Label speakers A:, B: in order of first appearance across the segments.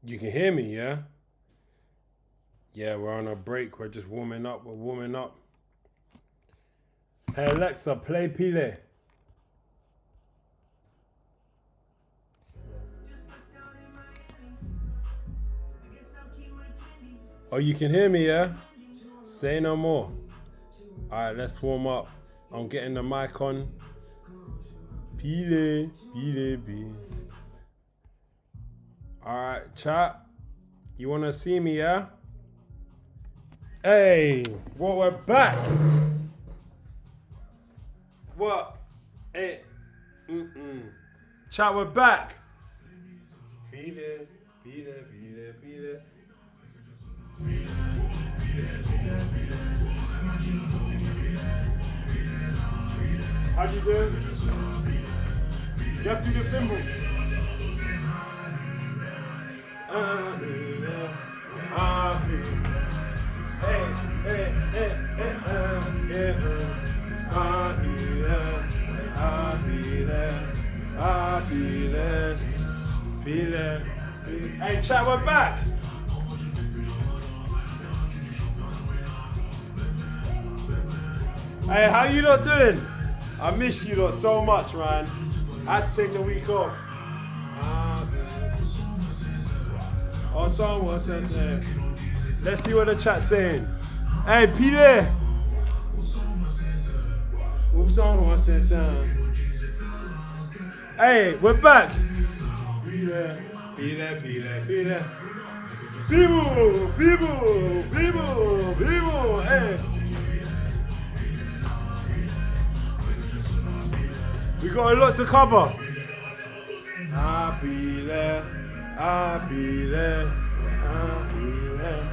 A: You can hear me, yeah? Yeah, we're on a break. We're just warming up. We're warming up. Hey, Alexa, play Pile. Oh, you can hear me, yeah? Say no more. Alright, let's warm up. I'm getting the mic on. Pile, Pile, Pile. Alright, chat. You wanna see me, yeah? Hey, well, we're back. What? Hey, chat, we're back. Pile, Pile, Pile, Pile. How you doing? You have to do the thimble. Hey, hey, hey, hey, I'll be there. Feel it. Hey, chat, we're back. Hey, how you lot doing? I miss you lot so much, man. I had to take the week off. Oh, someone said that. Let's see what the chat's saying. Hey, Peter. Hey, we're back. Peter. People. Hey. We got a lot to cover. I'll be there. I'll be there. I'll be there.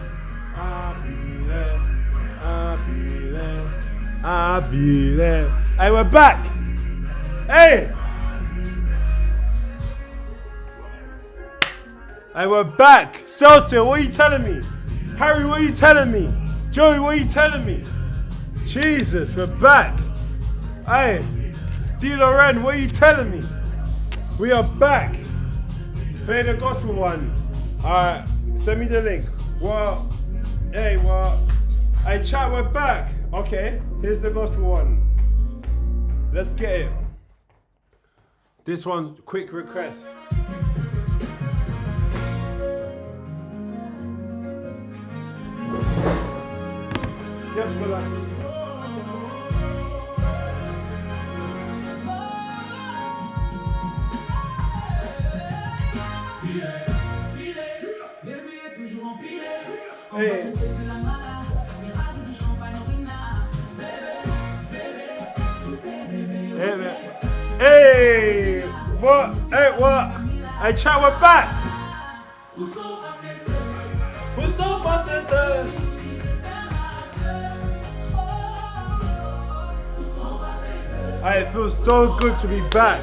A: I'll be there. I'll be there. I'll be there. Hey, we're back. Hey. Hey, we're back. Celsius, what are you telling me? Harry, what are you telling me? Joey, what are you telling me? Jesus, we're back. Hey. D. Loren, what are you telling me? We are back. Play the gospel one. Alright, send me the link. What? Hey, what? Hey, chat, we're back. Okay, here's the gospel one. Let's get it. This one, quick request. Yes, brother. Hey. Hey, what? Hey, what? Hey, chat, we're back. Hey, it feels so good to be back.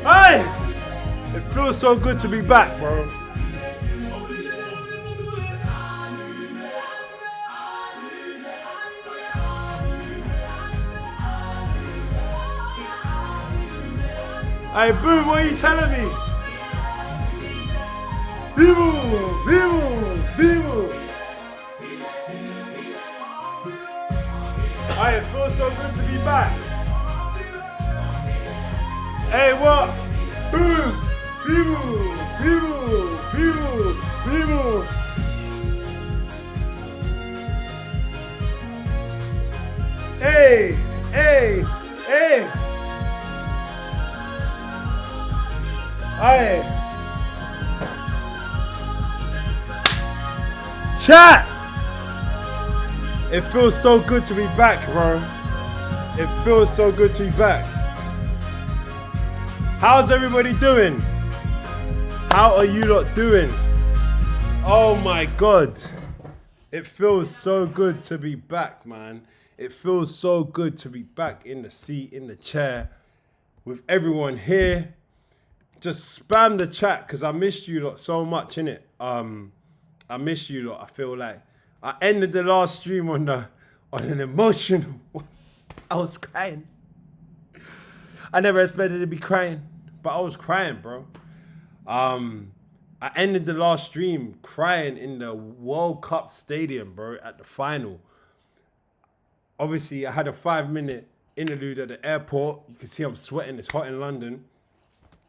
A: Hey! It feels so good to be back, bro. Hey, Boom, what are you telling me? Vivo! Hey, it feels so good to be back. Hey, what? Boom! Vivo! Hey! Hey! Chat! It feels so good to be back, bro. It feels so good to be back. How's everybody doing? How are you lot doing? Oh my God. It feels so good to be back, man. It feels so good to be back in the seat, in the chair, with everyone here. Just spam the chat because I missed you lot so much, innit? I miss you lot. I feel like I ended the last stream on an emotional one. I was crying. I never expected to be crying, but I was crying, bro. I ended the last stream crying in the World Cup stadium, bro, at the final. Obviously, I had a 5-minute interlude at the airport. You can see I'm sweating. It's hot in London.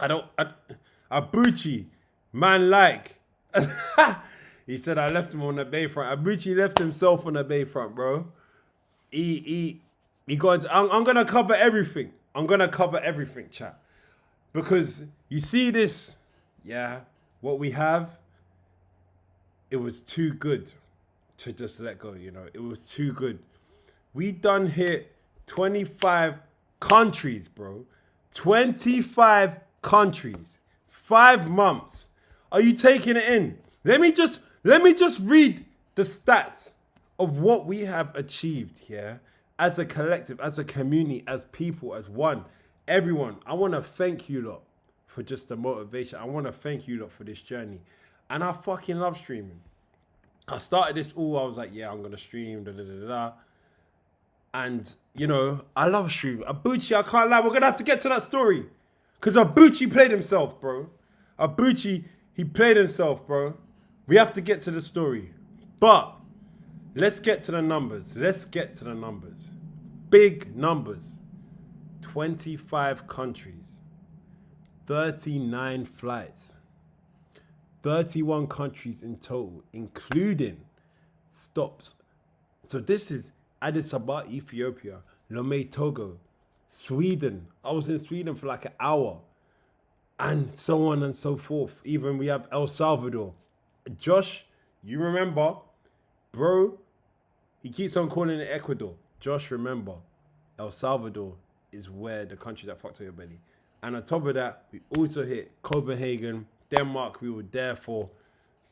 A: Abuchi, man, like. He said I left him on the bayfront. Abuchi left himself on the bayfront, bro. He got. I'm gonna cover everything. I'm gonna cover everything, chat, because you see this, yeah. What we have, it was too good to just let go. You know, it was too good. We done hit 25 countries, bro. 25 countries. 5 months. Are you taking it in? Let me just read the stats of what we have achieved here as a collective, as a community, as people, as one. Everyone, I want to thank you lot for just the motivation. I want to thank you lot for this journey. And I fucking love streaming. I started this all, I was like, yeah, I'm going to stream, da da da da. And, you know, I love streaming. Abuchi, I can't lie, we're going to have to get to that story. Because Abuchi played himself, bro. Abuchi, he played himself, bro. We have to get to the story. But let's get to the numbers. Let's get to the numbers. Big numbers. 25 countries. 39 flights. 31 countries in total, including stops. So this is Addis Ababa, Ethiopia, Lomé, Togo, Sweden. I was in Sweden for like an hour. And so on and so forth. Even we have El Salvador. Josh, you remember, bro, he keeps on calling it Ecuador. Josh, remember, El Salvador is where the country that fucked up your belly. And on top of that, we also hit Copenhagen, Denmark. We were there for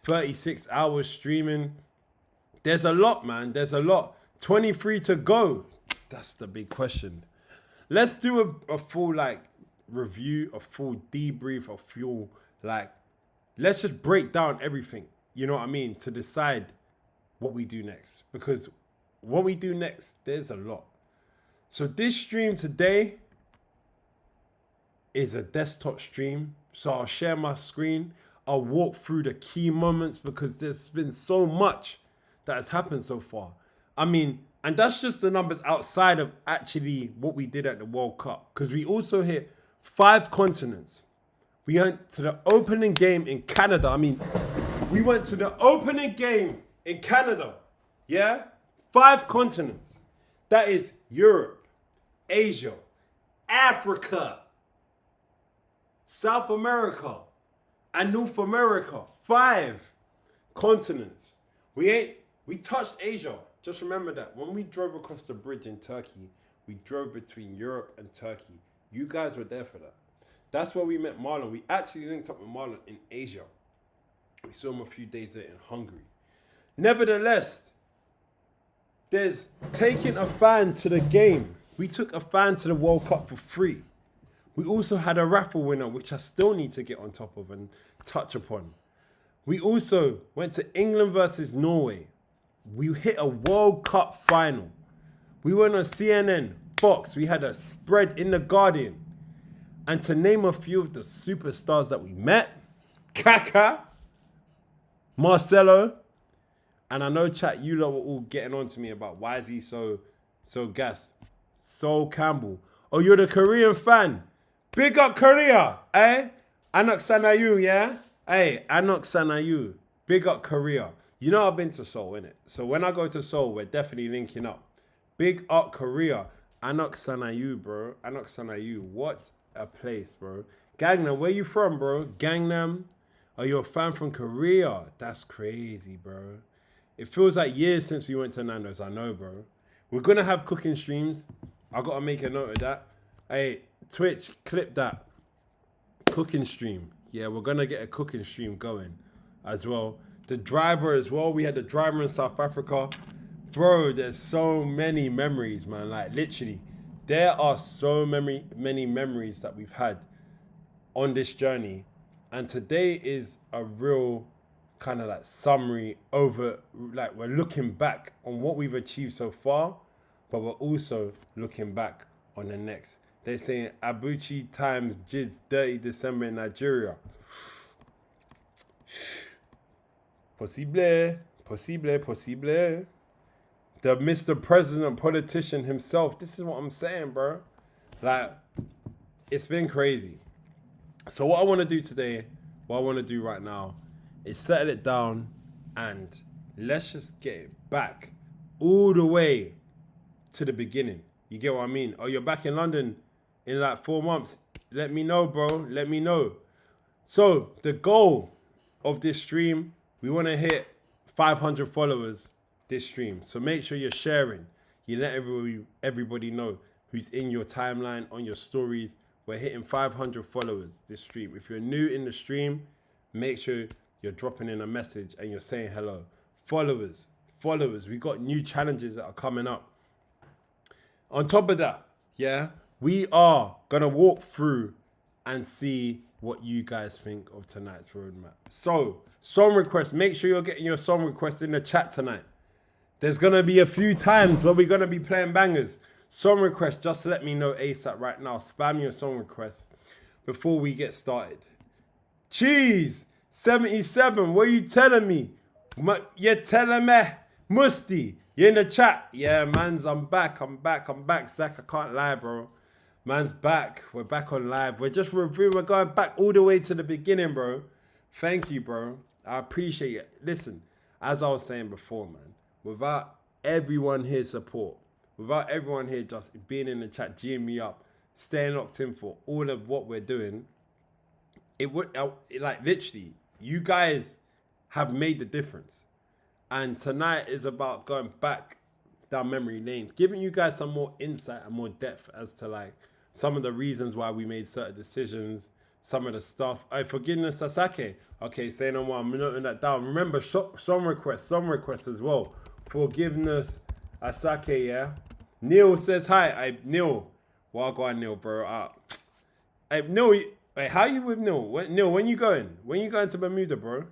A: 36 hours streaming. There's a lot, man. There's a lot. 23 to go. That's the big question. Let's do a full, like, review, a full debrief, a full, like, let's just break down everything, you know what I mean, to decide what we do next. Because what we do next, there's a lot. So this stream today is a desktop stream. So I'll share my screen. I'll walk through the key moments because there's been so much that has happened so far. I mean, and that's just the numbers outside of actually what we did at the World Cup. Because we also hit 5 continents. We went to the opening game in Canada. I mean, we went to the opening game in Canada. Yeah? 5 continents. That is Europe, Asia, Africa, South America, and North America. 5 continents. We touched Asia. Just remember that. When we drove across the bridge in Turkey, we drove between Europe and Turkey. You guys were there for that. That's where we met Marlon. We actually linked up with Marlon in Asia. We saw him a few days later in Hungary. Nevertheless, there's taking a fan to the game. We took a fan to the World Cup for free. We also had a raffle winner, which I still need to get on top of and touch upon. We also went to England versus Norway. We hit a World Cup final. We went on CNN, Fox. We had a spread in The Guardian. And to name a few of the superstars that we met, Kaka, Marcelo, and I know, chat, you lot were all getting on to me about why is he so gassed. Sol Campbell. Oh, you're the Korean fan. Big up Korea, eh? Anok Sanayu, yeah? Hey, Anok Sanayu. Big up Korea. You know I've been to Seoul, innit? So when I go to Seoul, we're definitely linking up. Big up Korea. Anok Sanayu, bro. Anok Sanayu. What a place, bro. Gangnam, where you from, bro? Gangnam? Are you a fan from Korea? That's crazy, bro. It feels like years since we went to Nando's. I know, bro. We're going to have cooking streams. I got to make a note of that. Hey, Twitch, clip that. Cooking stream. Yeah, we're going to get a cooking stream going as well. The driver as well. We had the driver in South Africa. Bro, there's so many memories, man. Like, literally. There are so many memories that we've had on this journey. And today is a real kind of like summary over, like we're looking back on what we've achieved so far, but we're also looking back on the next. They're saying Abuchi times Jids 30 December in Nigeria. Possible. The Mr. President politician himself. This is what I'm saying, bro. Like, it's been crazy. So what I want to do today, what I want to do right now, is settle it down and let's just get it back all the way to the beginning. You get what I mean? Oh, you're back in London in like 4 months. Let me know, bro. Let me know. So the goal of this stream, we want to hit 500 followers this stream. So make sure you're sharing. You let everybody know who's in your timeline, on your stories. We're hitting 500 followers this stream. If you're new in the stream, make sure you're dropping in a message and you're saying hello. Followers. We got new challenges that are coming up. On top of that, yeah, we are going to walk through and see what you guys think of tonight's roadmap. So, song requests. Make sure you're getting your song requests in the chat tonight. There's going to be a few times where we're going to be playing bangers. Song requests, just let me know ASAP right now. Spam your song requests before we get started. Cheese 77, what are you telling me? You're telling me, Musty, you're in the chat. Yeah, mans, I'm back. Zach, I can't lie, bro. Man's back. We're back on live. We're just reviewing. We're going back all the way to the beginning, bro. Thank you, bro. I appreciate it. Listen, as I was saying before, man, without everyone here support, without everyone here just being in the chat, G'ing me up, staying locked in for all of what we're doing, it would, like, literally, you guys have made the difference. And tonight is about going back down memory lane, giving you guys some more insight and more depth as to, like, some of the reasons why we made certain decisions, some of the stuff. Oh, forgiveness, Sasake. Okay, say no more. I'm noting that down. Remember, song requests as well. Forgiveness, Asake, yeah. Neil says hi. Neil. Well, go on, Neil, bro. Neil, wait, how you with Neil? Neil, when you going? When you going to Bermuda, bro?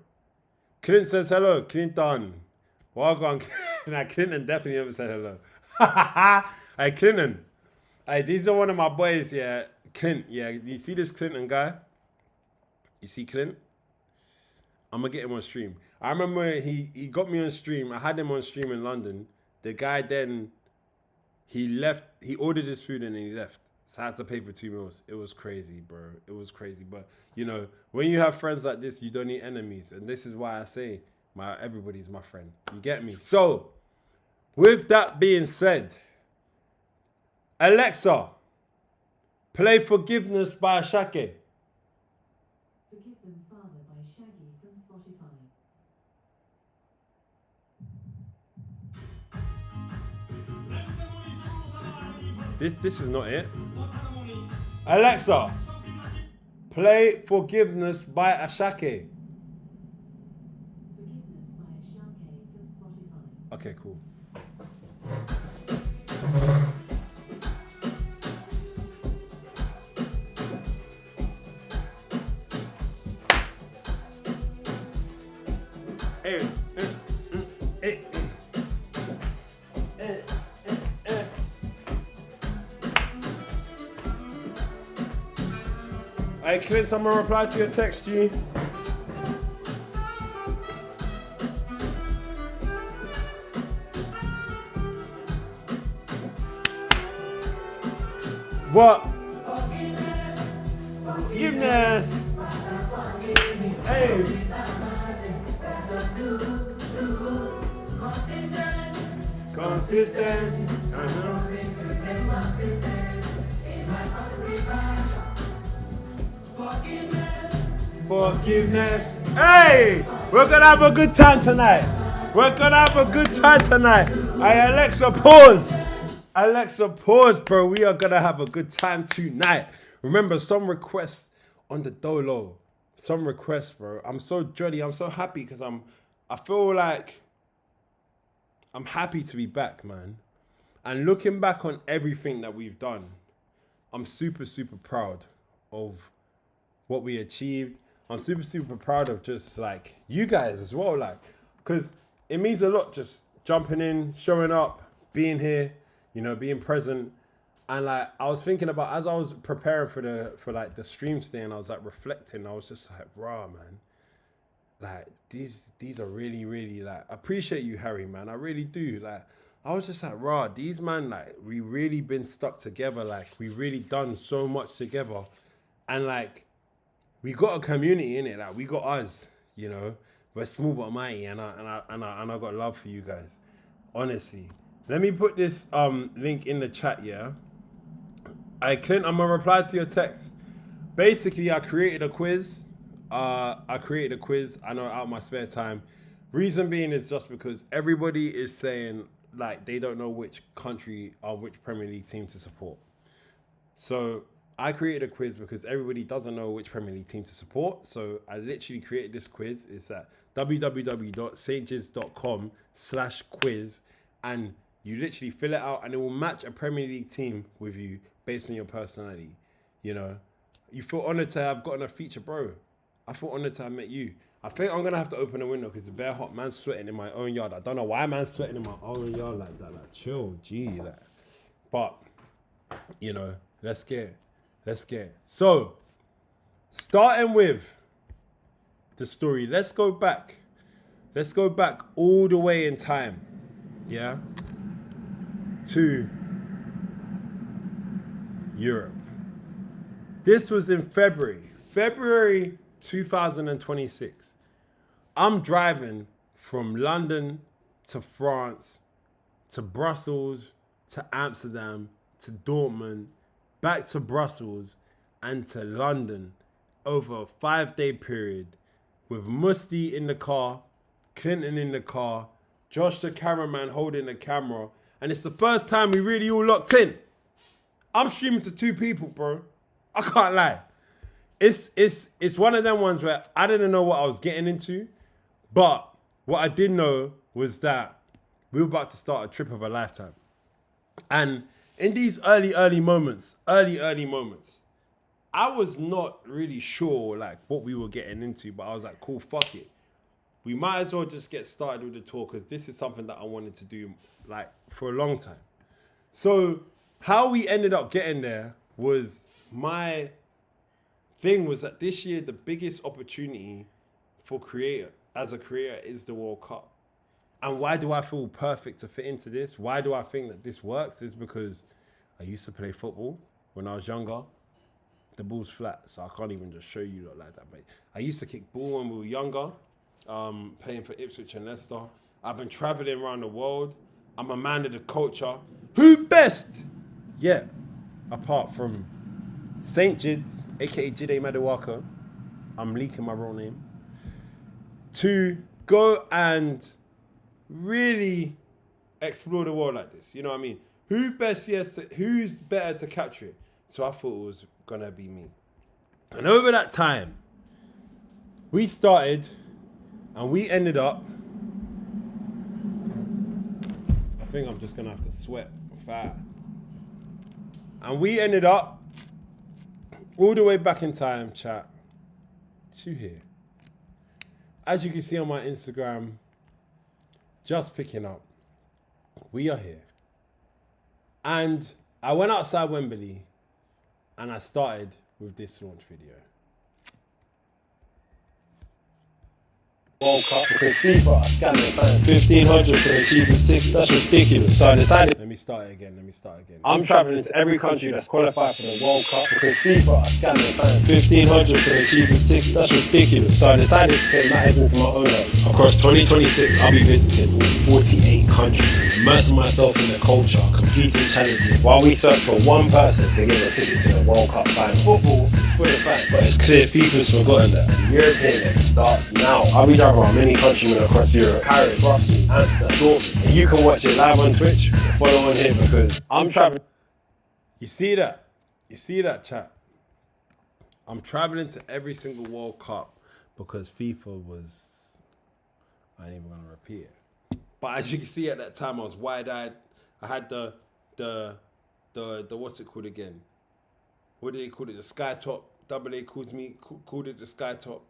A: Clint says hello. Clinton. Well, go on. Nah, Clinton definitely never said hello. Hey, Clinton. Hey, these are one of my boys, yeah. Clint, yeah. You see this Clinton guy? You see Clint? I'm going to get him on stream. I remember he got me on stream. I had him on stream in London. The guy then, he left. He ordered his food and then he left. So I had to pay for 2 meals. It was crazy, bro. It was crazy. But, you know, when you have friends like this, you don't need enemies. And this is why I say everybody's my friend. You get me? So, with that being said, Alexa, play Forgiveness by Ashake.
B: Forgive Them, Father by Shaggy from Spotify.
A: This is not it. Alexa, play Forgiveness by Ashake.
B: Forgiveness by Shaggy from Spotify.
A: Okay, cool. Hey, Hey, Clint, I'm gonna reply to your text, G. What? Forgiveness. Hey. Consistency. Forgiveness. Hey, we're gonna have a good time tonight. Hey, Alexa, pause. Alexa, pause, bro. We are gonna have a good time tonight. Remember, some requests on the dolo. Some requests, bro. I'm so jolly. I'm so happy because I feel like I'm happy to be back, man. And looking back on everything that we've done, I'm super, super proud of what we achieved. I'm super, super proud of just like you guys as well. Like, because it means a lot just jumping in, showing up, being here, you know, being present. And like, I was thinking about, as I was preparing for the stream today, and I was like reflecting, I was just like, raw, man. Like, these are really, really, like, I appreciate you, Harry, man. I really do. Like, I was just like, raw, these man, like, we really been stuck together. Like, we really done so much together. And like, we got a community in it. Like, we got us, you know. We're small but mighty, and I got love for you guys. Honestly. Let me put this link in the chat, yeah? Clint, I'm gonna reply to your text. Basically, I created a quiz. I know, out of my spare time. Reason being is just because everybody is saying like they don't know which country or which Premier League team to support. So I created a quiz because everybody doesn't know which Premier League team to support. So I literally created this quiz. It's at www.saintjiz.com/quiz, and you literally fill it out and it will match a Premier League team with you based on your personality. You know, you feel honored to have gotten a feature, bro. I feel honored to have met you. I think I'm gonna have to open the window because it's bare hot. Man's sweating in my own yard. I don't know why man's sweating in my own yard like that. Like, chill, gee, like. But, you know, let's get it. So, starting with the story, let's go back all the way in time, yeah, to Europe. This was in February 2026. I'm driving from London to France to Brussels to Amsterdam to Dortmund, back to Brussels and to London over a 5-day period with Musti in the car, Clinton in the car, Josh the cameraman holding the camera, and it's the first time we really all locked in. I'm streaming to 2 people, bro. I can't lie. It's one of them ones where I didn't know what I was getting into, but what I did know was that we were about to start a trip of a lifetime. And in these early moments, I was not really sure like what we were getting into, but I was like, cool, fuck it. We might as well just get started with the tour because this is something that I wanted to do like for a long time. So how we ended up getting there was, my thing was that this year the biggest opportunity for as a creator is the World Cup. And why do I feel perfect to fit into this? Why do I think that this works? Is because I used to play football when I was younger. The ball's flat, so I can't even just show you like that. But I used to kick ball when we were younger, playing for Ipswich and Leicester. I've been traveling around the world. I'm a man of the culture. Who best? Yeah, apart from Saint Jids, aka Jide Madawaka, I'm leaking my real name, to go and really explore the world like this. You know what I mean? Who's better to capture it? So I thought it was gonna be me. And over that time, we started and we ended up, I think I'm just gonna have to sweat fire. And we ended up all the way back in time, chat, to here. As you can see on my Instagram, just picking up, we are here. And I went outside Wembley and I started with this launch video.
C: World Cup because FIFA are scamming fans. 1,500 for the cheapest ticket. That's ridiculous. So I decided.
A: Let me start it again.
C: I'm traveling to every country that's qualified for the World Cup because FIFA are scamming fans. 1,500 for the cheapest ticket. That's ridiculous. So I decided to take matters into my own hands. Across 2026, I'll be visiting all 48 countries, immersing myself in the culture, completing challenges, while we search for one person to give a ticket to the World Cup final. Football is for the fans. But it's clear FIFA's forgotten that. The European League starts now. I'll be driving around many countrymen across Europe, Paris, Brussels, Amsterdam, Dortmund. And you can watch it live on Twitch, follow on here because I'm traveling.
A: You see that, chat? I'm traveling to every single World Cup because FIFA was, I ain't even gonna repeat it. But as you can see at that time, I was wide-eyed. I had the what's it called again? What do they call it? The sky top. Double A called it the sky top.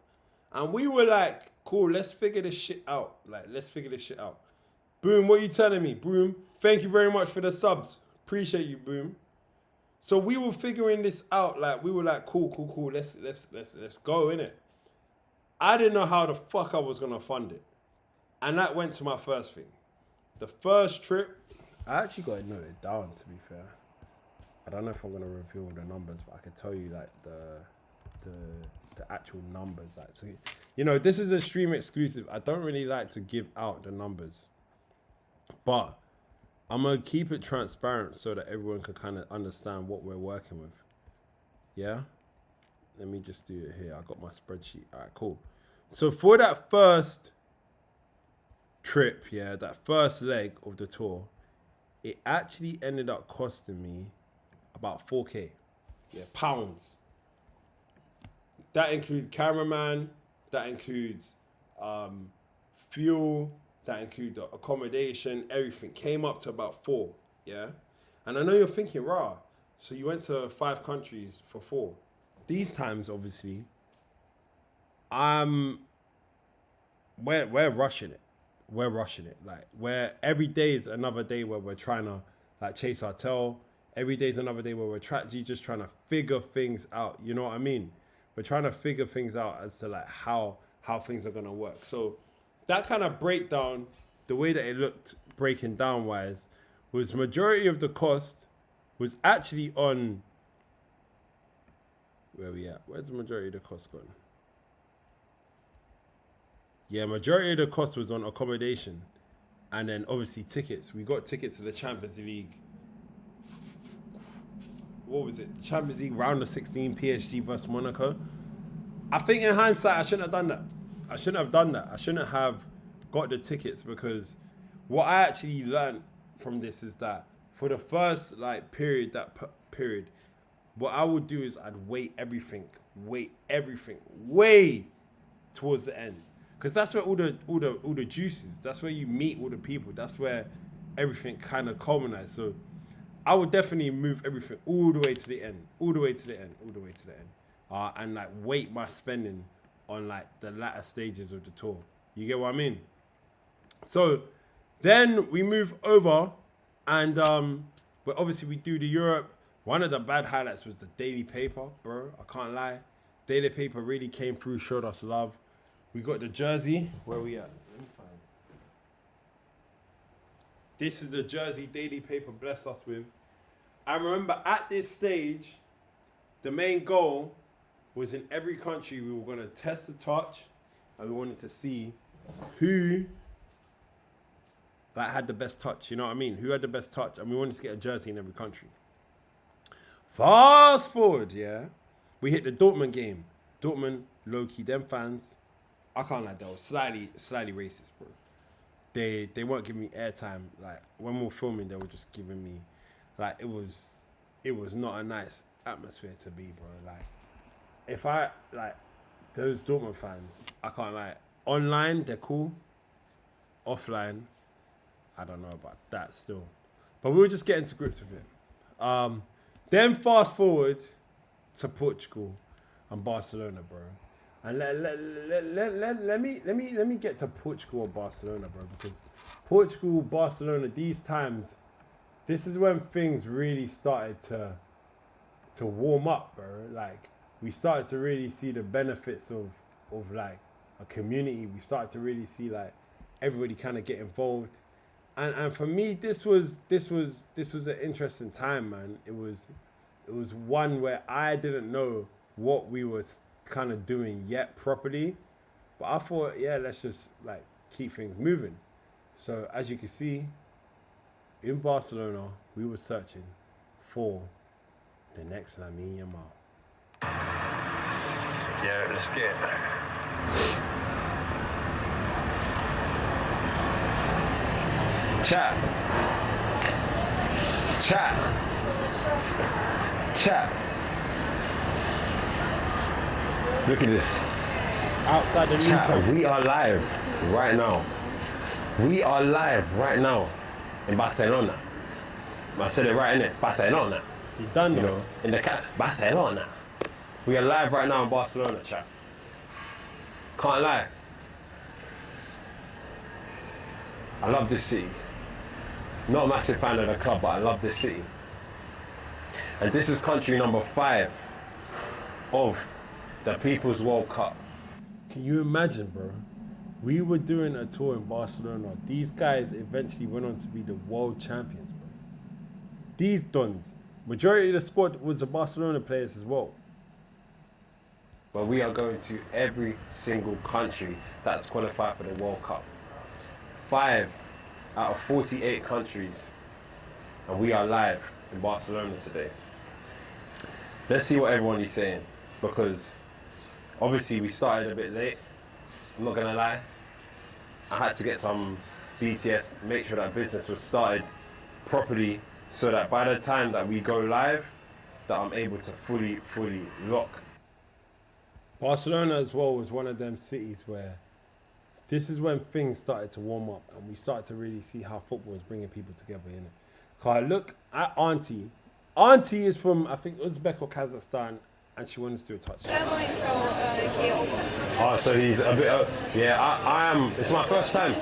A: And we were like, cool, let's figure this shit out. Like, let's figure this shit out. Boom, what are you telling me? Boom, thank you very much for the subs. Appreciate you, Boom. So we were figuring this out. Like, we were like, cool. Let's go, innit? I didn't know how the fuck I was gonna fund it. And that went to my first thing. The first trip, I actually got it noted down, to be fair. I don't know if I'm gonna reveal the numbers, but I can tell you like the actual numbers. Like, so, you know, this is a stream exclusive. I don't really like to give out the numbers, but I'm gonna keep it transparent so that everyone can kind of understand what we're working with. Yeah? Let me just do it here. I got my spreadsheet. All right, cool. So for that first trip, yeah, that first leg of the tour, it actually ended up costing me about 4K. Yeah, pounds. That includes cameraman, that includes fuel, that includes the accommodation, everything. Came up to about 4, yeah? And I know you're thinking, rah, so you went to 5 countries for 4. These times, obviously, we're rushing it. We're rushing it. Like, every day is another day where we're trying to like chase our tail. Every day is another day where we're just trying to figure things out. You know what I mean? We're trying to figure things out as to like how things are gonna work. So that kind of breakdown, the way that it looked breaking down wise, was majority of the cost was actually on, where we at? Where's the majority of the cost gone? Yeah, majority of the cost was on accommodation. And then obviously tickets. We got tickets to the Champions League. What was it? Champions League round of 16, PSG versus Monaco. I think in hindsight, I shouldn't have done that. I shouldn't have got the tickets, because what I actually learned from this is that for the first like period, what I would do is I'd weight everything way towards the end. Because that's where all the juices, that's where you meet all the people, that's where everything kind of culminates. So I would definitely move everything all the way to the end, and like weight my spending on like the latter stages of the tour. You get what I mean? So then we move over, and but obviously we do the Europe. One of the bad highlights was the Daily Paper, bro. I can't lie. Daily Paper really came through, showed us love. We got the jersey. Where we at? Let me find. This is the jersey Daily Paper blessed us with. I remember at this stage, the main goal was in every country we were going to test the touch, and we wanted to see who like had the best touch. You know what I mean? Who had the best touch, and we wanted to get a jersey in every country. Fast forward, yeah, we hit the Dortmund game. Dortmund, low-key, them fans, I can't lie, they were slightly racist, bro. They weren't giving me airtime. Like, when we were filming, they were just giving me, like, it was not a nice atmosphere to be, bro. Like, if I, like, those Dortmund fans, I can't lie, online, they're cool. Offline, I don't know about that still. But we were just getting to grips with it. Then fast forward to Portugal and Barcelona, bro. And let me get to Portugal or Barcelona, bro, because Portugal, Barcelona, these times, this is when things really started to warm up, bro. Like, we started to really see the benefits of like a community. We started to really see like everybody kind of get involved. And for me, this was an interesting time, man. It was one where I didn't know what we were kind of doing yet properly, but I thought, yeah, let's just like keep things moving. So as you can see, in Barcelona, we were searching for the next Lamine Yamal.
C: Yeah, let's get it. Chat. Look at this.
A: Outside the
C: Chat, we are live right now. We are live right now in Barcelona. I said it right, innit? Barcelona.
A: You done,
C: you know, in the Barcelona. We are live right now in Barcelona, chat. Can't lie. I love this city. Not a massive fan of the club, but I love this city. And this is country number 5 of the People's World Cup.
A: Can you imagine, bro? We were doing a tour in Barcelona. These guys eventually went on to be the world champions, bro. These dons. Majority of the squad was the Barcelona players as well.
C: But we are going to every single country that's qualified for the World Cup. 5 out of 48 countries. And we are live in Barcelona today. Let's see what everyone is saying, because obviously we started a bit late. I'm not gonna lie. I had to get some BTS, make sure that business was started properly, so that by the time that we go live, that I'm able to fully lock.
A: Barcelona as well was one of them cities where this is when things started to warm up and we started to really see how football is bringing people together, innit? Cause look at Auntie. Auntie is from, I think, Uzbek or Kazakhstan, and she wanted to do a touch.
D: Traveling, so he opened.
C: Oh, so he's a bit, yeah, I am, it's my first time.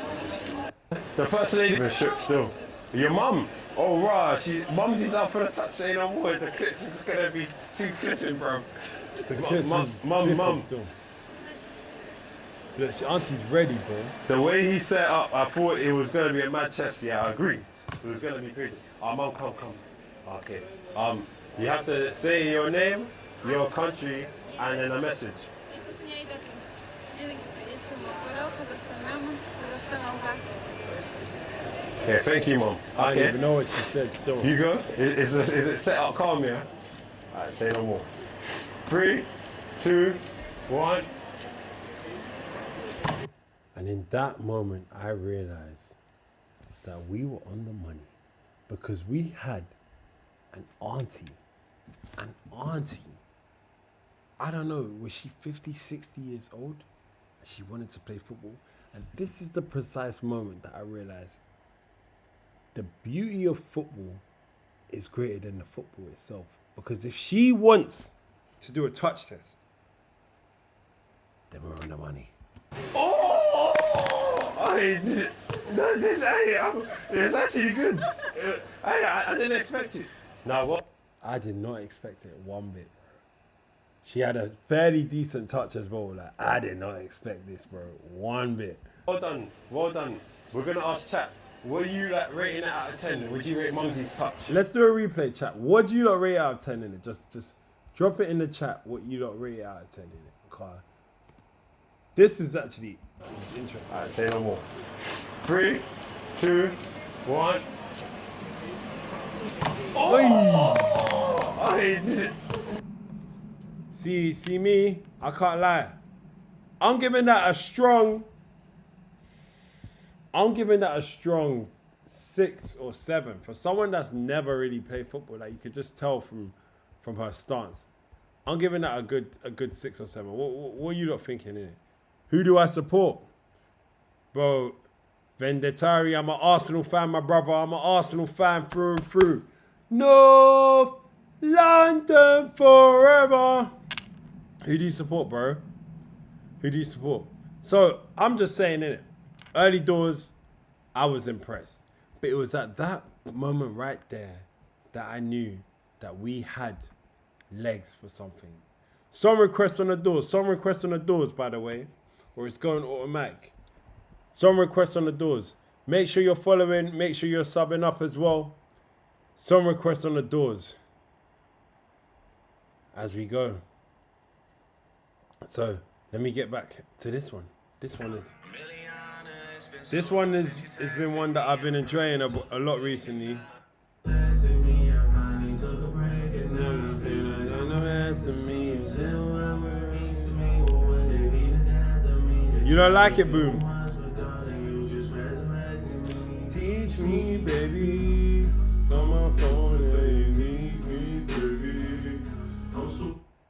C: The first lady was shook still. Your mum? Oh, rah, mumsy's out for the touch, say no more. The clips is gonna be too flipping, bro. Mum.
A: Look, Auntie's ready, bro.
C: The way he set up, I thought it was gonna be a mad chest. Yeah, I agree. It was gonna be crazy. Mum, come. Okay. You have to say your name, your country, and then a message. Okay, thank you, Mum.
A: I don't
C: Okay.
A: even know what she said still.
C: You go? Is it set up calm, yeah? Alright, say no more. 3, 2, 1.
A: And in that moment, I realized that we were on the money because we had an auntie. I don't know, was she 50, 60 years old? And she wanted to play football. And this is the precise moment that I realized the beauty of football is greater than the football itself. Because if she wants to do a touch test, then we're on the money.
C: Oh! It's actually good. I didn't expect it. Now what?
A: I did not expect it one bit, bro. She had a fairly decent touch as well. Like, I did not expect this, bro. One bit.
C: Well done. We're gonna ask chat. What are you like rating it out of 10? Would you rate Mumsy's touch?
A: Let's do a replay, chat. What do you lot rate out of 10 in it? Just drop it in the chat what you lot rate out of 10 in it. Okay. This is actually interesting.
C: Alright, say no more. 3, 2, 1.
A: See me? I can't lie. I'm giving that a strong 6 or 7 for someone that's never really played football. Like, you could just tell from her stance. I'm giving that a good 6 or 7. What are you lot thinking in it? Who do I support? Bro, Vendettari, I'm an Arsenal fan, my brother. I'm an Arsenal fan through and through. North London forever. Who do you support, bro? Who do you support? So, I'm just saying, innit? Early doors, I was impressed. But it was at that moment right there that I knew that we had legs for something. Some requests on the doors, by the way. Or it's going automatic. Some requests on the doors. Make sure you're following. Make sure you're subbing up as well. Some requests on the doors. As we go. So, let me get back to this one. This one has been one that I've been enjoying a lot recently. You don't like it, Boom? Teach me, baby. Come on, phone, baby.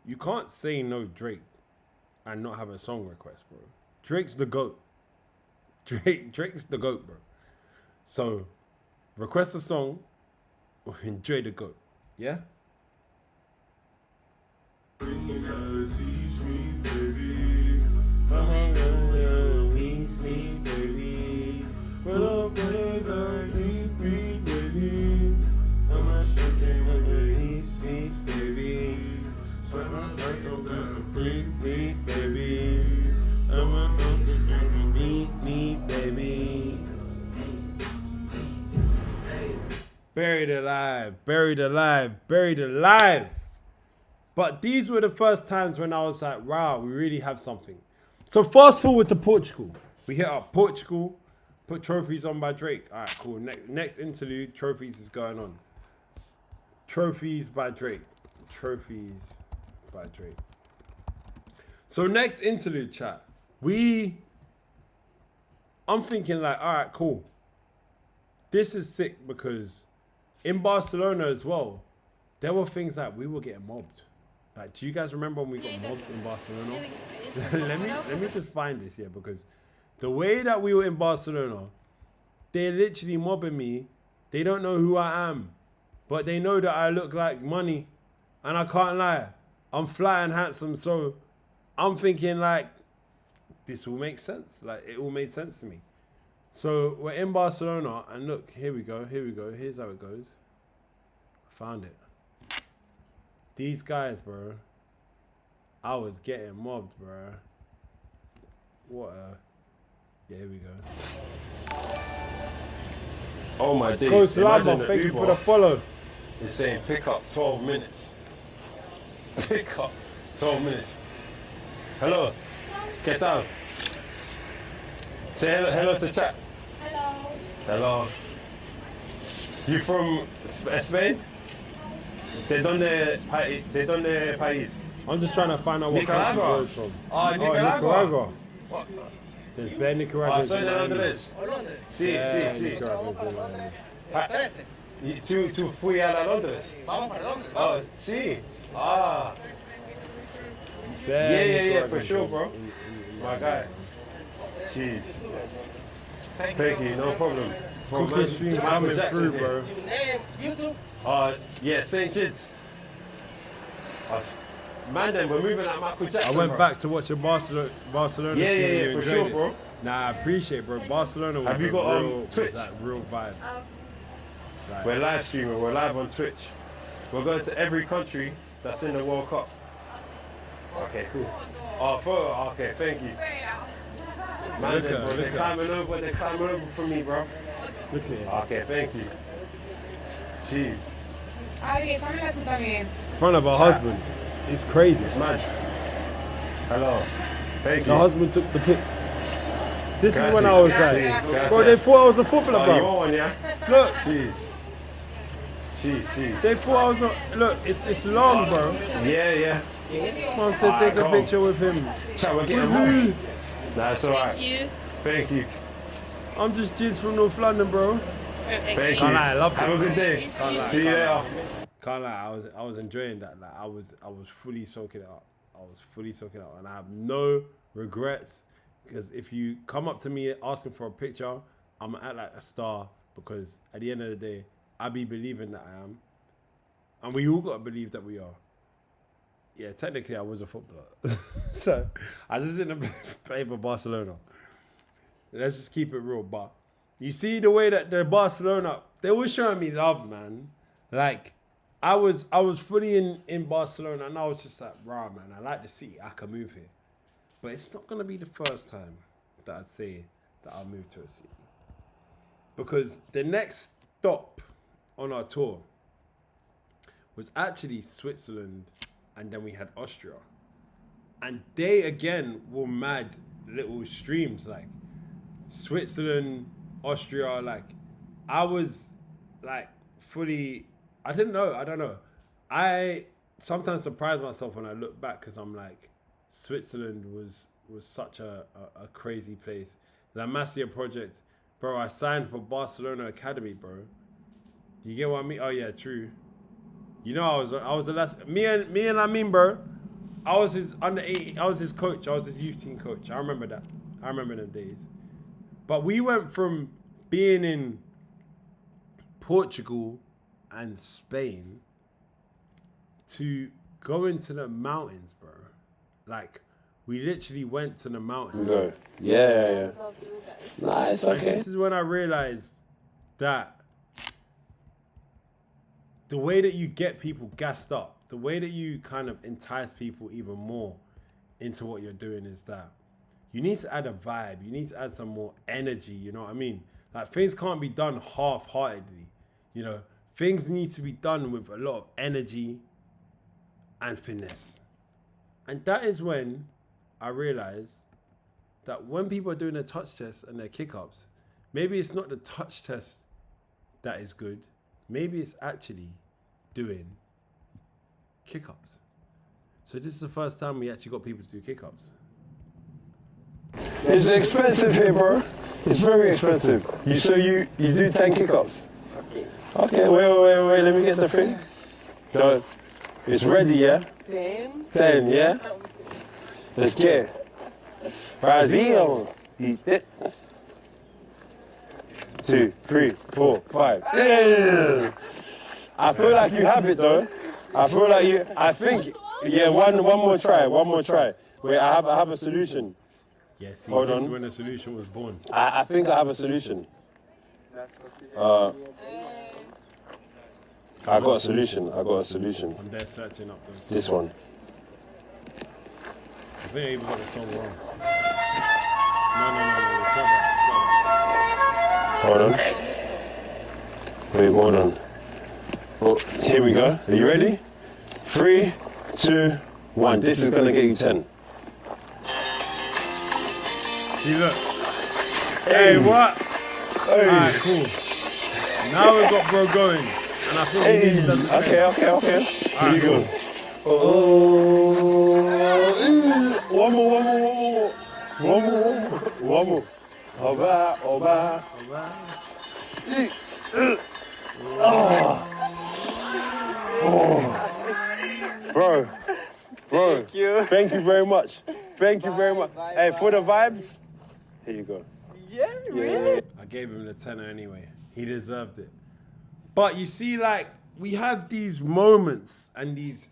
A: You can't say no Drake and not have a song request, bro. Drake's the GOAT. Drake's the GOAT, bro. So, request a song or enjoy the GOAT. Yeah? Teach me, baby. Come on, Buried alive, buried alive, buried alive. But these were the first times when I was like, wow, we really have something. So fast forward to Portugal. We hit up Portugal, put Trophies on by Drake. All right, cool. Next interlude, Trophies is going on. Trophies by Drake. Trophies by Drake. So next interlude, chat. I'm thinking like, all right, cool. This is sick because in Barcelona as well, there were things like we were getting mobbed. Like, do you guys remember when we got mobbed in Barcelona? let me just find this here because the way that we were in Barcelona, they're literally mobbing me. They don't know who I am, but they know that I look like money, and I can't lie. I'm fly and handsome, so I'm thinking like this will make sense. Like it all made sense to me. So we're in Barcelona, and look, here we go. Here's how it goes. Found it. These guys, bro. I was getting mobbed, bro. What a... Yeah, here we go.
C: Oh my days.
A: Coach
C: Imagine
A: Lama,
C: the
A: thank you
C: Uber
A: for the follow.
C: is saying pick up 12 minutes. Pick up 12 minutes. Hello. ¿Qué tal? Say hello to chat.
D: Hello.
C: Hello. You from Spain? ¿De dónde país?
A: I'm just trying to find out what country
C: Nicaragua.
A: you're from.
C: Ah, Nicaragua.
A: Nicaragua.
C: What?
A: There's bare Nicaraguans.
C: Soy
A: in
C: de
A: Miami.
C: Londres. Sí,
A: Yeah,
C: sí, sí.
A: Nicaraguans in Miami.
C: Ah, ¿y tú fui a Londres?
E: Vamos para Londres.
C: Oh, sí. Ah.
A: Bare
C: Yeah, for
A: Nicaraguans
C: sure,
A: in-
C: bro.
A: in
C: My
A: Miami.
C: guy. Jeez. Thank you, no problem. From
A: Cooking stream coming through, bro.
E: Name, YouTube.
C: Yeah, St. Kitts. Man, then we're moving at Michael Jackson.
A: I went
C: bro.
A: back to watch a Barcelona
C: Yeah,
A: stream.
C: yeah,
A: You
C: for
A: enjoyed
C: sure,
A: it?
C: bro.
A: Nah, I appreciate it, bro. Barcelona was
C: Have you
A: a
C: got,
A: real,
C: Twitch?
A: was that real vibe. Like,
C: We're live streaming, we're live on Twitch. We're going to every country that's in the World Cup. Okay, cool. Oh, photo, okay, thank you. Man,
A: Look
C: then,
A: at-
C: bro, they're
A: look at-
C: climbing over for me, bro.
A: look at it.
C: Okay, thank you. Jeez,
D: Adri, échamela tú también.
A: In front of her husband. It's crazy.
C: it's mad. Hello, thank
A: The
C: you.
A: husband took the pic. This is when
C: Gracias.
A: I was
C: Gracias.
A: like, bro, they thought I was a footballer,
C: Oh,
A: bro.
C: you on, yeah?
A: Look,
C: Jeez. Jeez.
A: they thought I was a, look, it's long, bro.
C: Yeah.
A: Mom said take a
C: Alright,
A: picture with him.
C: Chat, we're getting
A: Woohoo.
C: home. Nah, it's alright.
D: You.
C: Thank you.
A: I'm just Jiz from North London, bro.
C: Thank you.
A: Can't lie, I loved
C: Have
A: it.
C: a good day.
A: Can't lie,
C: See you
A: can't
C: later.
A: lie. Can't lie, I was enjoying that. Like I was fully soaking it up. And I have no regrets because if you come up to me asking for a picture, I'm gonna act like a star because at the end of the day, I be believing that I am, and we all gotta believe that we are. Yeah, technically I was a footballer, so I just didn't play for Barcelona. Let's just keep it real, but you see the way that the Barcelona, they were showing me love, man. Like I was fully in Barcelona and I was just like, rah, man, I like the city. I can move here. But it's not going to be the first time that I'd say that I'll move to a city. Because the next stop on our tour was actually Switzerland and then we had Austria. And they, again, were mad little streams. Like, Switzerland, Austria, like, I was, like, fully... I don't know. I sometimes surprise myself when I look back because I'm like, Switzerland was such a crazy place. La Masia project, bro, I signed for Barcelona Academy, bro. You get what I mean? Oh yeah, true. You know, I was the last, me and Amin, bro, I was his under 18, I was his coach. I was his youth team coach. I remember that. I remember them days. But we went from being in Portugal and Spain to go into the mountains, bro. Like, We literally went to the mountain.
C: Go. Yeah. Nah, it's
A: And
C: okay.
A: this is when I realized that the way that you get people gassed up, the way that you kind of entice people even more into what you're doing is that you need to add a vibe. You need to add some more energy, you know what I mean? Like, things can't be done half-heartedly, you know? Things need to be done with a lot of energy and finesse. And that is when I realized that when people are doing their touch tests and their kick-ups, maybe it's not the touch test that is good. Maybe it's actually doing kick-ups. So this is the first time we actually got people to do kick-ups.
C: It's expensive here, bro. It's very expensive. You do 10 kick-ups? Okay, wait, let me get the thing. Go. It's ready, yeah?
E: 10.
C: 10, yeah? Let's get it. Brazil. Eat it. 2, 3, 4, 5. Yeah. I feel like you have it though. I think, yeah, one more try. Wait, I have a solution.
A: Yeah, see,
C: Hold
A: this
C: on.
A: is when the solution was born.
C: I think I have a solution. I got a solution.
A: I'm there searching up those.
C: This one.
A: I think I even got the song wrong. No, it's not that.
C: Hold on. Wait, hold on. Oh, here we go. Are you ready? 3, 2, 1. This is gonna get you 10.
A: See, look. Hey, what?
C: Hey.
A: Alright, cool. Now we've got bro going. And I think he needs us to
C: Okay. Here you go. Oh. One more. Oba. Bro. Thank you very much. Hey, for the vibes, here you go.
E: Yeah, really?
A: I gave him the tenner anyway. He deserved it. But you see, like, we have these moments and these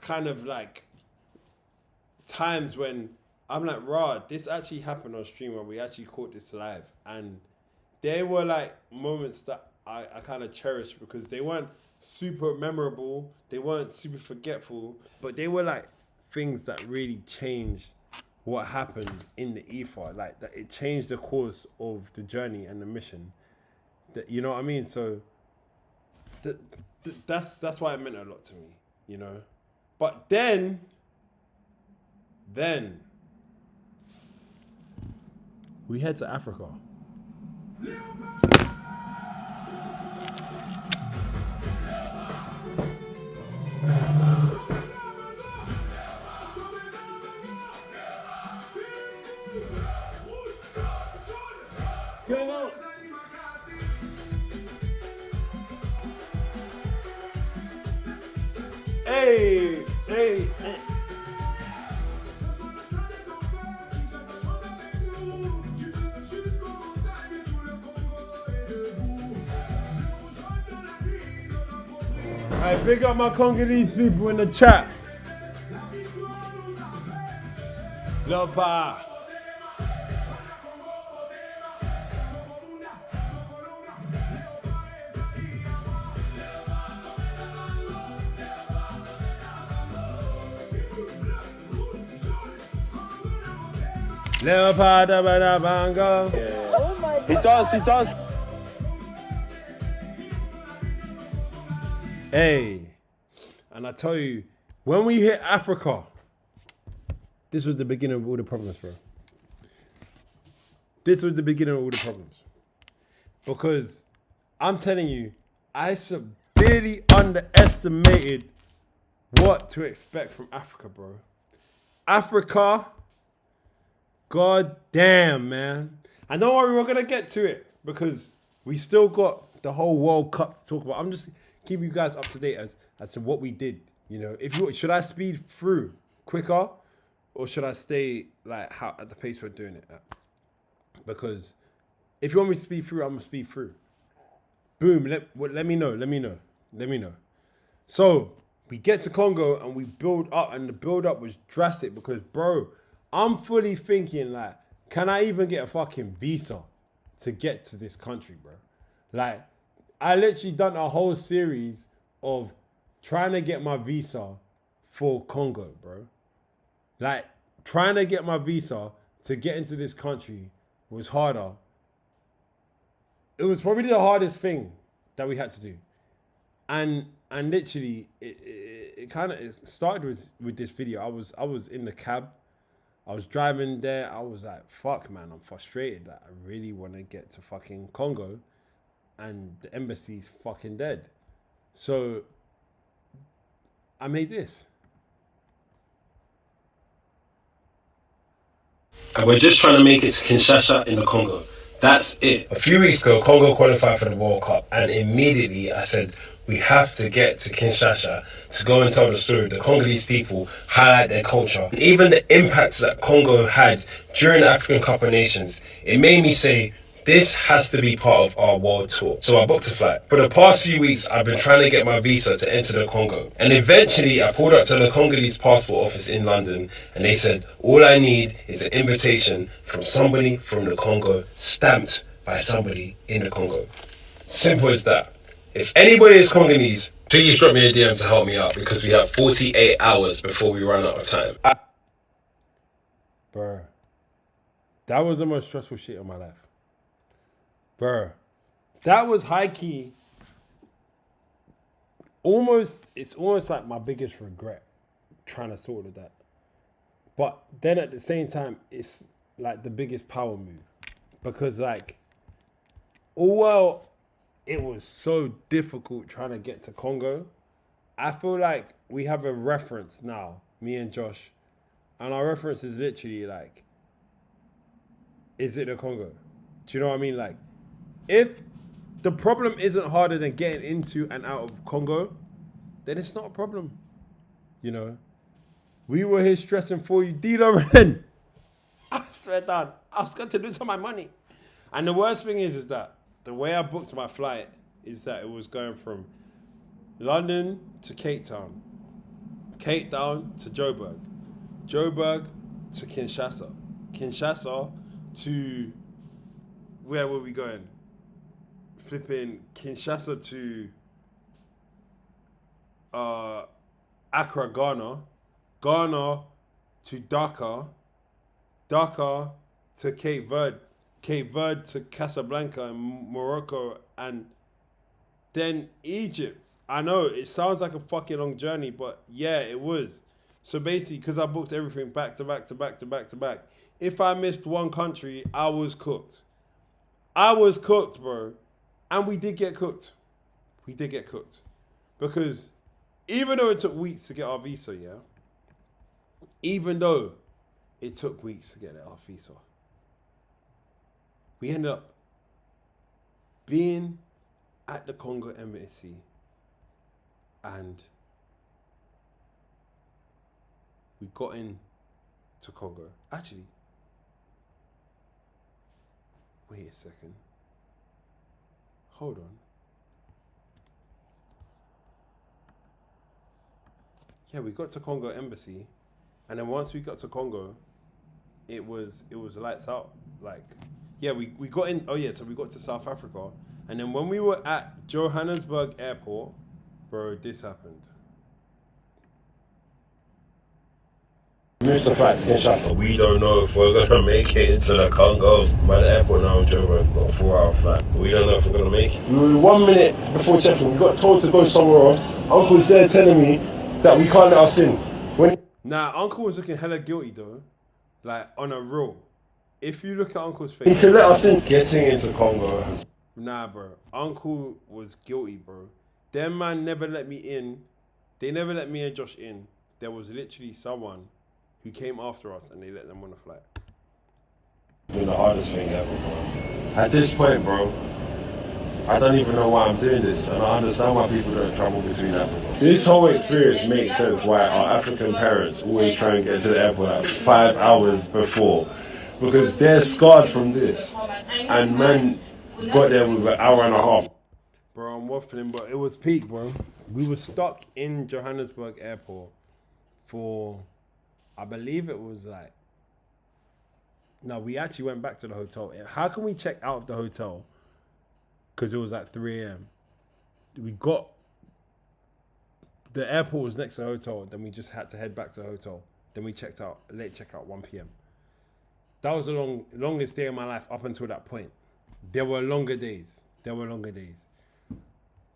A: kind of like times when I'm like, rah, this actually happened on stream when we actually caught this live. And they were like moments that I kind of cherished because they weren't super memorable. They weren't super forgetful, but they were like things that really changed what happened in the ether. Like, that it changed the course of the journey and the mission. That, you know what I mean? So that's why it meant a lot to me, you know? But then we head to Africa. Hey. Alright, big up my Congolese people in the chat. Lopa. Leopard, bango.
E: Oh my God.
C: He danced.
A: Hey, and I tell you, when we hit Africa, this was the beginning of all the problems, bro. This was the beginning of all the problems. Because I'm telling you, I severely underestimated what to expect from Africa, bro. Africa, god damn, man. And don't worry, we're going to get to it because we still got the whole World Cup to talk about. I'm just keeping you guys up to date as to what we did. You know, should I speed through quicker or should I stay like at the pace we're doing it at? Because if you want me to speed through, I'm going to speed through. Boom, let me know. So, We get to Congo and we build up, and the build up was drastic because, bro, I'm fully thinking like, can I even get a fucking visa to get to this country, bro? Like, I literally done a whole series of trying to get my visa for Congo, bro. Like, trying to get my visa to get into this country was harder. It was probably the hardest thing that we had to do. And literally, it kind of started with this video. I was in the cab. I was driving there. I was like, fuck, man, I'm frustrated. Like, I really want to get to fucking Congo. And the embassy's fucking dead. So I made this.
C: And we're just trying to make it to Kinshasa in the Congo. That's it. A few weeks ago, Congo qualified for the World Cup, and immediately I said, we have to get to Kinshasa to go and tell the story of the Congolese people, highlight their culture, and even the impact that Congo had during the African Cup of Nations. It made me say, this has to be part of our world tour. So I booked a flight. For the past few weeks, I've been trying to get my visa to enter the Congo. And eventually, I pulled up to the Congolese passport office in London, and they said, all I need is an invitation from somebody from the Congo, stamped by somebody in the Congo. Simple as that. If anybody is Congolese, please drop me a DM to help me out, because we have 48 hours before we run out of time.
A: Bruh, that was the most stressful shit of my life. Bruh, that was high key. It's almost like my biggest regret trying to sort of that. But then at the same time, it's like the biggest power move. Because like, although it was so difficult trying to get to Congo, I feel like we have a reference now, me and Josh. And our reference is literally like, is it the Congo? Do you know what I mean? Like, if the problem isn't harder than getting into and out of Congo, then it's not a problem. You know? We were here stressing for you. D-Loren! I swear down, I was going to lose all my money. And the worst thing is that the way I booked my flight is that it was going from London to Cape Town to Joburg, Joburg to Kinshasa, Kinshasa to, where were we going? Flipping Kinshasa to Accra, Ghana, Ghana to Dakar, Dakar to Cape Verde, Cape Verde to Casablanca in Morocco, and then Egypt. I know it sounds like a fucking long journey, but yeah, it was. So basically, because I booked everything back to back to back to back to back, if I missed one country, I was cooked. I was cooked, bro. And we did get cooked. We did get cooked. Because even though it took weeks to get our visa, yeah? Even though it took weeks to get our visa, we ended up being at the Congo embassy, and we got in to Congo. Actually, wait a second. Hold on. Yeah, we got to Congo embassy, and then once we got to Congo, it was lights out. Like, yeah, we got in. Oh yeah, so we got to South Africa, and then when we were at Johannesburg airport, bro, this happened.
C: Move the flight to Kinshasa. We don't know if we're gonna make it into the Congo. By the airport now in Joburg, got a 4-hour flight. We don't know if we're gonna make it. We were 1 minute before checking. We got told to go somewhere else. Uncle's there telling me that we can't let us in.
A: Nah, Uncle was looking hella guilty though. Like, on a roll. If you look at Uncle's face,
C: he can let us in. Getting into Congo.
A: Nah, bro. Uncle was guilty, bro. Them man never let me in. They never let me and Josh in. There was literally someone who came after us and they let them on the flight.
C: It's been the hardest thing ever, bro. At this point, bro, I don't even know why I'm doing this, and I understand why people don't travel between Africa. This whole experience makes sense why our African parents always try and get to the airport like 5 hours before, because they're scarred from this. And man got there with an hour and a half.
A: Bro, I'm waffling, but it was peak, bro. We were stuck in Johannesburg airport for, I believe it was like, no, we actually went back to the hotel. How can we check out of the hotel? Because it was like 3 a.m. We got, the airport was next to the hotel. Then we just had to head back to the hotel. Then we checked out, late checkout, 1 p.m. That was the longest day of my life up until that point. There were longer days.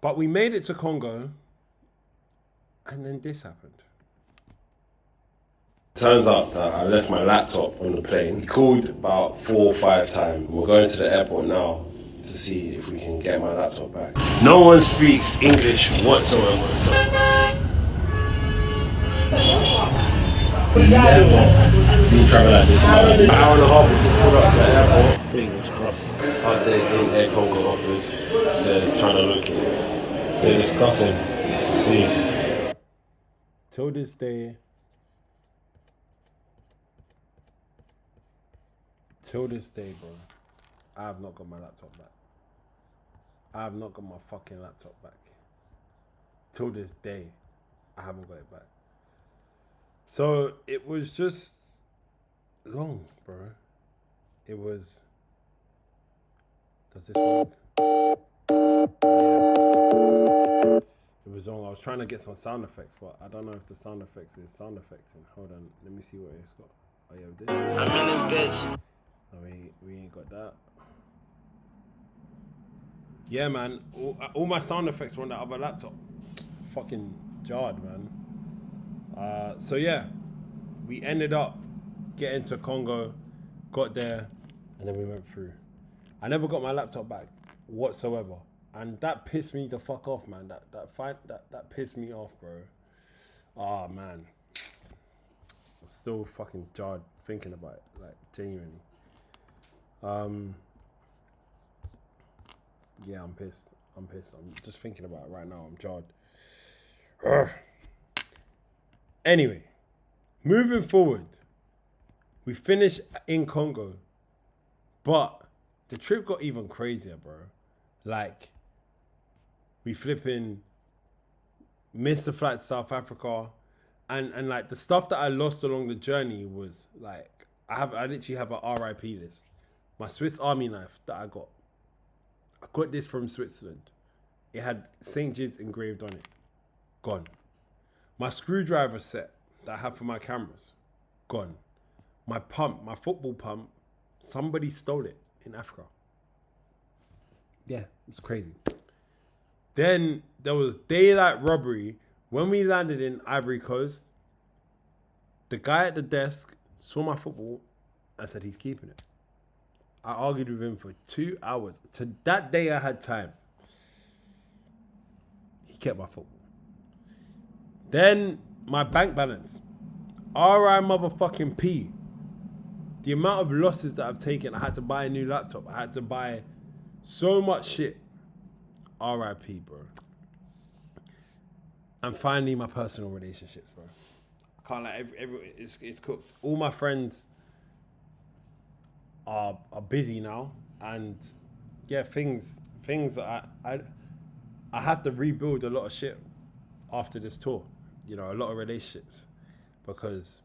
A: But we made it to Congo, and then this happened.
C: Turns out that I left my laptop on the plane. He called about 4 or 5 times. We're going to the airport now to see if we can get my laptop back. No one speaks English whatsoever, so... See travel like this. An hour and a half we just pulled up to the airport. Fingers crossed. Out there in Air Congo office, they're trying to locate it. They're discussing to see.
A: Till this day, bro, I have not got my laptop back. I have not got my fucking laptop back. Till this day, I haven't got it back. So it was just long, bro. It was. Does this work? It was on. I was trying to get some sound effects, but I don't know if the sound effects is sound effecting. Hold on, let me see what it's got. Oh yeah, we did.
F: I'm in this bitch.
A: No, we ain't got that. Yeah, man. All my sound effects were on that other laptop. Fucking jarred, man. So yeah, we ended up getting to Congo, got there, and then we went through. I never got my laptop back whatsoever, and that pissed me the fuck off, man. That pissed me off, bro. Oh man, I'm still fucking jarred thinking about it, like genuinely. Yeah, I'm pissed. I'm just thinking about it right now. I'm jarred. Urgh. Anyway, moving forward, we finished in Congo, but the trip got even crazier, bro. Like, we flipping missed the flight to South Africa, and like the stuff that I lost along the journey was like, I literally have a RIP list. My Swiss Army knife that I got this from Switzerland. It had St. Jude's engraved on it. Gone. My screwdriver set that I have for my cameras, gone. My pump, my football pump, somebody stole it in Africa. Yeah, it's crazy. Then there was daylight robbery. When we landed in Ivory Coast, the guy at the desk saw my football and said he's keeping it. I argued with him for 2 hours. To that day I had time. He kept my football. Then my bank balance. R.I. motherfucking P. The amount of losses that I've taken. I had to buy a new laptop. I had to buy so much shit. R.I.P. bro. And finally my personal relationships, bro. I can't like it's cooked. All my friends are busy now, and yeah, things I have to rebuild a lot of shit after this tour. You know, a lot of relationships, because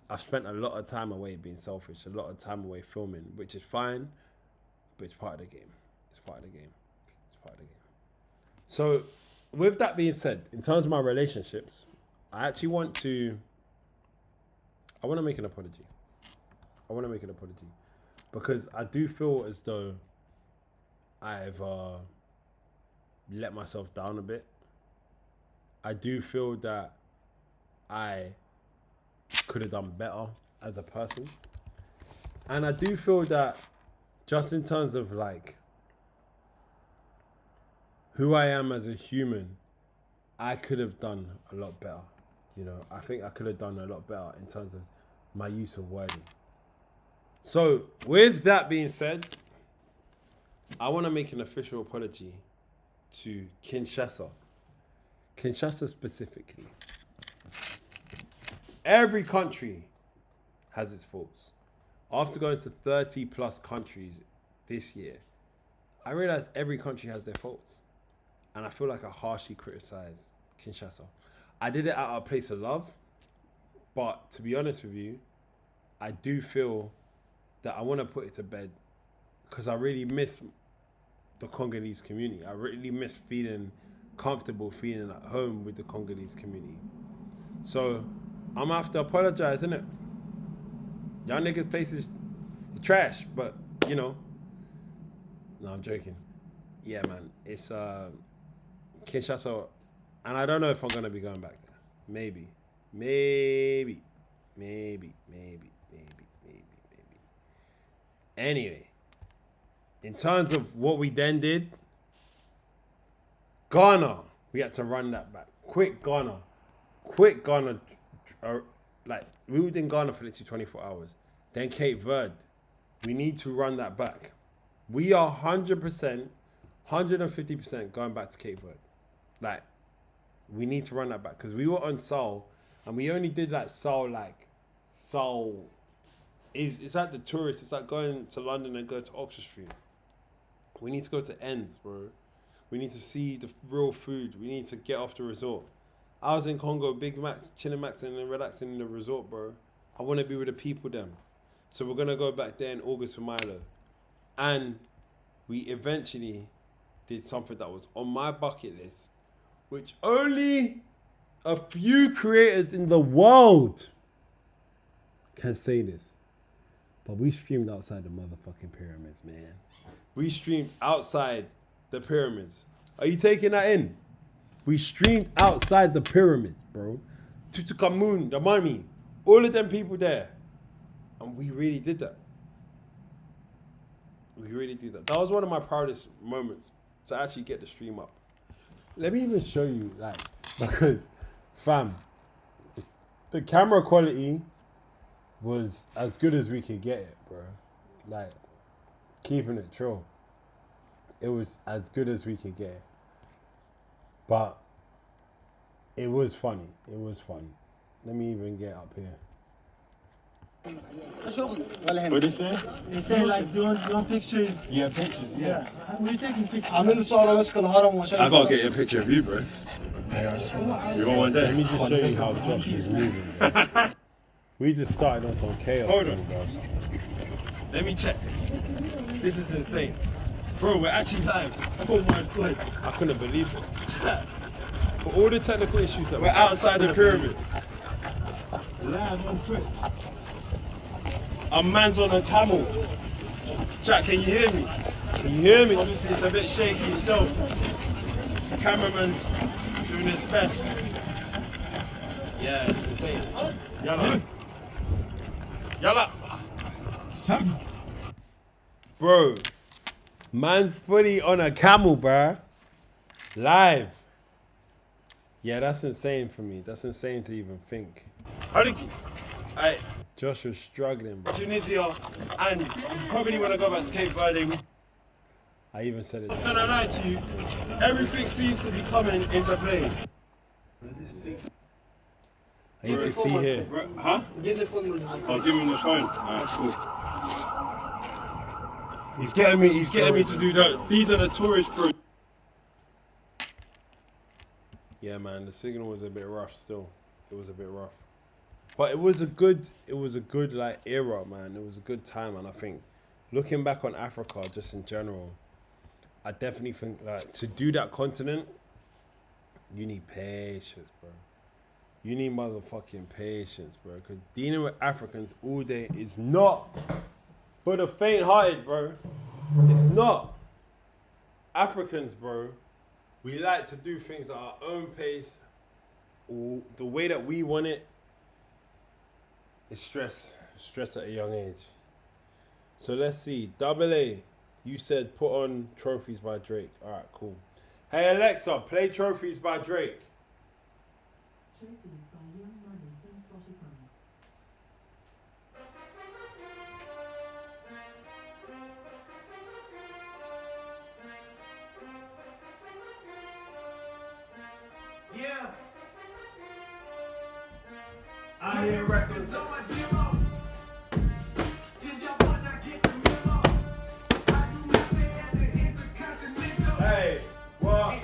A: I've spent a lot of time away being selfish, a lot of time away filming, which is fine, but it's part of the game. It's part of the game. It's part of the game. So, with that being said, in terms of my relationships, I want to make an apology. Because I do feel as though I've let myself down a bit. I do feel that I could have done better as a person. And I do feel that just in terms of like who I am as a human, I could have done a lot better. You know, I think I could have done a lot better in terms of my use of wording. So with that being said, I want to make an official apology to Kinshasa specifically. Every country has its faults. After going to 30 plus countries this year, I realized every country has their faults. and I feel like I harshly criticized Kinshasa. I did it out of a place of love, but to be honest with you, I do feel that I want to put it to bed because I really miss the Congolese community. I really miss feeling comfortable, feeling at home with the Congolese community. So I'm gonna have to apologize, innit? Y'all niggas places trash, but you know. No, I'm joking. Yeah, man, it's Kinshasa, and I don't know if I'm gonna be going back there. Maybe. Anyway, in terms of what we then did, Ghana, we had to run that back. Quick Ghana. Like, we were in Ghana for literally 24 hours. Then Cape Verde. We need to run that back. We are 100%, 150% going back to Cape Verde. Like, we need to run that back because we were on Seoul and we only did like Seoul. It's like the tourists. It's like going to London and go to Oxford Street. We need to go to Ends, bro. We need to see the real food. We need to get off the resort. I was in Congo, Big Max, chilling maxing and relaxing in the resort, bro. I want to be with the people then. So we're going to go back there in August for Milo. And we eventually did something that was on my bucket list, which only a few creators in the world can say this. But we streamed outside the motherfucking pyramids, man. We streamed outside the pyramids. Are you taking that in? We streamed outside the pyramids, bro. Tutankhamun, the mummy, all of them people there. And we really did that. We really did that. That was one of my proudest moments, to actually get the stream up. Let me even show you, like, because, fam, the camera quality was as good as we could get it, bro. Like, keeping it true. It was as good as we could get it. But it was funny. It was fun. Let me even get up here.
C: What is that?
E: He said like, do you want pictures?
C: Yeah, pictures, yeah.
E: We're taking pictures. عامل صورة بس كل هرم وشايف.
C: I gotta get a picture of you, bro. You want one day?
A: Let me just show you how Josh is moving. We just started on some chaos.
C: Hold on.
A: thing, bro.
C: Let me check this. This is insane. Bro, we're actually live. Oh my god.
A: I couldn't believe it. For all the technical issues that
C: We're outside the pyramid.
A: live on Twitch.
C: A man's on a camel. Chat, can you hear me?
A: Can you hear me?
C: Obviously, it's a bit shaky still. The cameraman's doing his best. Yeah, it's insane. Yalla. Yalla.
A: Bro, man's fully on a camel, bro. Live. Yeah, that's insane for me. That's insane to even think.
C: Hariki. Alright,
A: Josh was struggling, bro.
C: Tunisia, and you probably want to go back to Cape Verde.
A: I even said it.
C: I'm gonna lie to you, everything seems to be coming into play.
A: And you can see here.
C: Huh?
E: Give the phone.
C: I'll give him the phone. Alright, cool. He's getting me to do that. These are the tourists, bro.
A: Yeah, man, the signal was a bit rough still. It was a bit rough. But it was a good like era, man. It was a good time, and I think looking back on Africa just in general, I definitely think like to do that continent, you need patience, bro. You need motherfucking patience, bro. Because dealing with Africans all day is not for the faint-hearted, bro. It's not. Africans, bro, we like to do things at our own pace, or the way that we want it. It's stress at a young age. So let's see. Double A, you said put on Trophies by Drake. All right, cool. Hey Alexa, play Trophies by Drake.
B: Trophies by Young Money from Spotify.
A: Yeah. I hear records on my demo. Did y'all boys not get the memo? I do not say at the Intercontinental. Hey, what?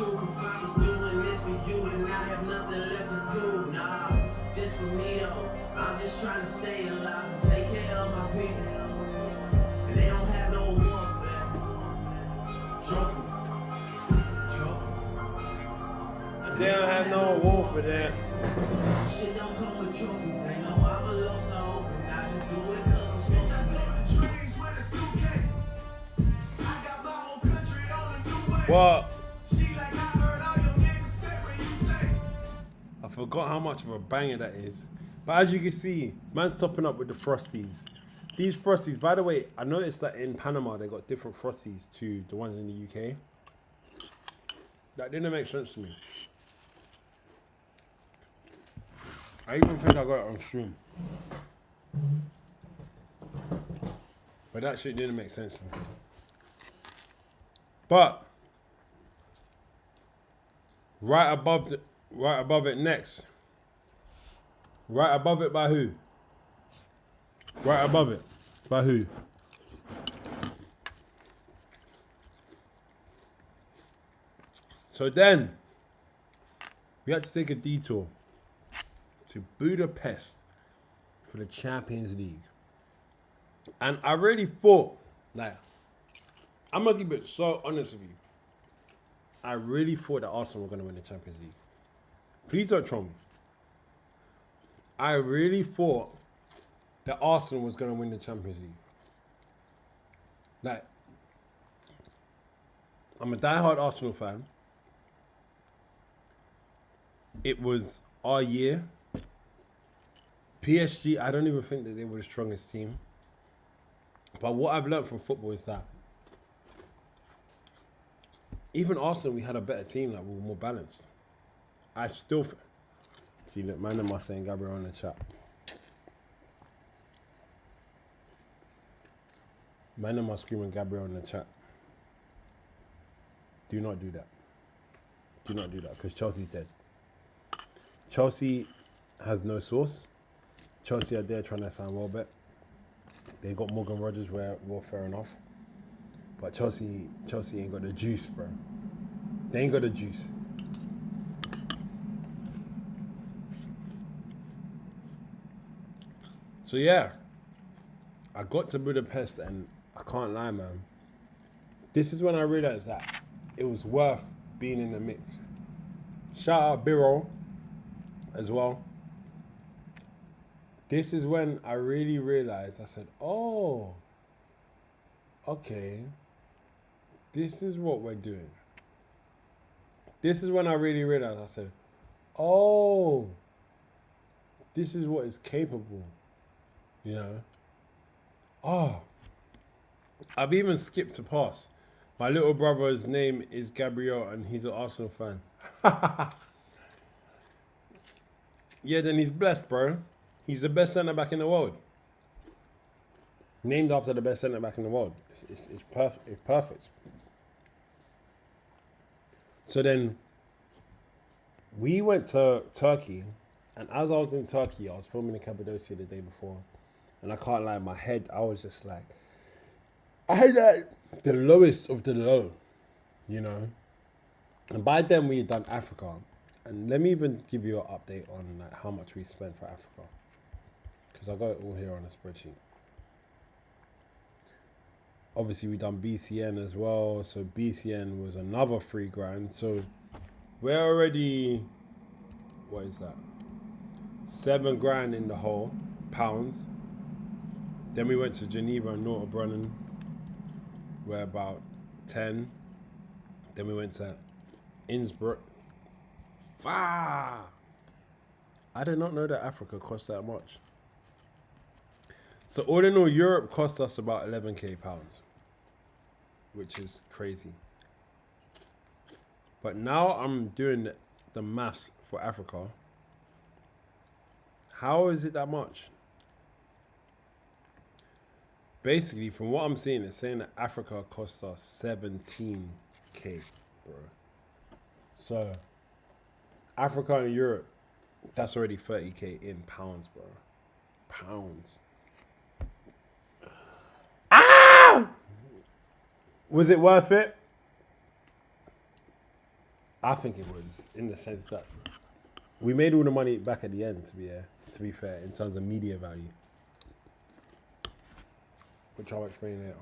F: truth. If I was doing this for you, then I have nothing left to prove. Nah, just for me though. I'm just trying to stay alive and take care of my people. And they don't have no award for that. Trophies.
A: They don't have no award for that.
F: Shit don't come with trophies. Ain't no envelopes to open. I just do it cause I'm supposed to. Dreams with a suitcase. I got my whole country on a new way.
A: What?
F: She like, I heard all your niggas stay where you stay.
A: I forgot how much of a banger that is. But as you can see, man's topping up with the Frosties. These Frosties, by the way, I noticed that in Panama they got different Frosties to the ones in the UK. That didn't make sense to me. I even think I got it on stream. But that shit didn't make sense to me. But right above it next. Right above it by who? Right above it by who? So then we had to take a detour to Budapest for the Champions League. And I really thought, like, I'm gonna keep it so honest with you. I really thought that Arsenal were gonna win the Champions League. Please don't troll me. I really thought that Arsenal was gonna win the Champions League. Like, I'm a diehard Arsenal fan. It was our year. PSG, I don't even think that they were the strongest team. But what I've learned from football is that even Arsenal, we had a better team, like we were more balanced. I still see that man am I saying Gabriel in the chat. Man am I screaming Gabriel in the chat. Do not do that. Do not do that, because Chelsea's dead. Chelsea has no source. Chelsea are there trying to sign Welbeck. They got Morgan Rogers, well, fair enough. But Chelsea ain't got the juice, bro. They ain't got the juice. So yeah, I got to Budapest and I can't lie, man. This is when I realized that it was worth being in the mix. Shout out Biro as well. This is when I really realized, I said, oh, okay, this is what we're doing. This is when I really realized, I said, oh, this is what is capable, you know? Oh, I've even skipped a pass. My little brother's name is Gabriel and he's an Arsenal fan. Yeah, then he's blessed, bro. He's the best centre-back in the world. Named after the best centre-back in the world. It's perfect. It's perfect. So then, we went to Turkey, and as I was in Turkey, I was filming in Cappadocia the day before, and I can't lie, in my head, I was just like, I had like the lowest of the low, you know? And by then, we had done Africa. And let me even give you an update on like how much we spent for Africa. Because I got it all here on a spreadsheet. Obviously, we done BCN as well. So BCN was another $3,000. So we're already, what is that? $7,000 in the whole, pounds. Then we went to Geneva and Notabrunnen. We're about 10. Then we went to Innsbruck. I did not know that Africa cost that much. So all in all, Europe cost us about 11k pounds, which is crazy. But now I'm doing the maths for Africa. How is it that much? Basically, from what I'm seeing, it's saying that Africa cost us 17k, bro. So Africa and Europe, that's already 30k in pounds, bro. Pounds. Ah! Was it worth it? I think it was in the sense that we made all the money back at the end, to be fair, in terms of media value. Which I'll explain later.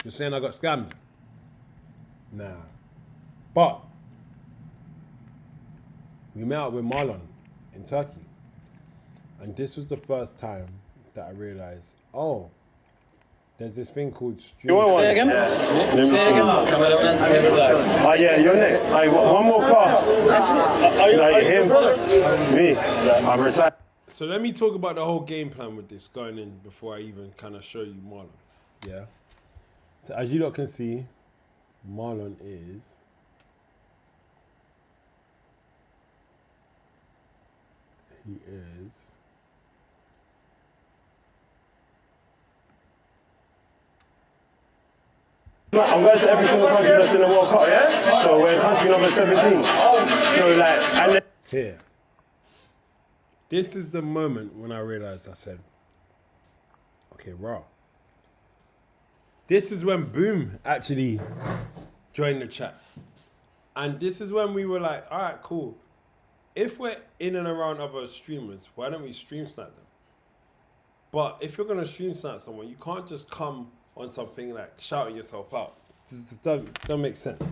A: You're saying I got scammed? Nah. But we met up with Marlon in Turkey. And this was the first time that I realized, oh, there's this thing called stream.
C: You want one? Say again? Say again. Yeah, you're next. One more car. Him, me. I'm retired.
A: So let me talk about the whole game plan with this going in before I even kind of show you Marlon. Yeah. So as you lot can see, Marlon is
C: I'm going to every single country that's in the World Cup, yeah? So we're in country number 17. So like, and then
A: here. This is the moment when I realized, I said, okay, raw. This is when Boom actually joined the chat. And this is when we were like, all right, cool. If we're in and around other streamers, why don't we stream snap them? But if you're going to stream snap someone, you can't just come on something like shouting yourself out. This doesn't make sense.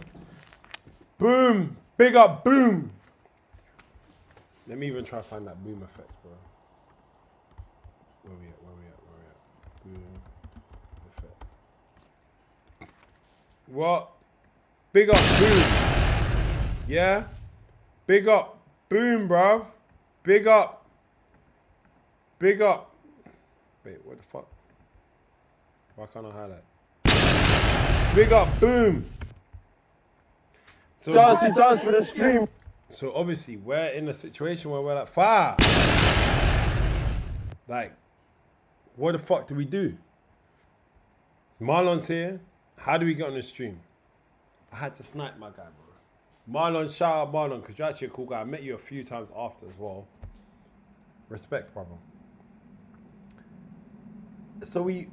A: Boom! Big up Boom! Let me even try to find that Boom effect, bro. Where we at? Boom effect. What? Big up Boom! Yeah? Big up Boom, bruv. Big up. Big up. Wait, what the fuck? Why can't I highlight? Big up Boom! So,
C: dance for the stream.
A: So obviously we're in a situation where we're like, fire. Like, what the fuck do we do? Marlon's here. How do we get on the stream? I had to snipe my guy, bro. Marlon, shout out Marlon, because you're actually a cool guy. I met you a few times after as well. Respect, brother. So we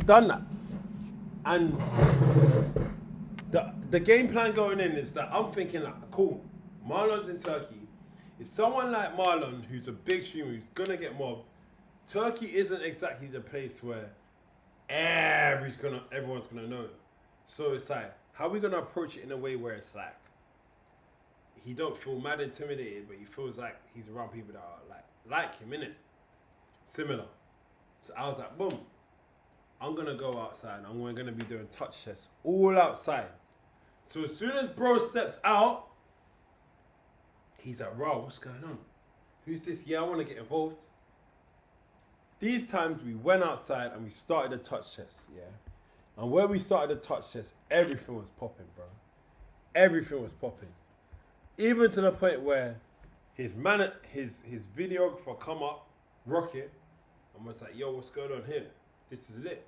A: done that. And the game plan going in is that I'm thinking like, cool, Marlon's in Turkey. It's someone like Marlon who's a big streamer who's gonna get mobbed. Turkey isn't exactly the place where everyone's gonna know it. So it's like, how are we gonna approach it in a way where it's like he don't feel mad intimidated, but he feels like he's around people that are like him, innit? Similar. So I was like, boom, I'm gonna go outside. I'm gonna be doing touch tests all outside. So as soon as bro steps out, he's like, bro, what's going on? Who's this? Yeah, I wanna get involved. These times we went outside and we started a touch test, yeah? And where we started the touch test, everything was popping, bro. Everything was popping. Even to the point where his videographer come up, Rocket, and was like, yo, what's going on here? This is lit.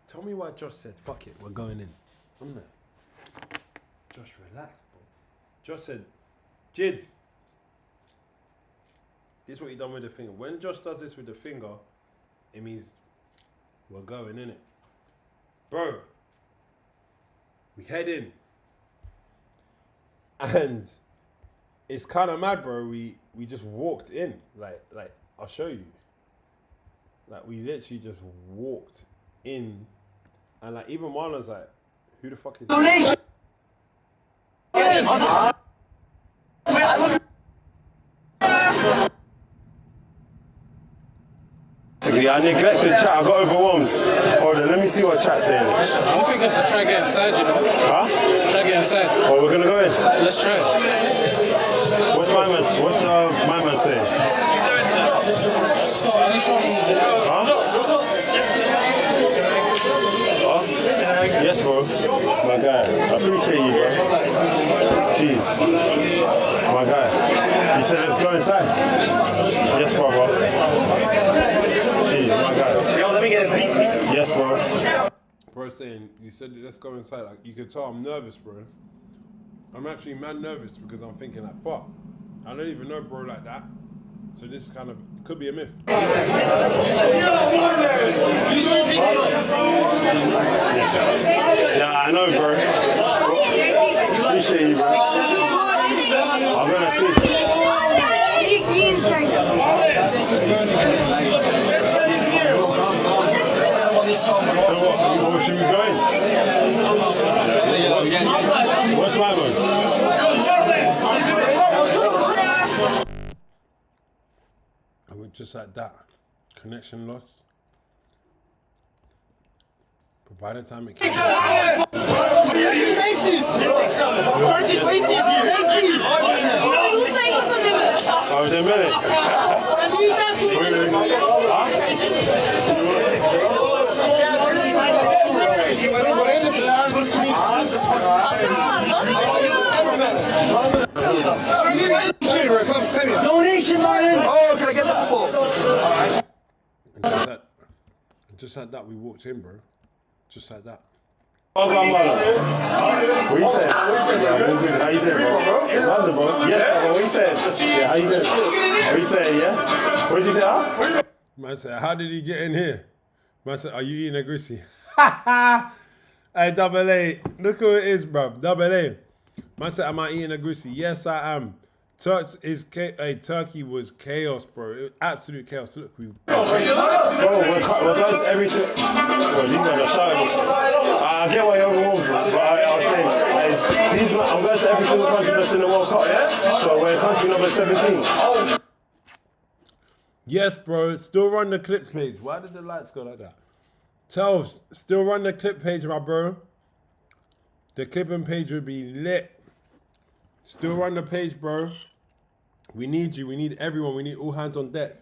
A: Tell me why Josh said, fuck it, we're going in. I'm like, Josh, relax, bro. Josh said, Jids, this is what he done with the finger. When Josh does this with the finger, it means we're going in it. Bro, we head in. And it's kind of mad, bro. We just walked in. Like I'll show you. Like we literally just walked in. And like even Marlon's like, who the fuck is this?
C: I neglected chat, I got overwhelmed. Hold on, let me see what chat's saying.
G: I'm thinking to try get inside, you know.
C: Huh?
G: Try get inside.
C: Oh, we're gonna go in?
G: Let's try.
C: What's my man saying?
G: Stop, at least one.
C: Huh? Huh? Yes, bro. My guy, I appreciate you, bro. Jeez. My guy. You said let's go inside? Yes, brother. My guy. Yo, let me get a beat. Yes, bro.
A: Bro saying, you said let's go inside. Like, you can tell I'm nervous, bro. I'm actually mad nervous because I'm thinking like, fuck. I don't even know bro like that. So this kind of could be a myth.
C: I know, bro. Appreciate you, bro. I'm gonna see. So what should we go in? What's my mode? I went just like that. Connection lost. But by the time it came oh, Dembele.
E: Donation, Martin! Oh, can I get the football?
C: Just like that, we walked in, bro. Just like that. Oh, my mother. What you said? How you doing, bro? London, bro. Yes, bro. What you said? Yeah, how you doing? What you saying, yeah? What did you say, huh? Man said, how did he get in here? Man said, are you eating a greasy? Hey, Double A. Look who it is, bro. Double A. Man said, am I eating a greasy? Yes, I am. Turkey was chaos, bro. It was absolute chaos. Look, we're going to every single. Well, you got to shout me. I get why you're overwhelmed, bro. But I was saying, I'm going to every single country that's in the World Cup, yeah? So we're country number 17. Yes, bro. Still run the clips page. Why did the lights go like that? Tells, still run the clip page, my bro. The clipping page would be lit. Still run the page, bro. We need you. We need everyone. We need all hands on deck.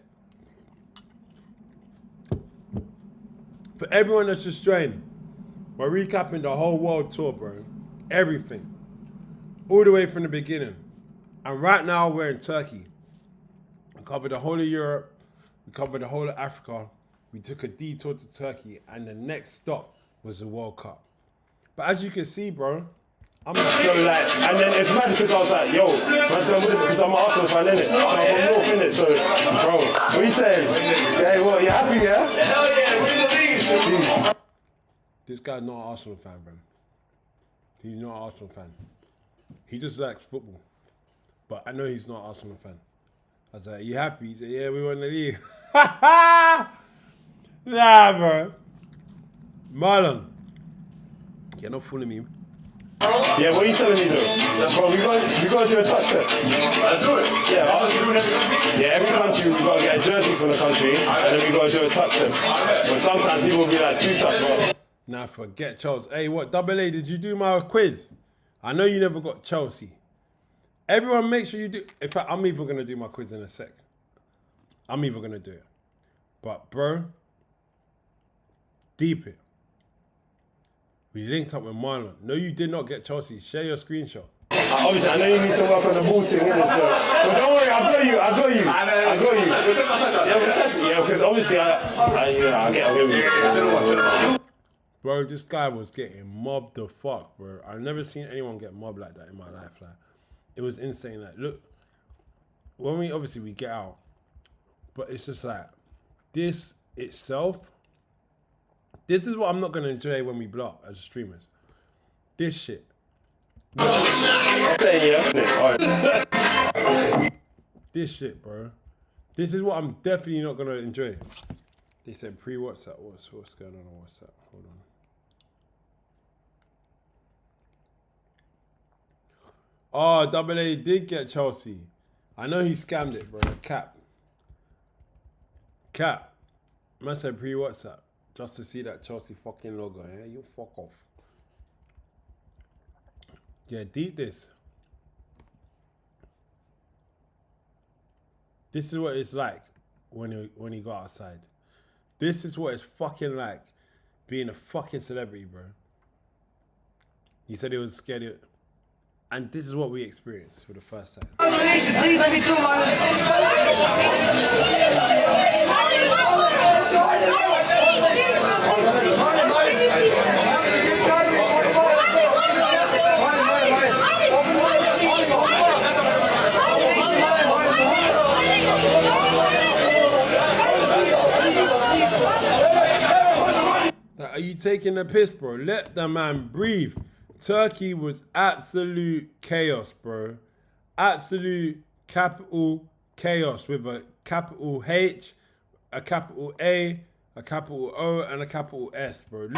C: For everyone that's just joined, we're recapping the whole world tour, bro. Everything. All the way from the beginning. And right now, we're in Turkey. We covered the whole of Europe. We covered the whole of Africa. We took a detour to Turkey. And the next stop was the World Cup. But as you can see, bro, I'm so like, and then it's mad because I was like, yo, man's going with it because I'm an Arsenal fan, innit? So I'm from North, innit? So, bro, what are you saying? Yeah, what, you happy, yeah? Hell yeah, we're the league. This guy's not an Arsenal fan, bro. He's not an Arsenal fan. He just likes football. But I know he's not an Arsenal fan. I was like, you happy? He said, yeah, we won the league. Nah, bro. Marlon, you're not fooling me. Yeah, what are you telling me though? Bro, we got to do a touch test. Let's do it. Yeah, every country we got to get a jersey from the country, and then we got to do a touch test. But sometimes people will be like, 2 touch, bro. Nah, forget Chelsea. Hey, what, Double A, did you do my quiz? I know you never got Chelsea. Everyone make sure you do. In fact, I'm even going to do my quiz in a sec. I'm even going to do it. But, bro, deep it. We linked up with Marlon. No, you did not get Chelsea. Share your screenshot. Obviously, I know you need to work on the ball thing, innit? So don't worry, I got you. Yeah, because obviously, I'll get with you. Bro, this guy was getting mobbed the fuck, bro. I've never seen anyone get mobbed like that in my life. Like, it was insane. Like, look, when we get out, but it's just like, this itself, this is what I'm not going to enjoy when we blow up as streamers. This shit. This shit, bro. This is what I'm definitely not going to enjoy. They said pre-WhatsApp. What's going on WhatsApp? Hold on. Oh, Double A did get Chelsea. I know he scammed it, bro. Cap. Man said pre-WhatsApp. Just to see that Chelsea fucking logo, yeah? You fuck off. Yeah, deep this. This is what it's like when he got outside. This is what it's fucking like being a fucking celebrity, bro. He said he was scared. And this is what we experienced for the first time.
E: Please let me through,
C: Are
A: you taking the piss, bro? Let the man breathe. Turkey was absolute chaos, bro. Absolute capital chaos with a capital H, a capital A, a capital O, and a capital S, bro. Look.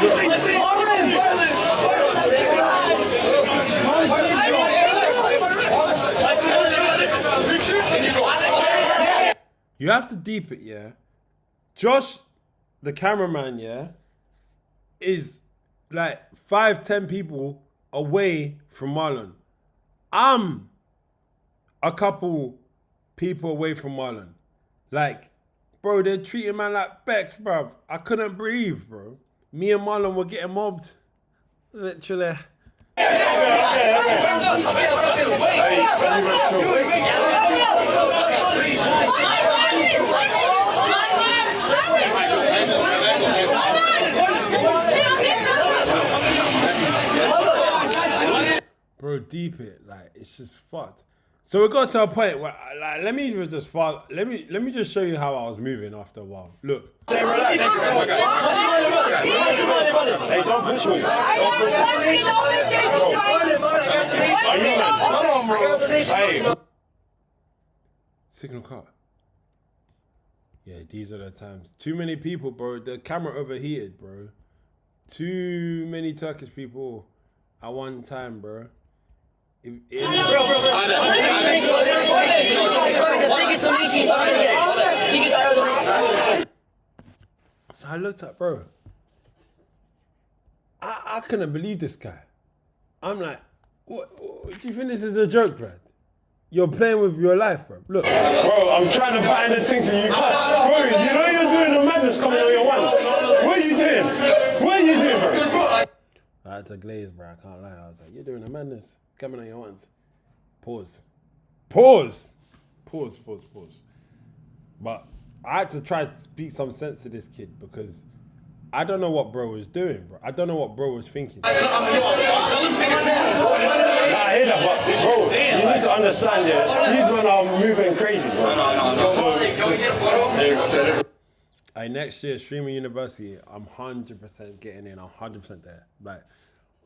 A: You have to deep it, yeah? Josh, the cameraman, yeah, is like 5-10 people away from Marlon. I'm a couple people away from Marlon. Like, bro, they're treating man like Bex, bro. I couldn't breathe, bro. Me and Marlon were getting mobbed. Literally. Bro, deep it, like it's just fucked. So we got to a point where, like, let me just show you how I was moving after a while. Look.
C: Hey, don't push me. Come on, bro. Hey.
A: Signal cut. Yeah, these are the times. Too many people, bro. The camera overheated, bro. Too many Turkish people at one time, bro. So I looked at, bro. I couldn't believe this guy. I'm like, what, do you think this is a joke, bro? You're playing with your life, bro. Look.
C: Bro, I'm trying to find the thing for you. Bro, you know you're doing the madness coming on your ones. What are you doing? What are you doing, bro?
A: I had to glaze, bro. I can't lie. I was like, you're doing the madness coming on your ones. Pause. But I had to try to speak some sense to this kid because I don't know what bro was doing, bro. I don't know what bro was thinking.
C: I hear that, but bro, you need to understand, yeah, these men are moving crazy, bro.
A: Next year, Streaming University, I'm 100% getting in. I'm 100% there. Like,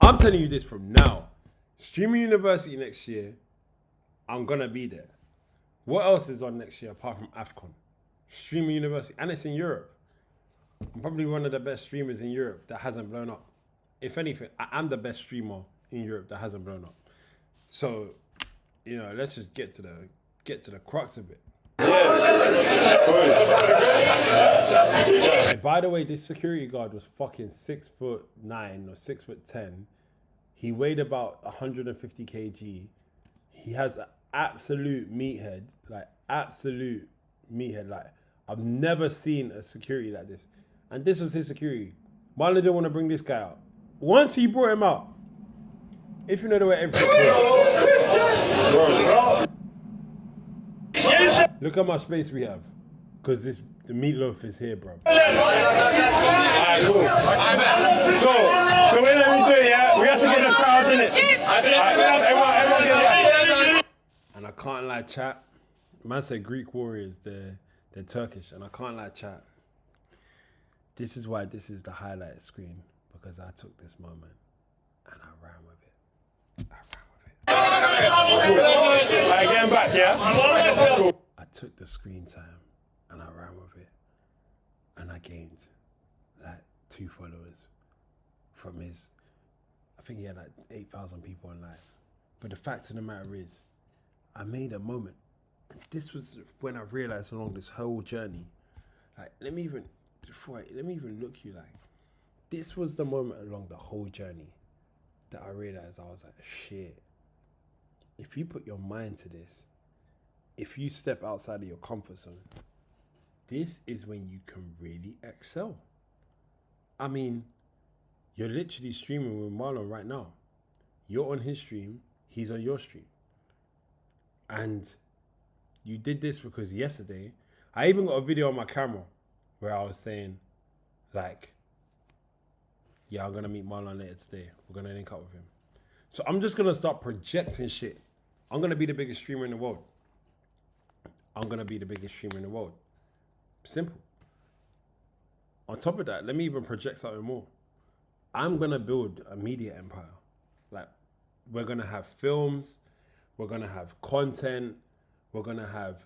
A: I'm telling you this from now. Streaming University next year, I'm gonna be there. What else is on next year apart from AFCON? Streaming University, and it's in Europe. I'm probably one of the best streamers in Europe that hasn't blown up. If anything, I am the best streamer in Europe that hasn't blown up. So, you know, let's just get to the crux of it. Hey, by the way, this security guard was fucking 6'9" or 6'10". He weighed about 150 kg. He has an absolute meathead. Like, I've never seen a security like this. And this was his security. Marlon didn't want to bring this guy out. Once he brought him out, if you know the way everything is. Look how much space we have. Because the meatloaf is here, bro.
C: Alright, cool. So when we do it, yeah, we have to get the crowd in it. Everyone get it.
A: And I can't lie, chat. Man said Greek warriors, they're Turkish. And I can't lie, chat. This is why this is the highlight screen. Because I took this moment and I ran with it.
C: Alright, getting back, yeah?
A: I took the screen time and I ran with it. And I gained like 2 followers from his, I think he had like 8,000 people on live. But the fact of the matter is, I made a moment. And this was when I realized along this whole journey, like, let me even look you like, this was the moment along the whole journey that I realized I was like, shit, if you put your mind to this, if you step outside of your comfort zone, this is when you can really excel. I mean, you're literally streaming with Marlon right now. You're on his stream, he's on your stream. And you did this because yesterday, I even got a video on my camera where I was saying, like, yeah, I'm gonna meet Marlon later today. We're gonna link up with him. So I'm just gonna start projecting shit. I'm gonna be the biggest streamer in the world. Simple. On top of that, let me even project something more. I'm gonna build a media empire. Like, we're gonna have films, we're gonna have content, we're gonna have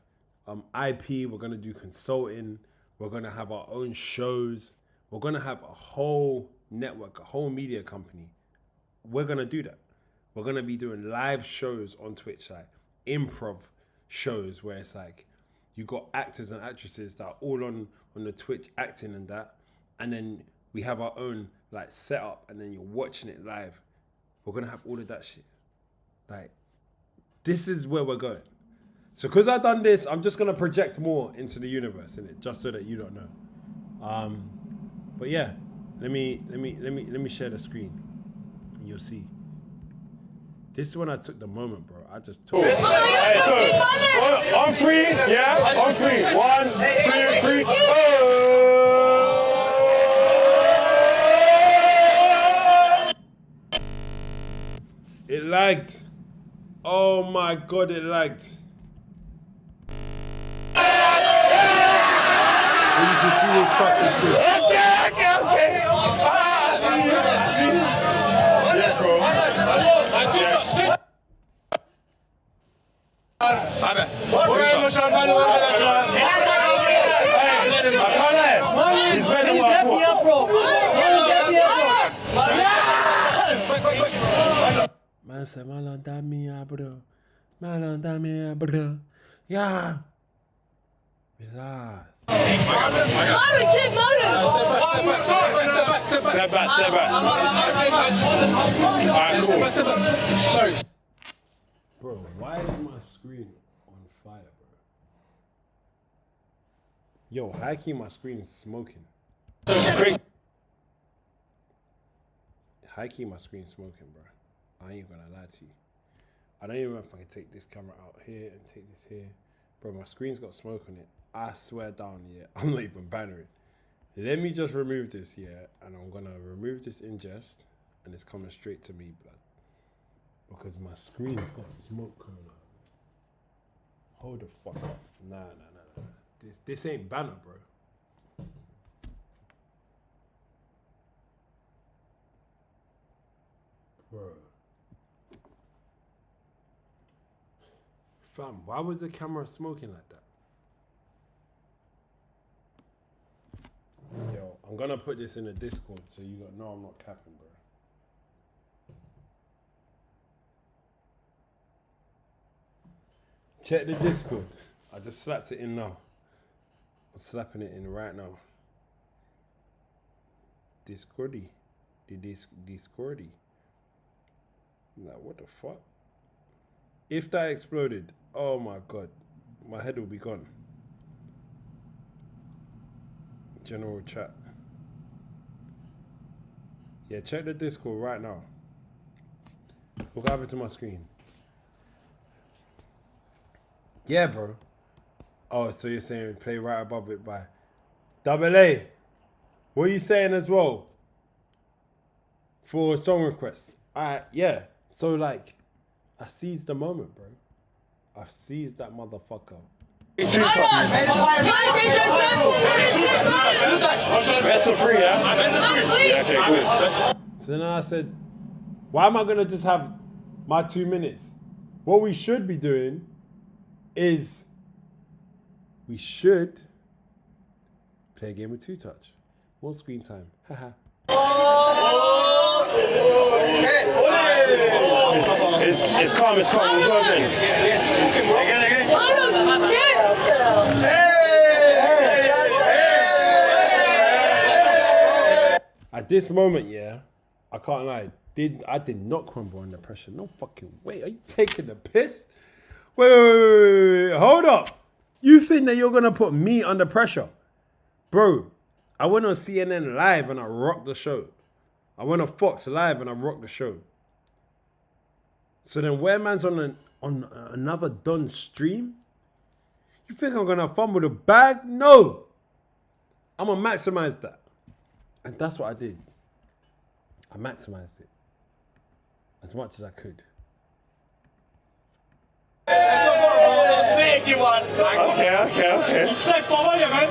A: IP, we're gonna do consulting, we're gonna have our own shows, we're gonna have a whole network, a whole media company. We're gonna do that. We're gonna be doing live shows on Twitch, like improv shows where it's like you got actors and actresses that are all on the Twitch acting and that, and then we have our own like setup, and then you're watching it live. We're gonna have all of that shit. Like, this is where we're going. So because I've done this, I'm just gonna project more into the universe, innit? Just so that you don't know. But yeah, let me share the screen, and you'll see. This is when I took the moment, bro. I just took it.
C: Hey, so, on three, yeah? On three. 1, 2, 3.
A: It lagged. Oh my God, it lagged. And you can see this fucking screen.
C: Okay. See? Yes, bro. He's better than what I thought.
A: Man said, Malandamia, bro. Malandamia, bro. Yeah. Relax.
C: Step back. Alright, cool. Sorry.
A: Bro, why is my screen on fire, bro? Yo, how come my screen is smoking? How come my screen smoking, bro? I ain't gonna lie to you. I don't even know if I can take this camera out here and take this here. Bro, my screen's got smoke on it. I swear down, yeah. I'm not even bannering. Let me just remove this, yeah. And I'm gonna remove this ingest. And it's coming straight to me, blood. Because my screen's got smoke coming out. Hold the fuck up. Nah. This ain't banner, bro. Bro. Fam, why was the camera smoking like that? Yo, I'm gonna put this in the Discord so you don't know I'm not capping, bro. Check the Discord. I just slapped it in now. I'm slapping it in right now. Discordy. Discordy. Like, what the fuck? If that exploded, oh my God, my head will be gone. General chat. Yeah, check the Discord right now. What happened to my screen? Yeah, bro. Oh, so you're saying play right above it by Double A. What are you saying as well? For a song request. Alright, yeah. So like, I seized the moment, bro. I've seized that motherfucker.
C: Best of 3, yeah? Yeah, okay, good.
A: So then I said, why am I gonna just have my 2 minutes? What we should be doing is we should play a game with 2 touch. More screen time. Haha.
C: It's calm. We'll go again.
A: At this moment, yeah, I can't lie. I did not crumble under pressure. No fucking way. Are you taking the piss? Wait. Hold up. You think that you're going to put me under pressure? Bro, I went on CNN Live and I rocked the show. I went on Fox Live and I rocked the show. So then where man's on another done stream? You think I'm going to fumble the bag? No. I'm going to maximize that. And that's what I did. I maximized it as much as I could.
C: Okay.
E: Step forward, man.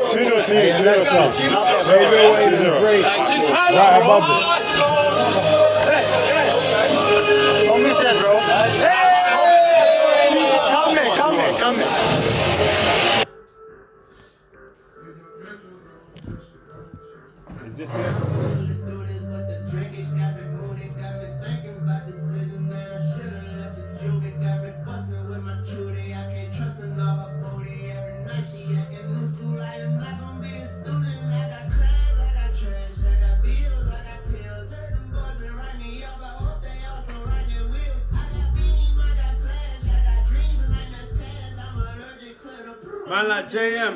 C: 2-0
A: Radio wave is great.
G: Just
A: Right above it.
E: Don't miss that, bro. Come here.
A: Is this it? Man like JM.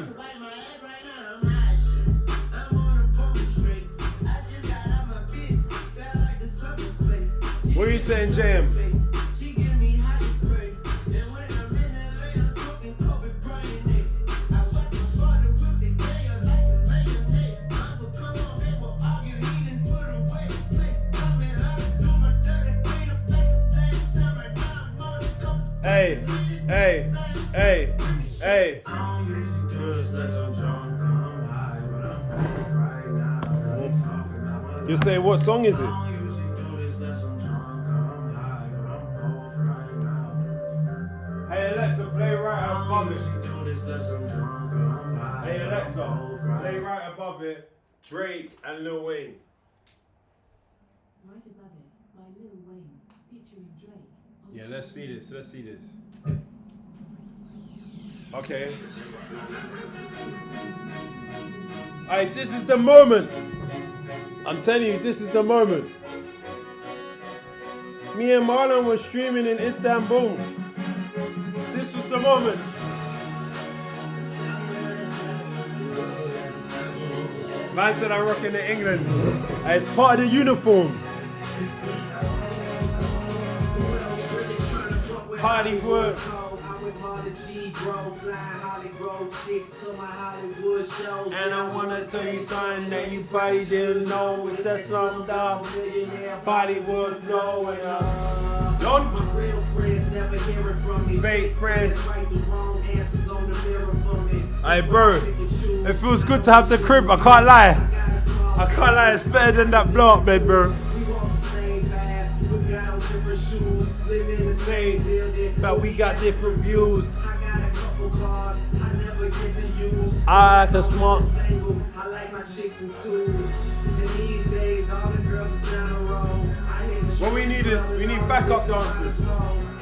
A: What are you saying, JM? Hey. You say, what song is it? Hey Alexa, play right above it. Hey Alexa, play right above it. Drake and Lil Wayne.
B: Right above it, by Lil Wayne, featuring Drake.
A: Yeah, let's see this. Okay. Alright, this is the moment. I'm telling you, this is the moment. Me and Marlon were streaming in Istanbul. This was the moment. Man said I'm rocking the England. It's part of the uniform. Party work. And I wanna tell you something that you probably didn't know. It's that Slumdog Bollywood flow. Don't fake friends. Hey bro, it feels good to have the crib. I can't lie. It's better than that blow up bed, bro. But we got different views. I can smoke. What we need is backup dancers.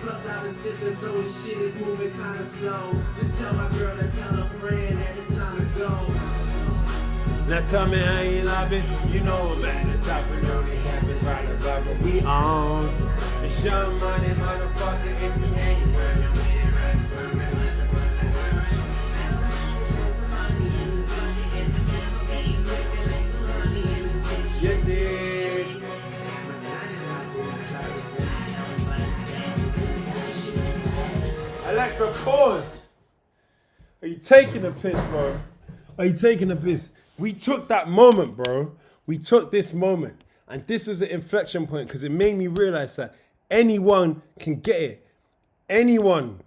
A: Plus I've been sipping, so this shit is moving kinda slow. Just tell my girl and tell her friend that it's time to go. Now tell me how you love it. You know man, the top and only happens right above what we on. It's your money, motherfucker, if you ain't running with it, run from it, motherfucker, alright. That's some money in this money in the family. Sipping like some honey in this bitch. You did. Alexa, pause. Are you taking a piss, bro? Are you taking a piss? We took that moment, bro. We took this moment. And this was an inflection point because it made me realize that anyone can get it. Anyone.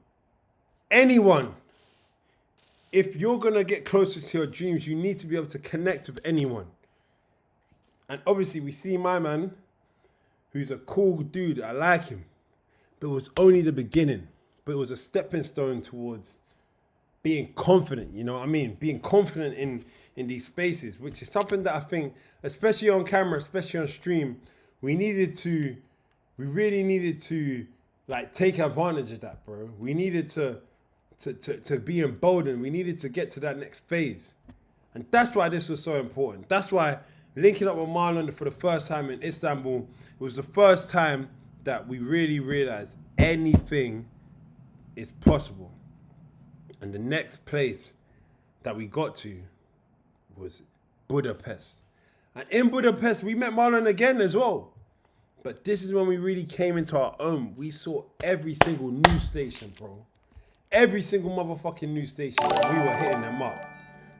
A: If you're going to get closer to your dreams, you need to be able to connect with anyone. And obviously, we see my man, who's a cool dude. I like him. But it was only the beginning. But it was a stepping stone towards being confident, you know what I mean? Being confident in these spaces, which is something that I think, especially on camera, especially on stream, we really needed to like take advantage of that, bro. We needed to be emboldened. We needed to get to that next phase. And that's why this was so important. That's why linking up with Marlon for the first time in Istanbul, it was the first time that we really realized anything is possible. And the next place that we got to was Budapest. And in Budapest, we met Marlon again as well. But this is when we really came into our own. We saw every single news station, bro. Every single motherfucking news station. We were hitting them up.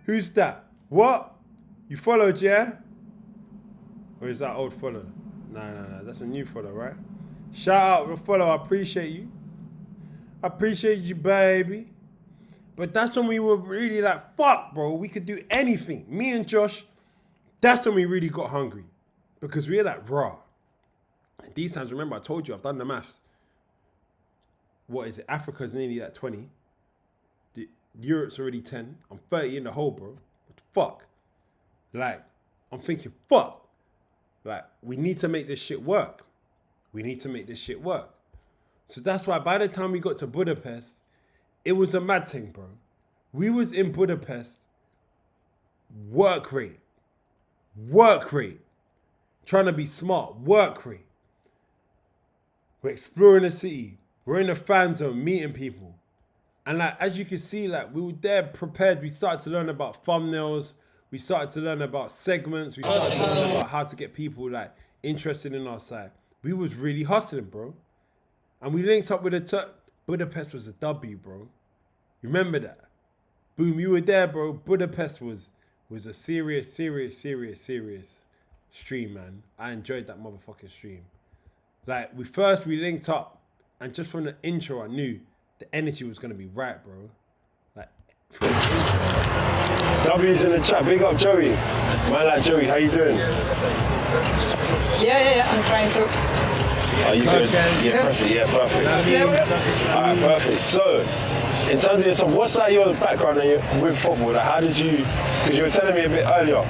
A: Who's that? What? You followed, yeah? Or is that old follow? Nah. That's a new follow, right? Shout out, follow. I appreciate you. I appreciate you, baby. But that's when we were really like, fuck, bro, we could do anything. Me and Josh, that's when we really got hungry. Because we were like, raw. And these times, remember, I told you, I've done the maths. What is it? Africa's nearly at 20. Europe's already 10. I'm 30 in the hole, bro. What the fuck? Like, I'm thinking, fuck. Like, we need to make this shit work. We need to make this shit work. So that's why by the time we got to Budapest, it was a mad thing, bro. We was in Budapest, work rate. Trying to be smart, work rate. We're exploring the city. We're in the fan zone, meeting people. And like, as you can see, like, we were there prepared. We started to learn about thumbnails. We started to learn about segments. We started to learn about how to get people like interested in our site. We was really hustling, bro. And we linked up with a Budapest was a W, bro. Remember that? Boom, you were there, bro. Budapest was a serious stream, man. I enjoyed that motherfucking stream. Like, we linked up, and just from the intro, I knew the energy was gonna be right, bro. Like,
C: W's in the chat. Big up Joey. Man like Joey, how you doing?
D: Yeah, I'm trying to.
C: Are you good? Yeah, press it. Yeah, perfect. Alright, perfect. So, in terms of yourself, what's like your background with football? Like, how did you? Because you were telling me a bit earlier.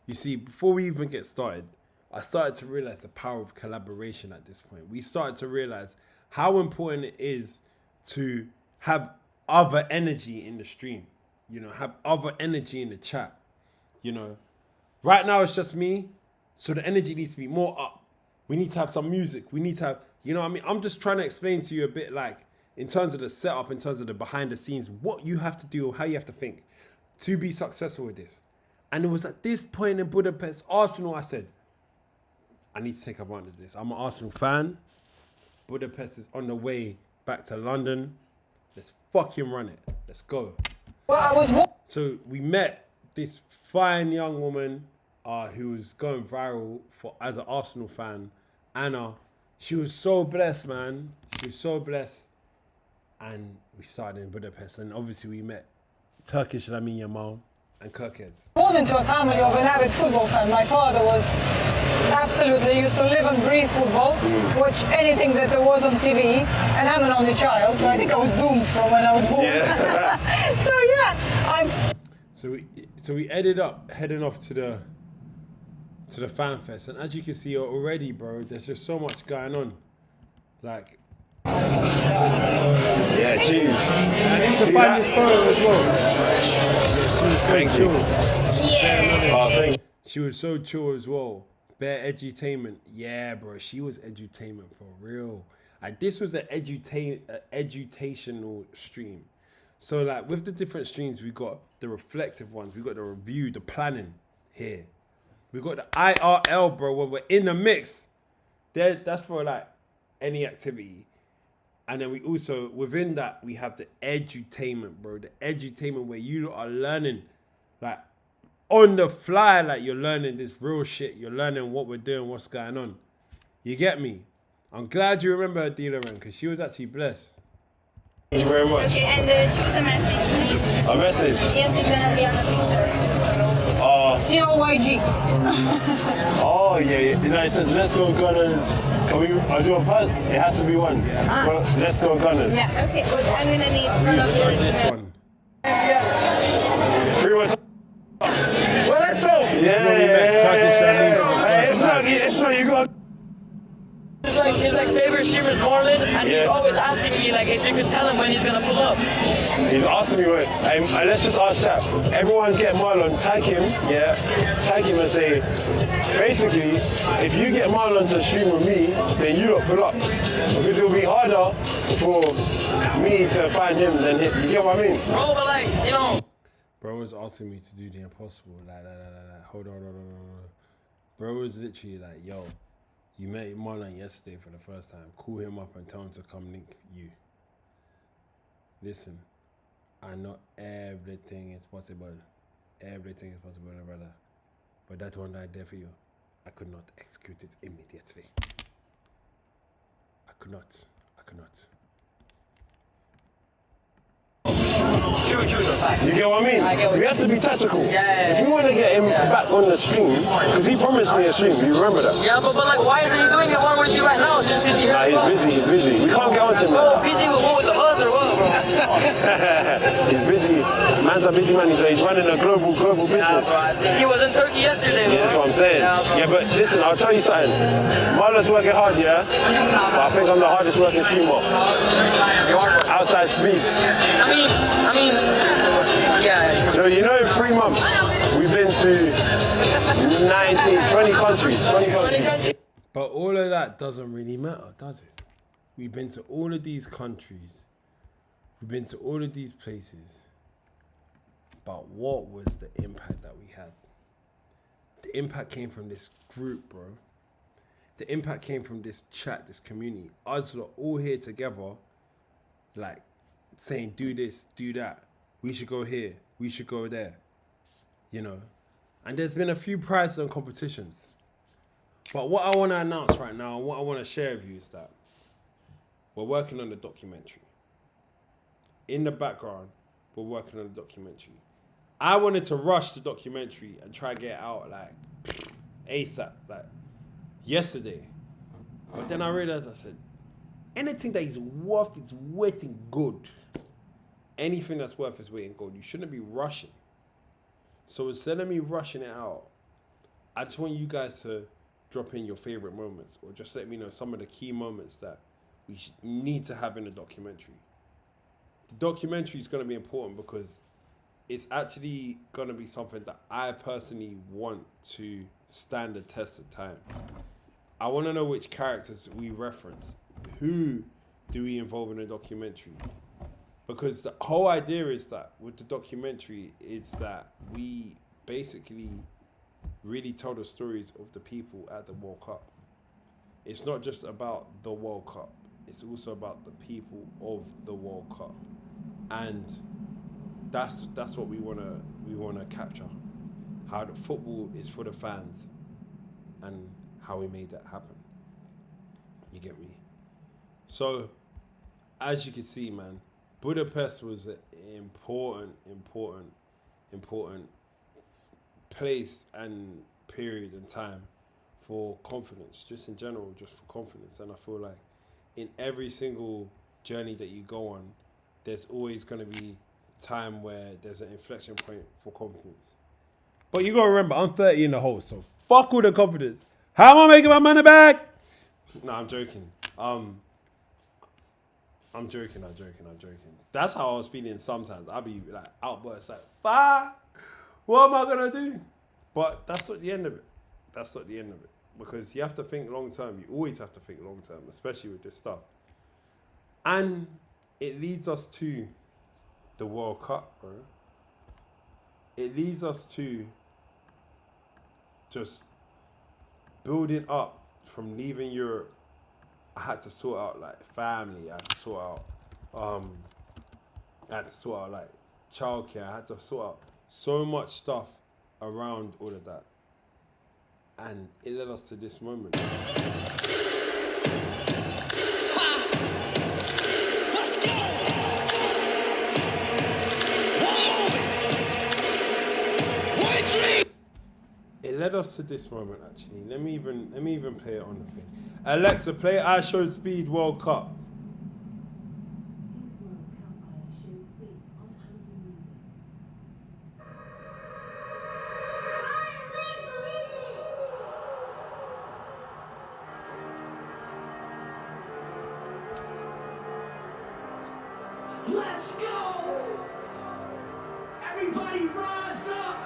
A: You see, before we even get started, I started to realize the power of collaboration at this point. We started to realize how important it is to have other energy in the stream, you know, have other energy in the chat, you know. Right now it's just me, so the energy needs to be more up. We need to have some music. We need to have, you know what I mean? I'm just trying to explain to you a bit like, in terms of the setup, in terms of the behind the scenes, what you have to do, how you have to think to be successful with this. And it was at this point in Budapest, Arsenal, I said, I need to take advantage of this. I'm an Arsenal fan. Budapest is on the way back to London. Let's fucking run it. Let's go. So we met this fine young woman who was going viral as an Arsenal fan, Anna. She was so blessed, man. She was so blessed. And we started in Budapest. And obviously we met Turkish Lamine Yamal and Kirkez.
H: Born into a family of an avid football fan. My father was absolutely used to live and breathe football, watch anything that there was on TV, and I'm an only child, so I think I was doomed from when I was born. Yeah.
A: So we ended up heading off to the fan fest, and as you can see already, bro, there's just so much going on. Like,
C: yeah, cheers.
A: I need to find this photo as well.
C: Thank you.
A: Thank you. She was so chill as well. Bare edutainment. Yeah, bro, she was edutainment for real. Like, this was an edutational stream. So like with the different streams, we got the reflective ones, we got the review, the planning here. We got the IRL, bro, when we're in the mix. That's for like any activity. And then we also, within that, we have the edutainment, bro. The edutainment where you are learning, like, on the fly, like, you're learning this real shit. You're learning what we're doing, what's going on. You get me? I'm glad you remember her, Dilaran, because she was actually blessed.
C: Thank you very much.
I: Okay, and choose a message, please.
C: A message?
I: Yes, it's gonna be on the picture.
H: COYG.
C: Oh, yeah. No, it says, let's go Gunners. Can we do a part? It has to be one. Well, let's go Gunners.
I: Yeah, okay. Well, I'm gonna need one of your email.
C: Pretty much.
E: Well, let's go.
C: If not, you got.
J: His favorite streamer is Marlon, and he's always asking me like if you could tell him when he's gonna pull up.
C: He's asking me when. And let's just ask that. Everyone get Marlon, tag him, tag him and say, basically, if you get Marlon to stream with me, then you don't pull up, because it'll be harder for me to find him than him. You get what I mean?
J: Bro, but like, you know.
A: Bro was asking me to do the impossible. Like, hold on. Bro was literally like, yo, you met Marlon yesterday for the first time. Call him up and tell him to come link you. Listen, I know everything is possible. Everything is possible, brother. But that one I did for you, I could not execute it immediately. I could not.
J: crucial fact.
C: You get what I mean?
J: I get what
C: We
J: you
C: have to be tactical.
J: Yeah.
C: If we want to get him back on the stream, because he promised me a stream, you remember that?
J: Yeah, but like, why isn't he doing it one with you right now? Since he
C: Nah, he's busy. We can't get on to him.
J: Bro, busy with what, with the buzz or what, bro?
C: He's busy. Man's a busy man. He's running a global business.
J: Yeah, bro, I see. He was in Turkey yesterday, bro.
C: Yeah, that's what I'm saying. Yeah, but listen, I'll tell you something. Marlon's working hard, yeah? But I think I'm the hardest working streamer. Outside speed.
J: I mean, yeah.
C: So you know in 3 months, we've been to 20 countries.
A: But all of that doesn't really matter, does it? We've been to all of these countries. We've been to all of these places. But what was the impact that we had? The impact came from this group, bro. The impact came from this chat, this community. Us lot all here together, like saying, do this, do that. We should go here. We should go there. You know? And there's been a few prizes and competitions. But what I want to announce right now, and what I want to share with you is that we're working on the documentary. In the background, we're working on the documentary. I wanted to rush the documentary and try to get it out like ASAP, like yesterday. But then I realized, I said, anything that is worth its weight in gold, anything that's worth its weight in gold, you shouldn't be rushing. So instead of me rushing it out, I just want you guys to drop in your favorite moments, or just let me know some of the key moments that we need to have in the documentary. The documentary is going to be important because it's actually going to be something that I personally want to stand the test of time. I want to know which characters we reference. Who do we involve in the documentary? Because the whole idea is that with the documentary is that we basically really tell the stories of the people at the World Cup. It's not just about the World Cup. It's also about the people of the World Cup. And that's what we wanna capture. How the football is for the fans and how we made that happen. You get me? So, as you can see, man, Budapest was an important place and period and time for confidence, just in general, just for confidence. And I feel like in every single journey that you go on, there's always going to be time where there's an inflection point for confidence. But you got to remember, I'm 30 in the hole, so fuck all the confidence. How am I making my money back? Nah, I'm joking. I'm joking. That's how I was feeling sometimes. I'd be like outbursts like, what am I gonna do? But that's not the end of it. Because you have to think long term. You always have to think long term, especially with this stuff. And it leads us to the World Cup, bro. It leads us to just building up from leaving Europe. I had to sort out like family. I had to sort out like childcare. I had to sort out so much stuff around all of that. And it led us to this moment.
F: Let's go! One moment! One dream!
A: It led us to this moment actually. Let me even play it on the thing. Alexa, play I Show Speed World Cup.
B: FIFA World Cup I Show Speed on Amazon Music.
F: Let's go! Everybody rise up!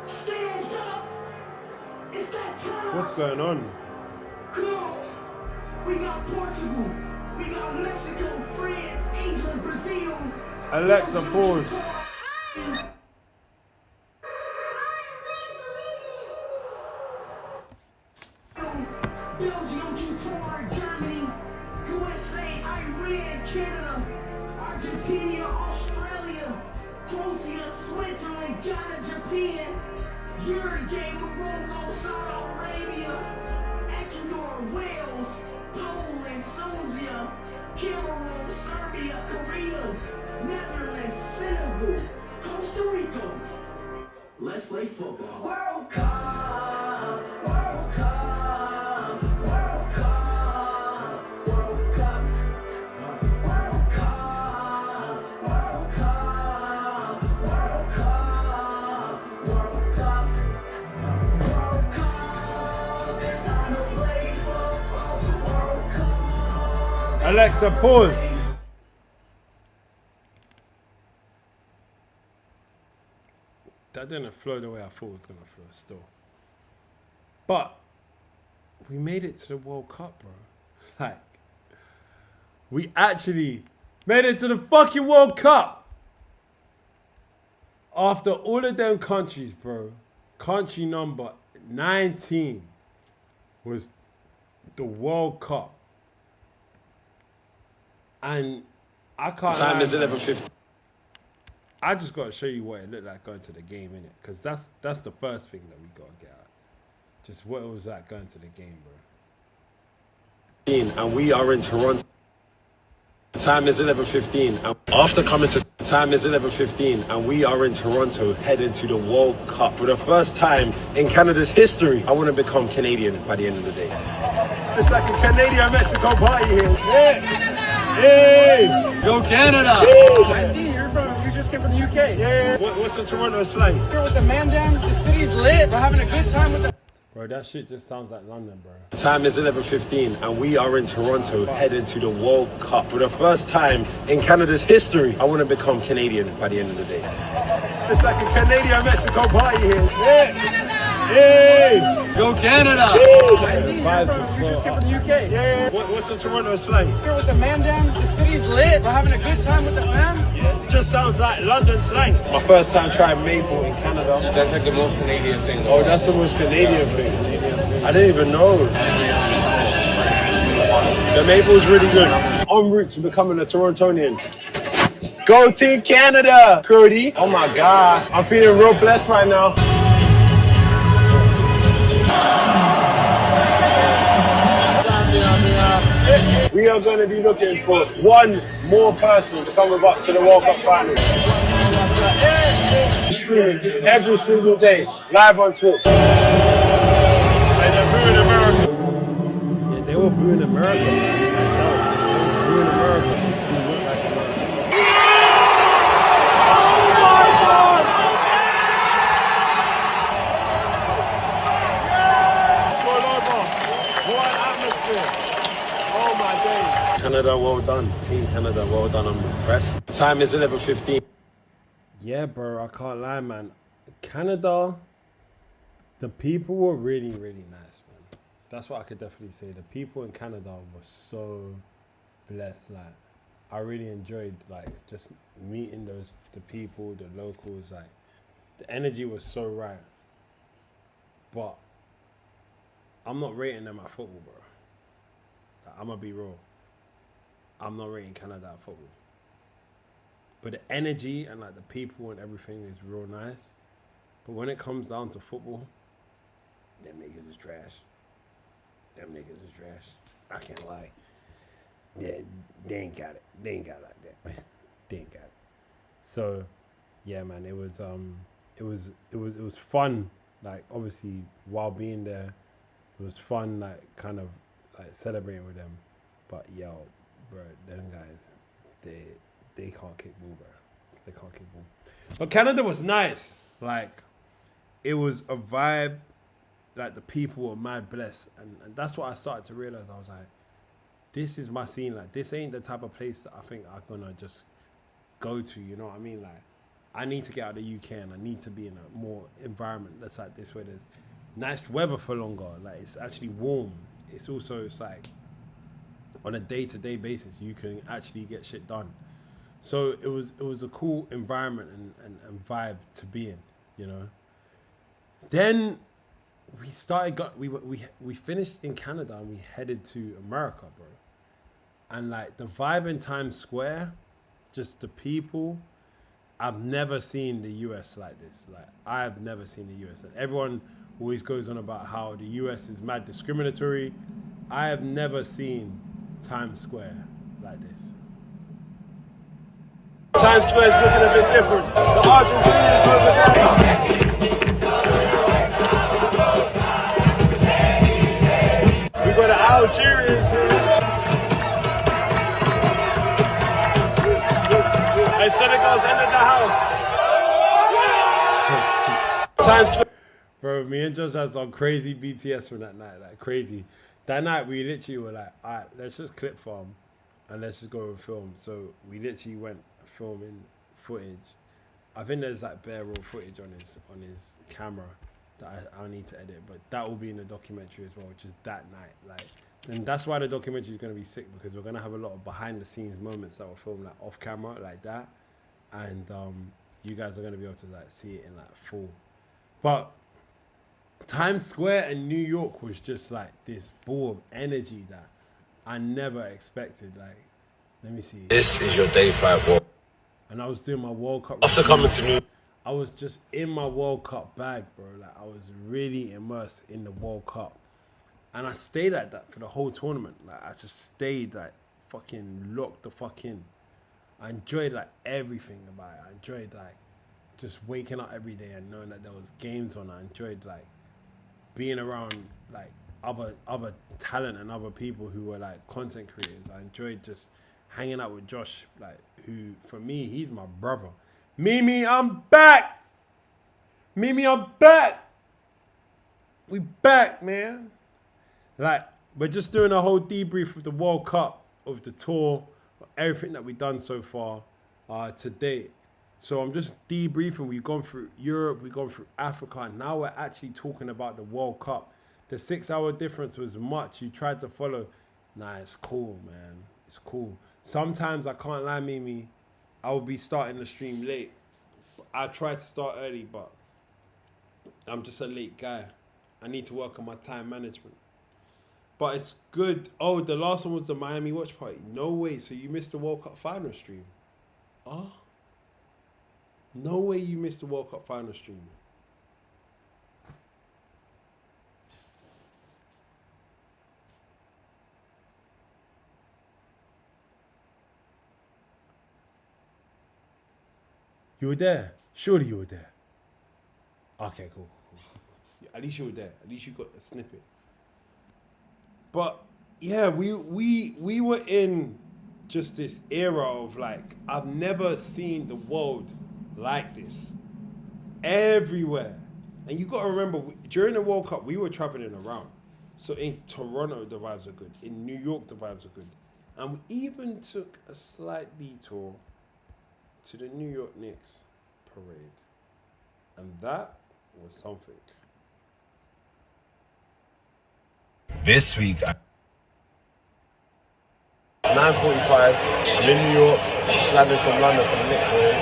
F: Stand up! It's that time!
A: What's going on?
F: Come on! We got Portugal, we got Mexico, France, England, Brazil.
A: Alexa, pause.
F: Belgium, Qatar, Germany, USA, Iran, Canada, Argentina, Australia, Croatia, Switzerland, Ghana, Japan, Uruguay, Morocco, Saudi Arabia, Ecuador, Wales, Poland, Tunisia, Cameroon, Serbia, Korea, Netherlands, Senegal, play football. World Cup, World Cup, World Cup, World Cup, World Cup, World Cup, World Cup, World Cup, World Cup. It's time to play football. World Cup.
A: Alexa, pause. That didn't flow the way I thought it was going to flow still. But we made it to the World Cup, bro. Like, we actually made it to the fucking World Cup. After all of them countries, bro, country number 19 was the World Cup. And I can't
C: Time
A: lie,
C: is
A: man.
C: 11:50.
A: I just got to show you what it looked like going to the game, innit? Because that's the first thing that we got to get out. Just what it was like going to the game, bro.
C: And we are in Toronto. Time is 11:15. And after coming to time is 11:15, and we are in Toronto heading to the World Cup for the first time in Canada's history. I want to become Canadian by the end of the day. It's like a Canadian-Mexico party here. Yeah. Hey! Go Canada!
E: I see you just came from the UK.
C: Yeah. What's the Toronto slang?
E: Here with the man down, the city's lit. We're having a good time with the.
A: Bro, that shit just sounds like London, bro.
C: Time is 11:15, and we are in Toronto heading to the World Cup for the first time in Canada's history. I want to become Canadian by the end of the day. It's like a Canadian-Mexico party here. Yeah. Hey! Go Canada!
E: I see you just came from the UK.
C: Yeah. What's the Toronto slang?
E: Here with the man down, the city's lit. We're having a good time with the fam.
C: It just sounds like London slang. My first time trying maple in Canada.
G: That's like the most Canadian thing.
C: Oh, that's the most Canadian thing. I didn't even know. The maple's really good. En route to becoming a Torontonian. Go Team Canada, Cody. Oh my God. I'm feeling real blessed right now. We are going to be looking for one more person to come up to the World Cup final. Streaming every single day, live on Twitch. And they're booing America.
A: Yeah, they were booing America, man. They were booing America.
C: Canada, well done. Team Canada, well done. I'm impressed. Time is 11:15.
A: Yeah, bro, I can't lie, man. Canada, the people were really, really nice, man. That's what I could definitely say. The people in Canada were so blessed. Like, I really enjoyed, like, just meeting the people, the locals. Like, the energy was so right. But I'm not rating them at football, bro. Like, I'm gonna be real. I'm not rating Canada at football. But the energy and like the people and everything is real nice. But when it comes down to football, them niggas is trash. Them niggas is trash. I can't lie. They ain't got it. They ain't got it like that, man. They ain't got it. So, yeah, man, it was fun. Like, obviously, while being there, it was fun, like, kind of like celebrating with them. But yo, bro, them guys, they can't kick ball, bro. They can't kick ball. But Canada was nice. Like, it was a vibe. Like, the people were mad blessed. And that's what I started to realize. I was like, this is my scene. Like, this ain't the type of place that I think I'm gonna just go to, you know what I mean? Like, I need to get out of the UK and I need to be in a more environment that's like this, where there's nice weather for longer. Like, it's actually warm. It's also, it's like, on a day-to-day basis, you can actually get shit done. So it was a cool environment and vibe to be in, you know. Then we finished in Canada and we headed to America, bro. And like the vibe in Times Square, just the people, I've never seen the US like this. Like, I've never seen the US. And everyone always goes on about how the US is mad discriminatory. I have never seen Times Square like this.
C: Times Square is looking a bit different. The Argentinians over there. Senegal's entered the house. Times Square.
A: Bro, me and Josh had some crazy BTS from that night, like crazy. That night we literally were like, all right, let's just clip farm and let's just go and film. So we literally went filming footage. I think there's like bare raw footage on his camera that I'll need to edit, but that will be in the documentary as well, which is that night. Like, and that's why the documentary is gonna be sick, because we're gonna have a lot of behind the scenes moments that were filmed like off camera like that, and you guys are gonna be able to like see it in like full. But Times Square in New York was just like this ball of energy that I never expected. Like, let me see.
C: This is your day 5 walk.
A: And I was doing my World Cup.
C: After coming to New York.
A: I was just in my World Cup bag, bro. Like, I was really immersed in the World Cup. And I stayed like that for the whole tournament. Like, I just stayed like fucking locked the fuck in. I enjoyed like everything about it. I enjoyed like just waking up every day and knowing that there was games on. I enjoyed like being around like other talent and other people who were like content creators. I enjoyed just hanging out with Josh, like, who for me, he's my brother. Mimi, I'm back. Mimi, I'm back. We back, man. Like, we're just doing a whole debrief of the World Cup, of the tour, of everything that we've done so far to date. So I'm just debriefing. We've gone through Europe, we've gone through Africa, and now we're actually talking about the World Cup. The 6-hour difference was much. You tried to follow. Nah, it's cool, man. It's cool. Sometimes, I can't lie, Mimi, I will be starting the stream late. I try to start early, but I'm just a late guy. I need to work on my time management. But it's good. Oh, the last one was the Miami watch party. No way. So you missed the World Cup final stream. Oh. No way you missed the World Cup final stream. You were there? Surely you were there. Okay, cool. At least you were there. At least you got the snippet. But yeah, we were in just this era of like, I've never seen the world like this. Everywhere. And you got to remember, during the World Cup, we were traveling around. So in Toronto, the vibes are good. In New York, the vibes are good. And we even took a slight detour to the New York Knicks parade. And that was something.
C: This week, 9:45. I'm in New York. Just landed from London for the Knicks parade.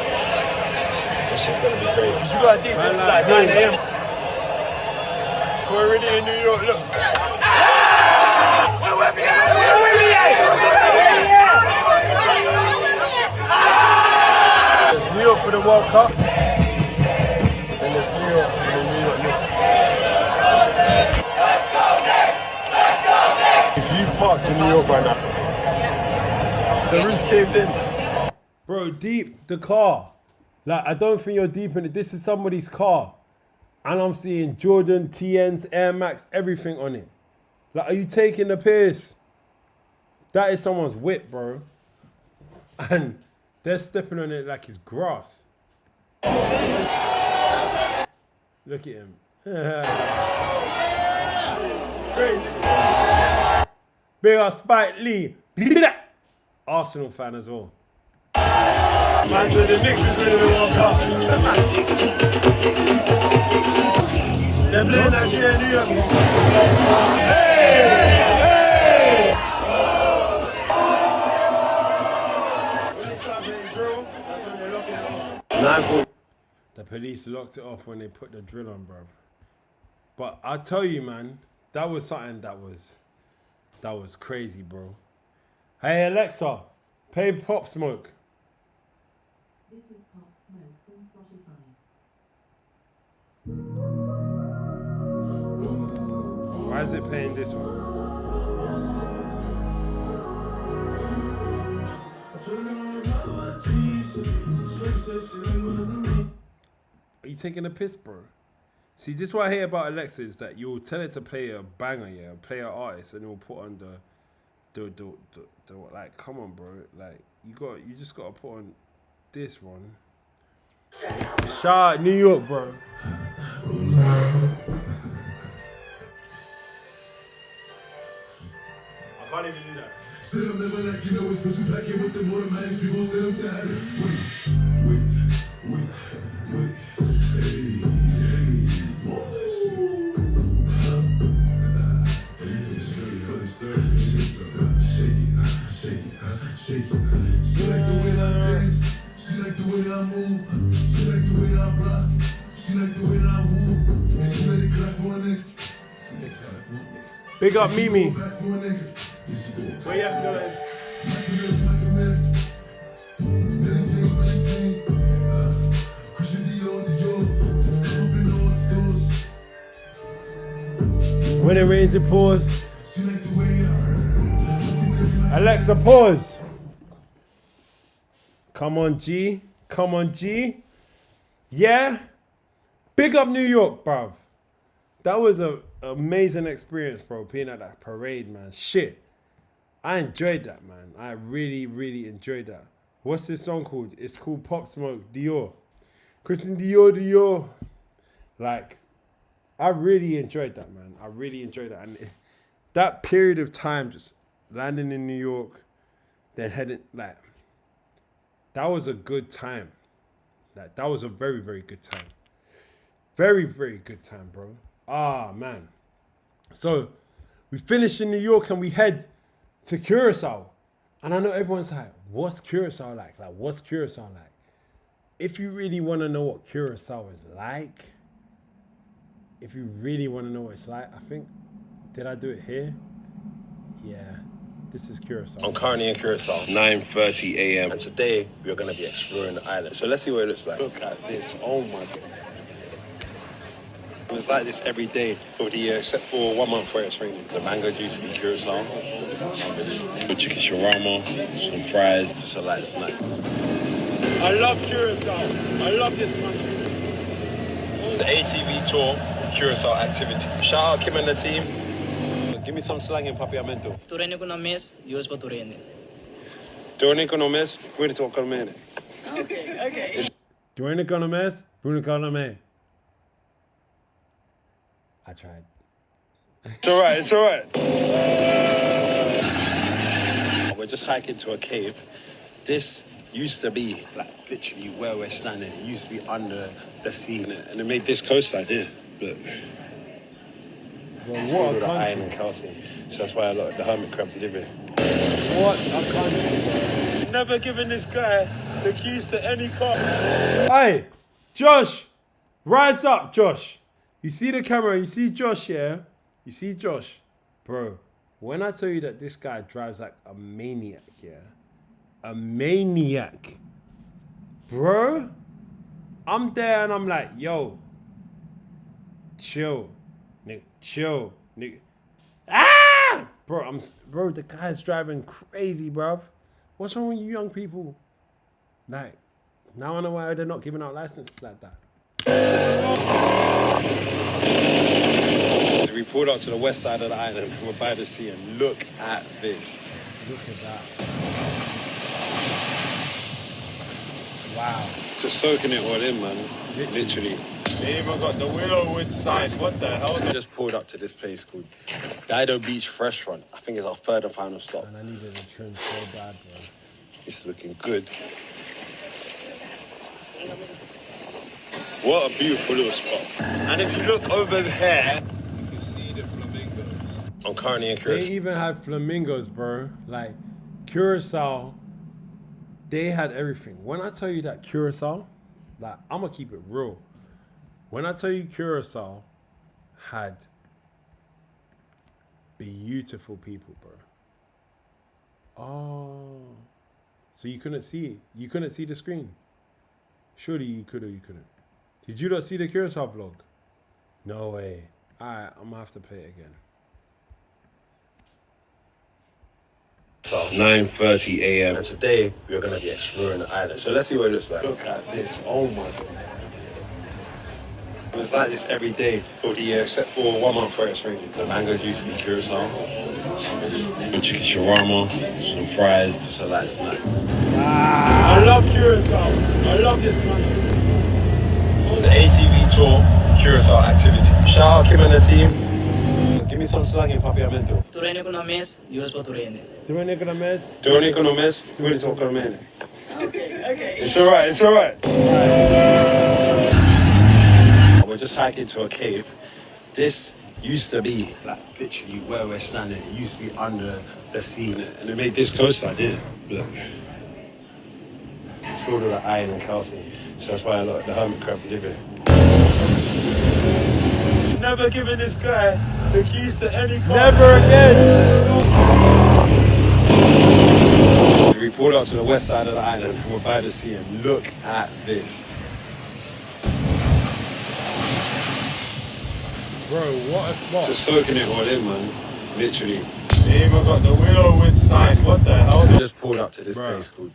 C: This shit's gonna be crazy. You gotta think this is like 9 a.m. We're already in New York. Look. There's New York for the World Cup, and there's New York for the New York Knicks. If you parked in New York right now, the roof's caved in.
A: Bro, deep the car. Like, I don't think you're deep in it. This is somebody's car. And I'm seeing Jordan, TNs, Air Max, everything on it. Like, are you taking the piss? That is someone's whip, bro. And they're stepping on it like it's grass. Look at him. Crazy. Big up Spike Lee. Arsenal fan as well.
C: Man said the Knicks is winning the World Cup. They're playing Nigeria in New York. Hey! When they start playing drill, that's when they're locking it off.
A: The police locked it off when they put the drill on, bro. But I tell you, man, that was something that was crazy, bro. Hey Alexa, play Pop Smoke.
B: This is Pop Smoke from Spotify.
A: Why is it playing this one? Are you taking a piss, bro? See, this is what I hate about Alexa is that you'll tell it to play a banger, yeah, play an artist, and it'll put on the like, come on, bro, like you just gotta put on this one. Shout out New York, bro. I can't even do that. Big up Mimi. Where you have to go then? When it rains, it pours. Alexa, pause. Come on, G. Come on, G. Yeah. Big up New York, bruv. That was an amazing experience, bro, being at that parade, man. Shit. I enjoyed that, man. I really, really enjoyed that. What's this song called? It's called Pop Smoke, Dior. Christian Dior. Like, I really enjoyed that, man. I really enjoyed that. And that period of time, just landing in New York, then heading, like, that was a good time. Like, that was a very, very good time. Very, very good time, bro. Ah, man. So, we finish in New York and we head to Curacao. And I know everyone's like, what's Curacao like? Like, what's Curacao like? If you really want to know what Curacao is like, if you really want to know what it's like, I think, did I do it here? Yeah, this is Curacao.
C: I'm currently in Curacao, 9:30 a.m. And today, we're going to be exploring the island. So let's see what it looks like. Look at this, oh my God. It's like this every day of the year, except for 1 month where it's raining. The mango juice in Curacao, the chicken shawarma, some fries, just a light snack.
A: I love Curacao. I love this country.
C: The ATV tour, Curacao activity. Shout out Kim and the team. Give me some slang in Papiamento.
J: Turene ko na mes, Diyos pa turene.
C: Turene ko no mes, pwede to kalmene.
J: Okay.
A: During the mes, Bruno Colomé. I tried.
C: It's all right, it's all right. We're just hiking to a cave. This used to be, like, literally where we're standing. It used to be under the sea, and it made this coastline here. Look.
A: Well,
C: It's
A: what
C: filled
A: a
C: with iron
A: country.
C: and calcium. So that's why a lot of the hermit crabs live here.
A: What a country. Never given this guy the keys to any car. Hey, Josh, rise up, Josh. You see the camera, you see Josh, yeah? You see Josh? Bro, when I tell you that this guy drives like a maniac, yeah? A maniac. Bro, I'm there and I'm like, yo, chill, nigga, chill, nigga. Ah! Bro, the guy's driving crazy, bro. What's wrong with you young people? Like, now I know why they're not giving out licenses like that.
C: We pulled out to the west side of the island. We're by the sea, and look at this.
A: Look at that. Wow.
C: Just soaking it all in, man. Literally.
A: They even got the Willowwood side. What the hell?
C: We just pulled up to this place called Dido Beach Restaurant. I think it's our third and final stop.
A: And I needed a trim so bad, bro.
C: It's looking good. What a beautiful little spot.
A: And if you look over there, you can see the flamingos.
C: I'm currently in
A: They
C: Curacao.
A: even had flamingos, bro. Like, Curacao, they had everything. When I tell you that Curacao, like, I'm going to keep it real. When I tell you Curacao had beautiful people, bro. Oh. So you couldn't see it? You couldn't see the screen? Surely you could or you couldn't. Did you not see the Curacao vlog? No way. All right, I'm going to have to play it again.
C: 9:30 a.m. And today, we're going to be exploring the island. So let's see what it looks like. Look at this. Oh my God. It's like this every day of the year, except for 1 month where it's raining. The mango juice in Curacao, the chicken shawarma, some fries, just a light snack. I love Curacao. I love this country. The ATV tour, Curacao activity. Shout out Kim and the team. Give me some slang in Papiamento.
J: Turene con mes, Dios pa turene.
A: Doing con a mess.
C: Don't economize, do it some comment.
J: Okay.
C: It's alright, it's alright. We're just hiking to a cave. This used to be like literally where we're standing. It used to be under the sea, and they made this coastline here. Look. It's filled with like iron and calcium, so that's why a lot of the hermit crabs live here. Never giving this guy the keys to any car.
A: Never again.
C: We pulled out to the west side of the island. We're by the sea, and look at this.
A: Bro, what a spot.
C: Just soaking it all in, man. Literally. They even got the Willowwood sign. What the hell? We just pulled up to this place called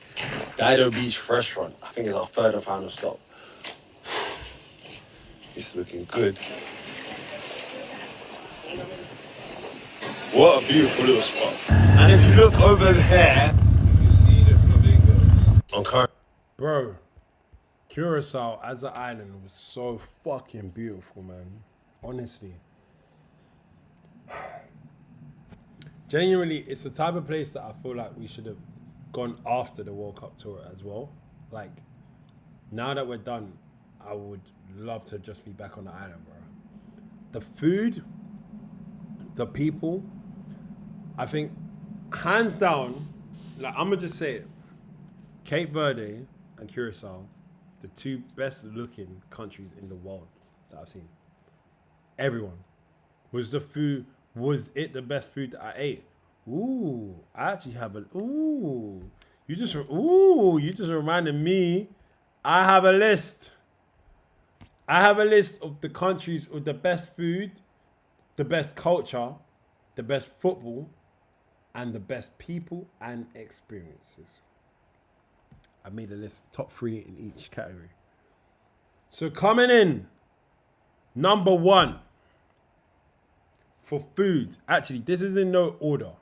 C: Dido Beach Restaurant. I think it's our third and final stop. It's looking good. What a beautiful little spot. And if you look over there, you can see the flamingos. Okay.
A: Bro, Curacao as an island was so fucking beautiful, man. Honestly. Genuinely, it's the type of place that I feel like we should have gone after the World Cup tour as well. Like, now that we're done, I would love to just be back on the island, bro. The food, the people, I think, hands down, like, I'm gonna just say it. Cape Verde and Curacao, the two best looking countries in the world that I've seen. Everyone. Was it the best food that I ate? Ooh, I actually have you just reminded me. I have a list. I have a list of the countries with the best food, the best culture, the best football, and the best people and experiences. I made a list, top 3 in each category. So coming in, number 1 for food. Actually, this is in no order,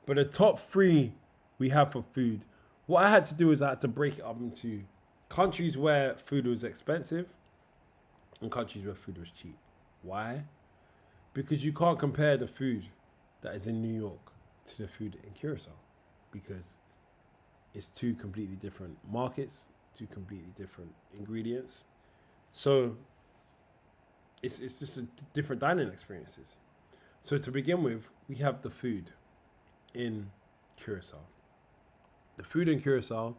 A: but the top 3 we have for food. What I had to do is I had to break it up into countries where food was expensive and countries where food was cheap. Why? Because you can't compare the food that is in New York to the food in Curacao, because it's two completely different markets, two completely different ingredients. So it's just a different dining experiences. So to begin with, we have the food in Curacao. The food in Curacao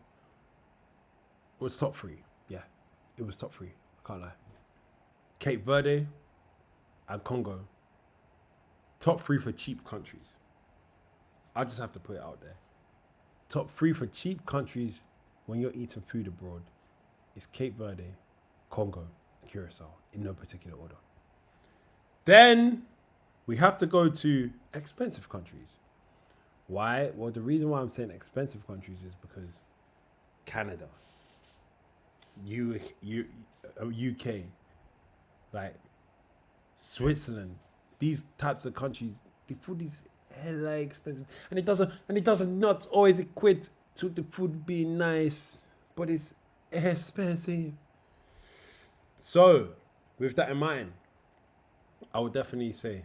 A: was top 3. Yeah, it was top 3. I can't lie. Cape Verde and Congo, top 3 for cheap countries. I just have to put it out there. Top 3 for cheap countries when you're eating food abroad is Cape Verde, Congo, and Curacao, in no particular order. Then we have to go to expensive countries. Why? Well, the reason why I'm saying expensive countries is because Canada, UK, like Switzerland, these types of countries, the food is hella expensive, and it doesn't not always equate to the food being nice, but it's expensive. So, with that in mind, I would definitely say,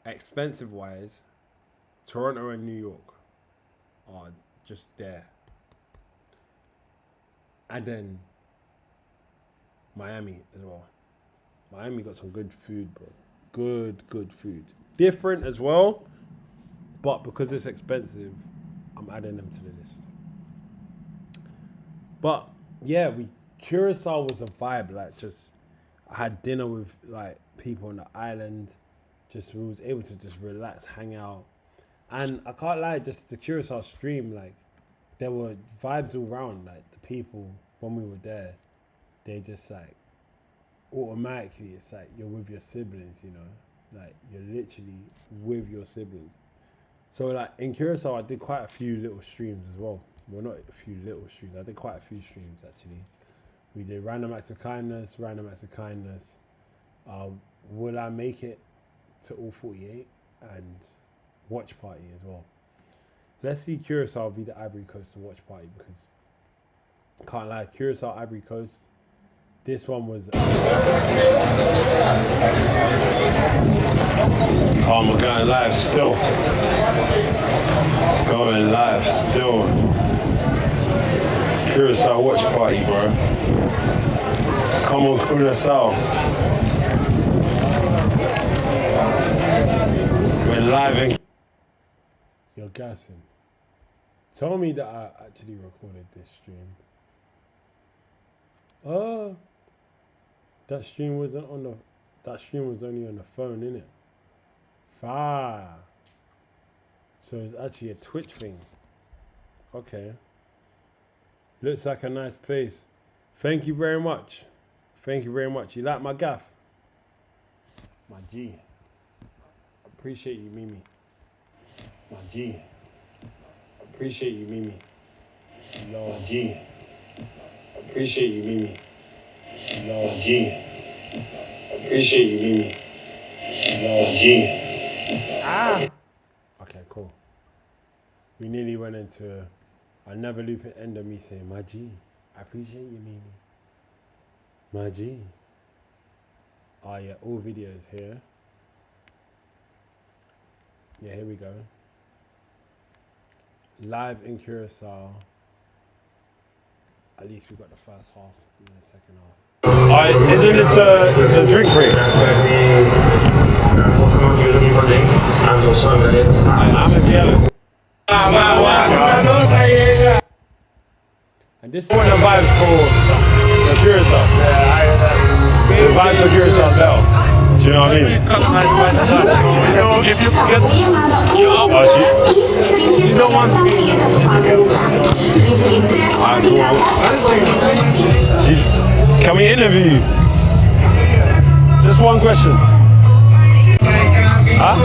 A: expensive wise, Toronto and New York are just there. And then Miami as well. Miami got some good food, bro. Good food. Different as well, but because it's expensive, I'm adding them to the list. But yeah, Curacao was a vibe. Like, just I had dinner with like people on the island. Just we was able to just relax, hang out, and I can't lie. Just the Curacao stream, like there were vibes all around. Like the people when we were there, they just like automatically, it's like you're with your siblings, you know, like you're literally with your siblings. So like in Curacao, I did quite a few little streams as well. Well, not a few little streams. I did quite a few streams actually. We did random acts of kindness. Will I make it to all 48? And watch party as well. Let's see Curacao be the Ivory Coast and watch party, because can't lie, Curacao, Ivory Coast. This one was. Oh, we're going live still. Going live still. Curacao watch party, bro. Come on, Curacao. We're live in. You're gassing. Tell me that I actually recorded this stream. Oh, that stream wasn't on the. That stream was only on the phone, innit? Fire. So it's actually a Twitch thing. Okay. Looks like a nice place. Thank you very much. Thank you very much. You like my gaff? My G. Appreciate you, Mimi. My G. Appreciate you, Mimi. Lord G. Appreciate you, Mimi. Lord G. Appreciate you, Mimi. Lord G. Ah. Okay, cool. We nearly went into another loop at the end of me saying, my G. I appreciate you, Mimi. My G. Oh yeah, all videos here. Yeah, here we go. Live in Curacao. At least we got the first half and the second half. Alright, isn't this the drink break? I'm a yellow. And this is one of the vibes for the Curacao. The vibes for Curacao Bell. Do you know what I mean? If you forget, you don't want to be. Can we interview you? Just one question. Huh?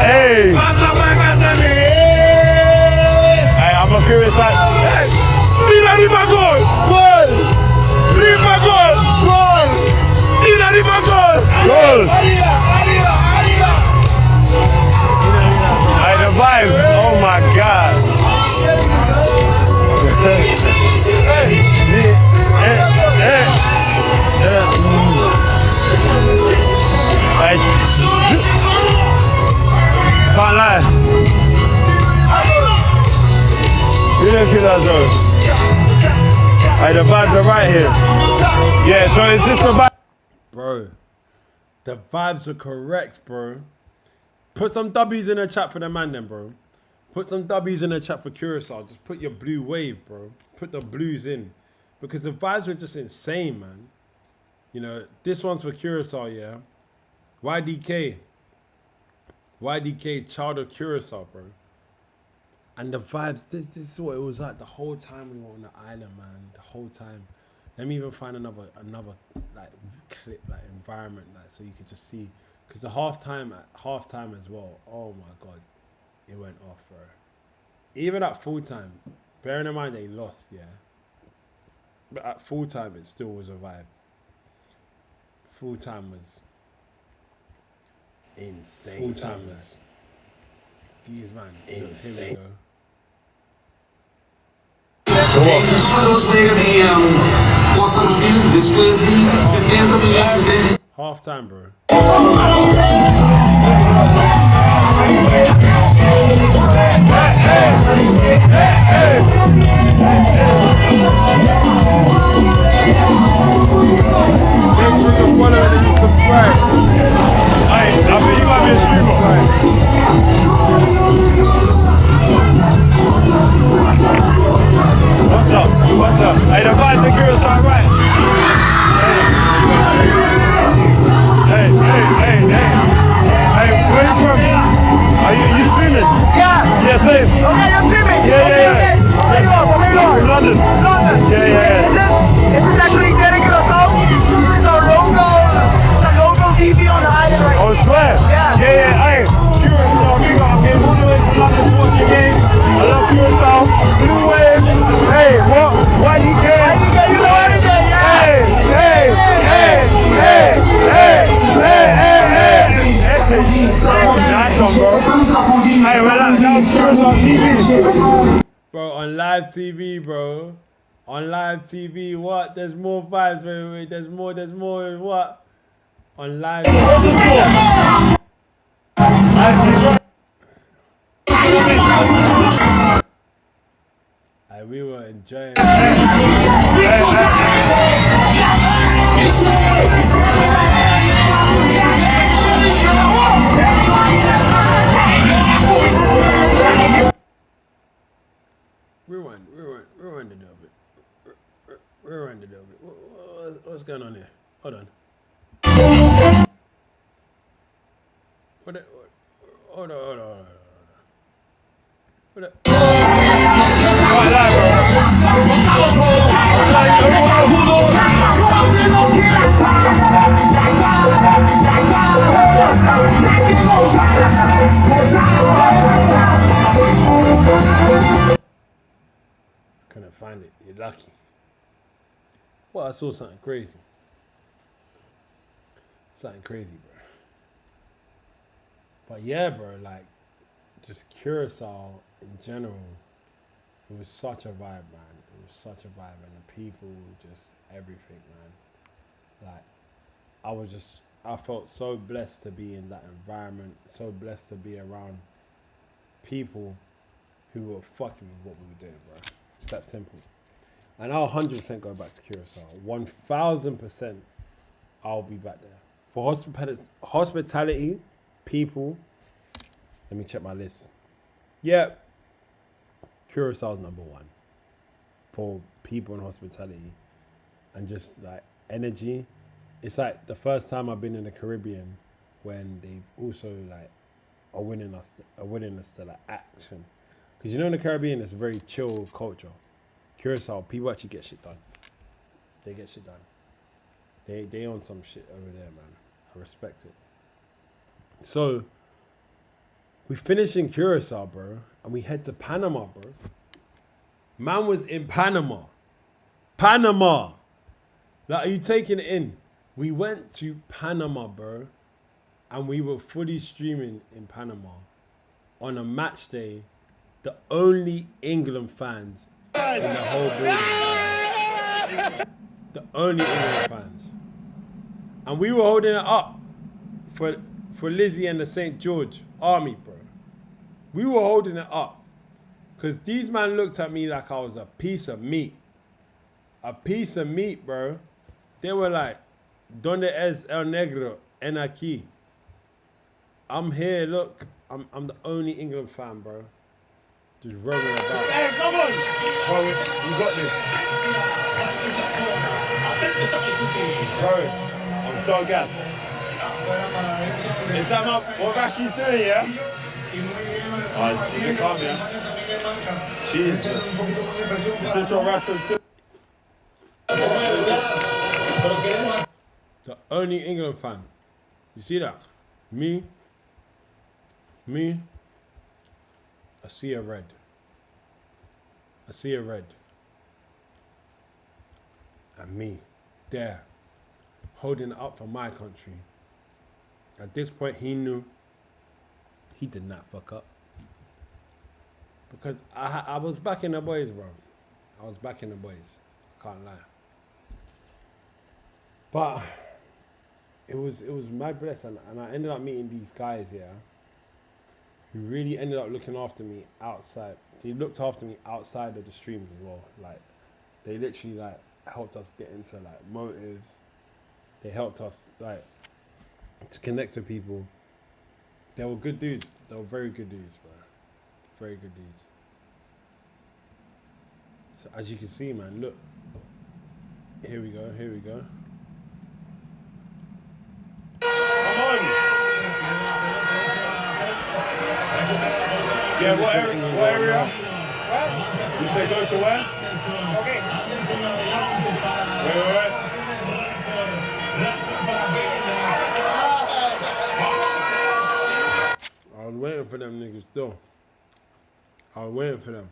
A: Hey! Hey, I'm a curious like. Riva gol! Gol! Riva gol! Gol! Riva gol! Gol! Hey, the vibe! Oh my God! Can't lie. You look at that though. Hey, the vibes are right here. Yeah, so is this the vibe? Bro, the vibes are correct, bro. Put some W's in the chat for the man then, bro. Put some W's in the chat for Curacao. Just put your blue wave, bro. Put the blues in. Because the vibes were just insane, man. You know, this one's for Curacao, yeah. YDK, child of Curacao, bro. And the vibes, this is what it was like the whole time we were on the island, man. The whole time. Let me even find another like clip, like environment, like so you could just see. Because the halftime as well. Oh my God, it went off, bro. Even at full time, bearing in mind they lost, yeah. But at full time, it still was a vibe. Full time was insane. Full time was these man insane. Here we go. Half time, bro. Hey, hey, hey, hey, hey. sure you follow and you subscribe. Hey, I think you gotta be a streamer. What's up? What's up? Hey, the vibes and girls are right. Hey, where you from? Are you streaming?
E: Yeah.
A: Yeah, same.
E: Okay, you're streaming.
A: Yeah.
E: Where you are? Where you are?
A: From London.
E: London.
A: Yeah.
E: Is this actually getting us out? This is our local. It's a local TV on the island right
A: Oh, swear?
E: Yeah.
A: Hey, Curacao, big up. I came all the way from London to watch the game. I love Curacao. Blue Wave. Hey, what? YDK.
E: You know everything, yeah.
A: Hey. Nice one, bro. Hey, well, that was Curacao TV. Bro, on live TV, bro. On live TV, what? There's more vibes, wait. There's more, what? On live TV. We were enjoying it. Rewind a little bit. Rewind a little bit. What's going on here? Hold on. Hold on. Couldn't find it. You're lucky. Well, I saw something crazy. Something crazy, bro. But yeah, bro, like, just Curacao in general, it was such a vibe, man. It was such a vibe, and the people, just everything, man. Like, I felt so blessed to be in that environment, so blessed to be around people who were fucking with what we were doing, bro. It's that simple. And I'll 100% go back to Curacao. 1000% I'll be back there. For hospitality, people, let me check my list. Yeah, Curaçao's number one. For people in hospitality and just like energy. It's like the first time I've been in the Caribbean when they've also like a willingness to like action. Because you know in the Caribbean it's a very chill culture. Curacao, people actually get shit done. They get shit done. They on some shit over there, man. I respect it. So we finish in Curacao, bro, and we head to Panama, bro. Man was in Panama. Like, are you taking it in? We went to Panama, bro, and we were fully streaming in Panama on a match day. The only England fans in the whole building. The only England fans. And we were holding it up for Lizzie and the St. George Army, bro. We were holding it up. Because these men looked at me like I was a piece of meat. A piece of meat, bro. They were like, Donde es el negro en aquí? I'm here, look. I'm the only England fan, bro. Just rolling about. Hey, come on! Bro, you got this. Bro, I'm so gassed. Is that what Rashi's doing, yeah? Oh, it's a calm, yeah? Jesus. Is this what Rashford's doing? The only England fan. You see that? Me. I see a red. And me, there, holding it up for my country. At this point, he knew he did not fuck up. Because I was backing the boys, bro. I can't lie. But it was my blessing, and I ended up meeting these guys here. He really ended up looking after me outside. He looked after me outside of the streams as well. Like, they literally like helped us get into like motives. They helped us like to connect with people. They were good dudes. They were very good dudes, bro. Very good dudes. So as you can see, man, look. Here we go. Here we go. Come on. Yeah, what area? What? You say go to where?
E: Okay.
A: Wait. I was waiting for them niggas still. I was waiting for them.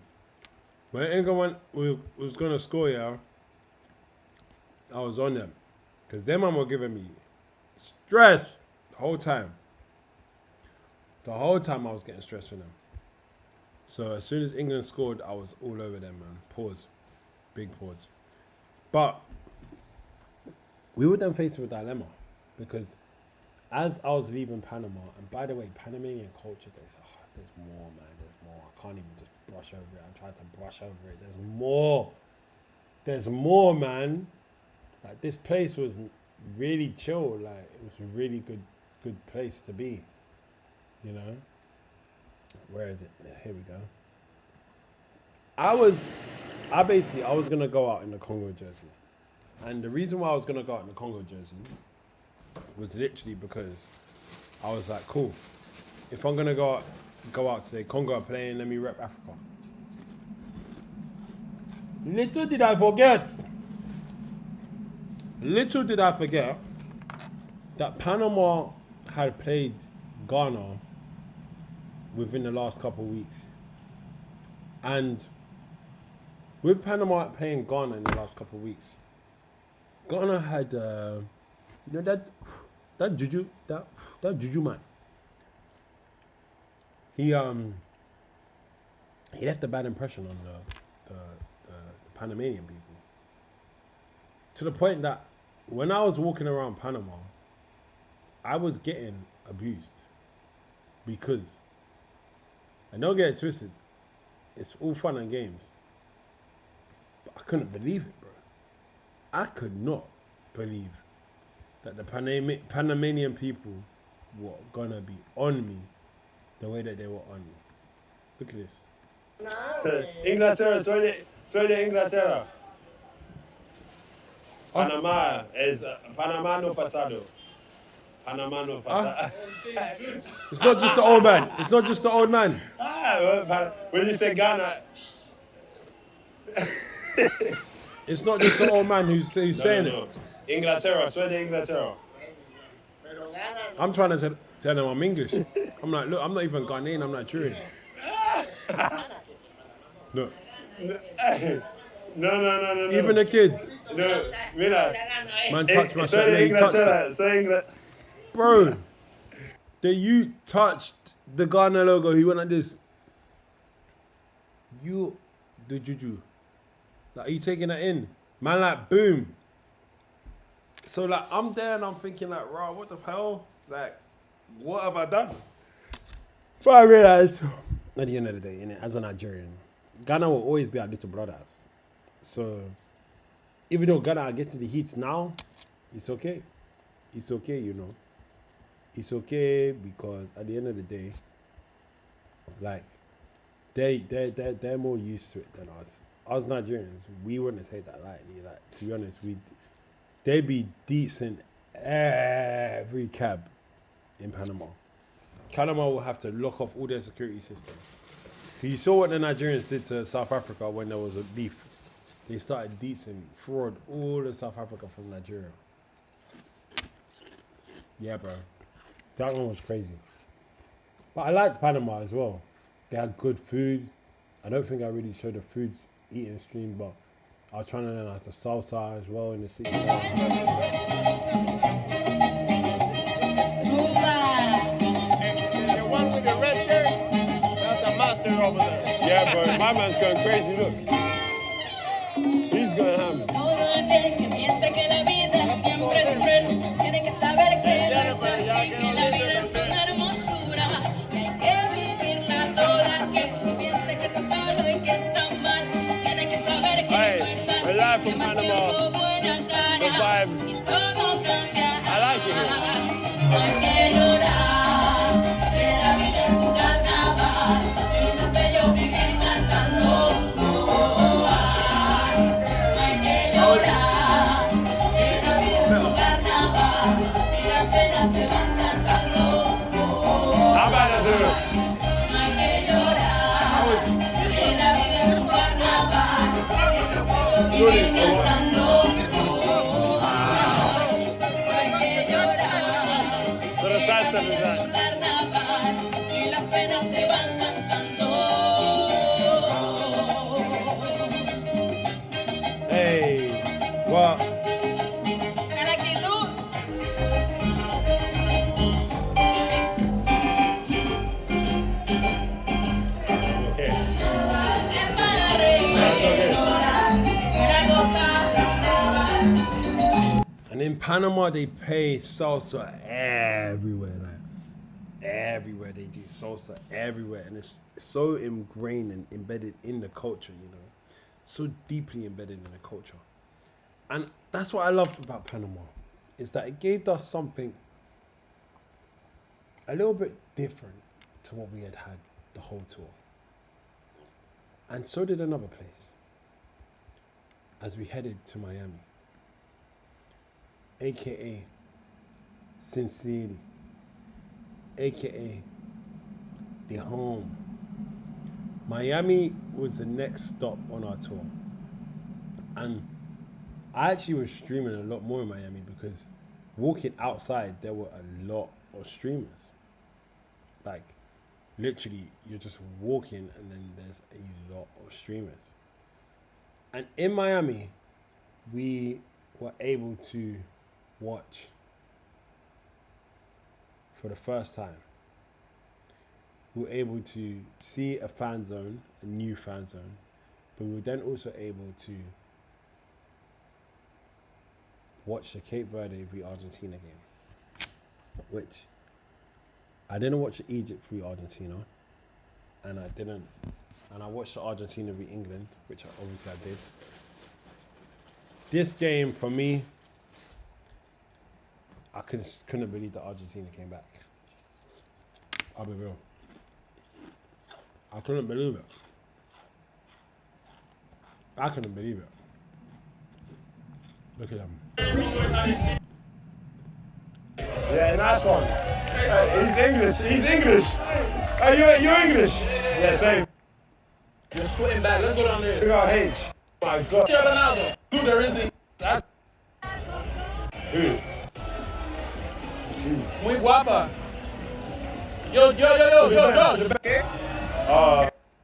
A: When England was gonna score, yeah, I was on them. Because them man were giving me stress the whole time. The whole time I was getting stressed for them. So as soon as England scored, I was all over them, man. Pause. Big pause. But we were then faced with a dilemma. Because as I was leaving Panama, and by the way, Panamanian culture, there's more, man. There's more. I can't even just brush over it. I tried to brush over it. There's more. There's more, man. Like, this place was really chill. Like, it was a really good place to be. You know? Where is it? Here we go. I was gonna go out in the Congo jersey. And the reason why I was gonna go out in the Congo jersey was literally because I was like, cool. If I'm gonna go out today, Congo are playing, let me rep Africa. Little did I forget that Panama had played Ghana within the last couple of weeks. And with Panama playing Ghana in the last couple of weeks, Ghana had, you know, that Juju man. He left a bad impression on the Panamanian people. To the point that when I was walking around Panama, I was getting abused because, and don't get it twisted, it's all fun and games, but I couldn't believe it, bro. I could not believe that the Panamanian people were gonna be on me the way that they were on me. Look at this.
C: Inglaterra, soy de Inglaterra. Panama es Panama no pasado. Panama no pasado.
A: It's not just the old man. It's not just the old man.
C: When you say Ghana,
A: it's not just the old man who's saying it.
C: Inglaterra, soy de Inglaterra.
A: I'm trying to tell them I'm English. I'm like, look, I'm not even Ghanaian, I'm Nigerian. Look.
C: No.
A: Even the kids.
C: No, mira.
A: Man touched my shirt. Yeah, he touched it. Bro, you touched the Ghana logo. He went like this. You, the Juju. Like, are you taking that in? Man, like, boom. So, like, I'm there and I'm thinking, like, raw, what the hell? Like, what have I done? But I realized, at the end of the day, innit, as a Nigerian, Ghana will always be our little brothers. So, even though Ghana get to the heats now, it's okay. It's okay, you know. It's okay because at the end of the day, like, they're more used to it than us. Us Nigerians, we wouldn't take that lightly. Like, to be honest, they be decent every cab in Panama. Panama will have to lock off all their security systems. You saw what the Nigerians did to South Africa when there was a beef. They started decent fraud all of South Africa from Nigeria. Yeah, bro. That one was crazy. But I liked Panama as well. They had good food. I don't think I really showed the food eating stream, but I was trying to learn how to salsa as well in the city.
K: The one with the red shirt, that's a master over there.
C: Yeah, bro, my man's going crazy, look. He's going ham.
A: this. Come on.
K: So the side step is that.
A: Hey, what? And in Panama, they play salsa everywhere, like everywhere. They do salsa everywhere, and it's so ingrained and embedded in the culture, you know, so deeply embedded in the culture. And that's what I loved about Panama, is that it gave us something a little bit different to what we had the whole tour. And so did another place as we headed to Miami, aka Sin City, aka the home. Miami was the next stop on our tour. And I actually was streaming a lot more in Miami because walking outside, there were a lot of streamers. Like, literally, you're just walking and then there's a lot of streamers. And in Miami, we were able to watch for the first time. We were able to see a fan zone, a new fan zone, but we were then also able to watch the Cape Verde v Argentina game, which I didn't watch the Egypt v Argentina, and I watched the Argentina v England, which obviously I did. This game, for me, I couldn't believe that Argentina came back. I'll be real. I couldn't believe it. I couldn't believe it. Look at them.
K: Yeah, nice one. He's English. Hey, you're English? Yeah, same. You're sweating back. Let's go down there. We got H. Oh my God. Ronaldo. Who there isn't? Who? Jeez. Muy guapa. Yo.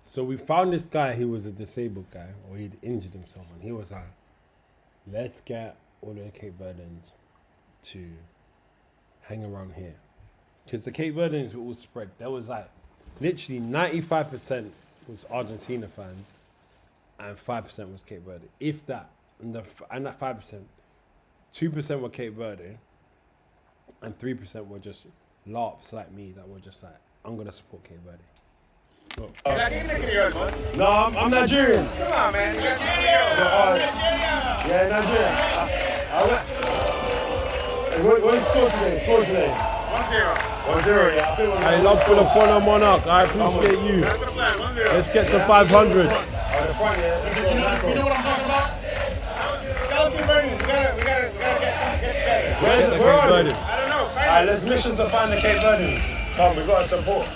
A: So we found this guy. He was a disabled guy, or he'd injured himself, and he was like, let's get all the Cape Verdeans to hang around here. Because the Cape Verdeans were all spread. There was like, literally 95% was Argentina fans, and 5% was Cape Verde. If that, and that 5%, 2% were Cape Verde, and 3% were just LARPs like me that were just like, I'm going to support Cape Verde.
K: No, I'm Nigerian.
E: Come on, man. You got
K: Yeah, Nigerian. What is score today? 1-0, yeah.
A: I love for the Fono Monarch. I appreciate you. Let's get to 500.
K: You know what I'm talking about? Skeleton burning. We gotta get better.
A: Where's the Cape Verde?
K: I don't know. Alright, let's mission to find the Cape Verdeans. Come, we gotta support.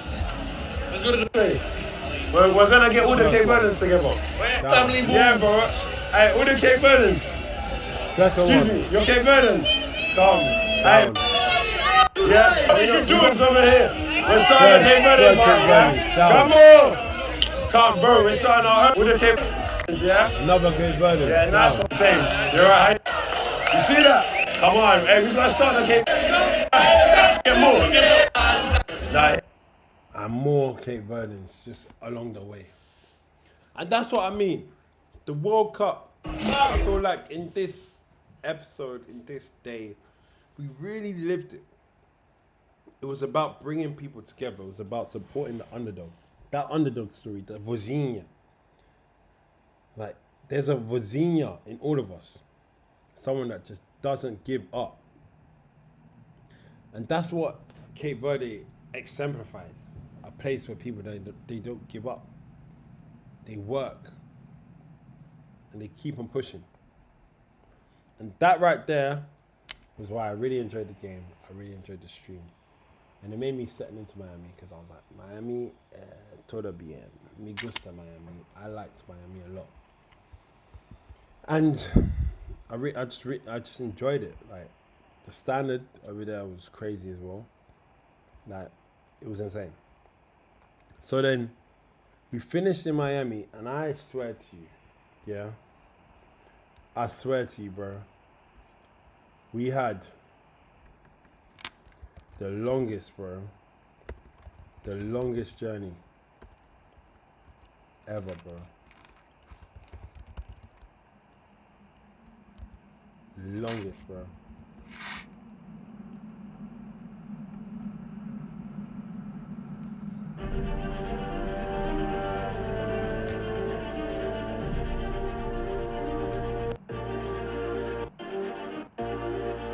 K: Let's go to the play. We're gonna get all the Cape Verdeans together. Family move. Yeah, bro. Hey, all the Cape Verdeans. Excuse me, you're Cape Verdean. Come. Hey. Yeah, what you doing over here? We're starting the Cape Verdean, man. Yeah? Come on. Come, bro. We're starting our with the Cape Verdeans, yeah?
A: Another Cape Verde.
K: Yeah, that's what I'm saying. You're right. You see that? Come on. Hey, we gotta start the Cape Get more. Like.
A: And more Cape Verdeans just along the way. And that's what I mean. The World Cup, I feel like in this episode, in this day, we really lived it. It was about bringing people together. It was about supporting the underdog. That underdog story, the Vozinha. Like, there's a Vozinha in all of us. Someone that just doesn't give up. And that's what Cape Verde exemplifies. A place where people, they don't give up. They work. And they keep on pushing. And that right there was why I really enjoyed the game. I really enjoyed the stream. And it made me settle into Miami because I was like, Miami, todo bien. Me gusta Miami. I liked Miami a lot. And I just enjoyed it. Like the standard over there was crazy as well. Like it was insane. So then we finished in Miami, and I swear to you, yeah, I swear to you, bro, we had the longest journey ever, bro. Longest, bro.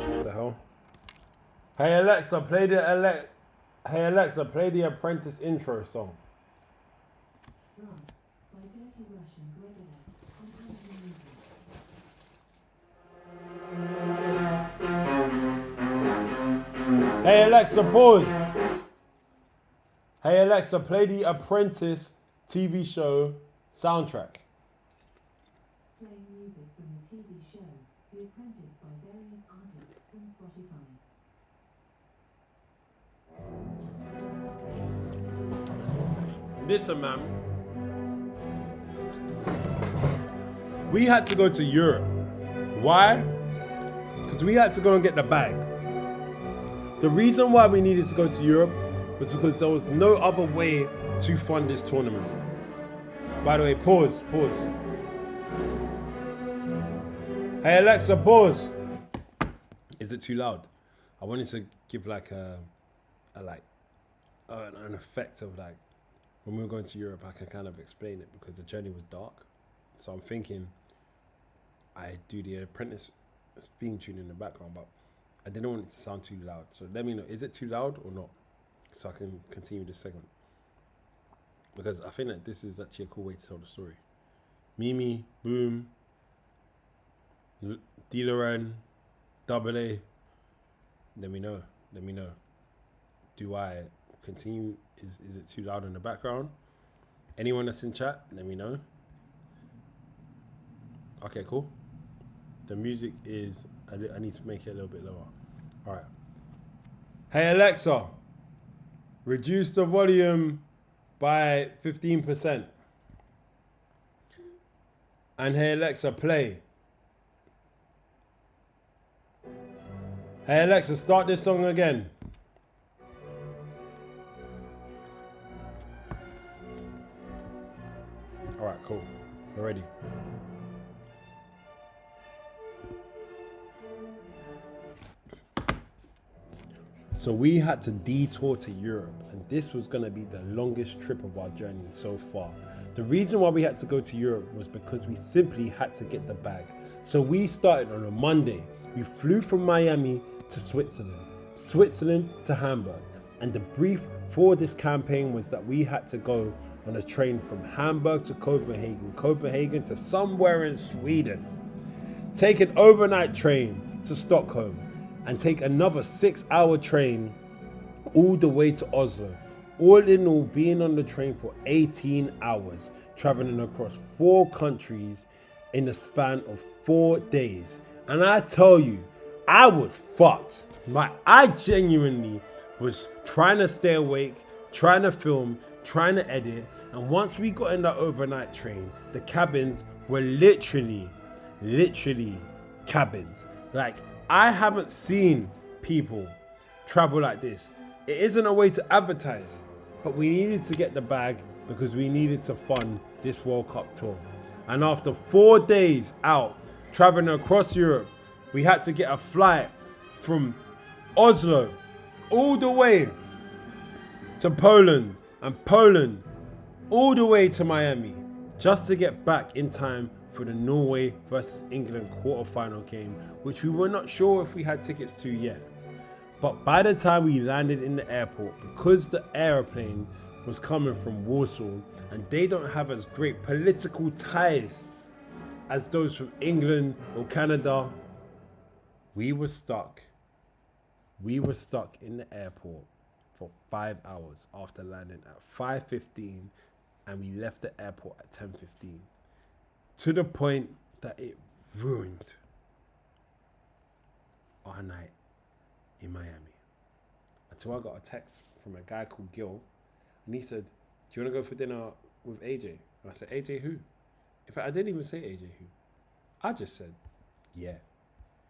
A: What the hell? Hey Alexa, play the Apprentice intro song.
B: Brass by Dirty Russian Gregoress on Amazon Music.
A: Hey Alexa, pause. Hey Alexa, play the Apprentice TV show soundtrack.
B: Playing music from the TV show The Apprentice by various artists from Spotify.
A: Listen, man. We had to go to Europe. Why? Because we had to go and get the bag. The reason why we needed to go to Europe was because there was no other way to fund this tournament. By the way, pause. Hey Alexa, pause. Is it too loud? I wanted to give like an effect of like when we were going to Europe. I can kind of explain it because the journey was dark. So I'm thinking I do the Apprentice theme tune in the background, but I didn't want it to sound too loud. So let me know, is it too loud or not? So I can continue this segment. Because I think that this is actually a cool way to tell the story. Mimi, Boom, D. Loren, Double A. Let me know. Do I continue? Is it too loud in the background? Anyone that's in chat, let me know. Okay, cool. The music is, I need to make it a little bit lower. All right. Hey Alexa, reduce the volume by 15%. And hey Alexa, play. Hey Alexa, start this song again. All right, cool. We're ready. So we had to detour to Europe, and this was going to be the longest trip of our journey so far. The reason why we had to go to Europe was because we simply had to get the bag. So we started on a Monday. We flew from Miami to Switzerland to Hamburg. And the brief for this campaign was that we had to go on a train from Hamburg to Copenhagen to somewhere in Sweden. Take an overnight train to Stockholm and take another 6-hour train all the way to Oslo. All in all, being on the train for 18 hours, traveling across 4 countries in the span of 4 days. And I tell you, I was fucked. I genuinely was trying to stay awake, trying to film, trying to edit. And once we got in that overnight train, the cabins were literally cabins. Like, I haven't seen people travel like this. It isn't a way to advertise, but we needed to get the bag because we needed to fund this World Cup tour. And after 4 days out traveling across Europe, we had to get a flight from Oslo all the way to Poland, and Poland all the way to Miami, just to get back in time for the Norway versus England quarterfinal game, which we were not sure if we had tickets to yet. But by the time we landed in the airport, because the airplane was coming from Warsaw and they don't have as great political ties as those from England or Canada, we were stuck. We were stuck in the airport for 5 hours after landing at 5:15, and we left the airport at 10:15. To the point that it ruined our night in Miami. Until I got a text from a guy called Gil, and he said, "Do you want to go for dinner with AJ?" And I said, "AJ who?" In fact, I didn't even say AJ who. I just said, "Yeah,"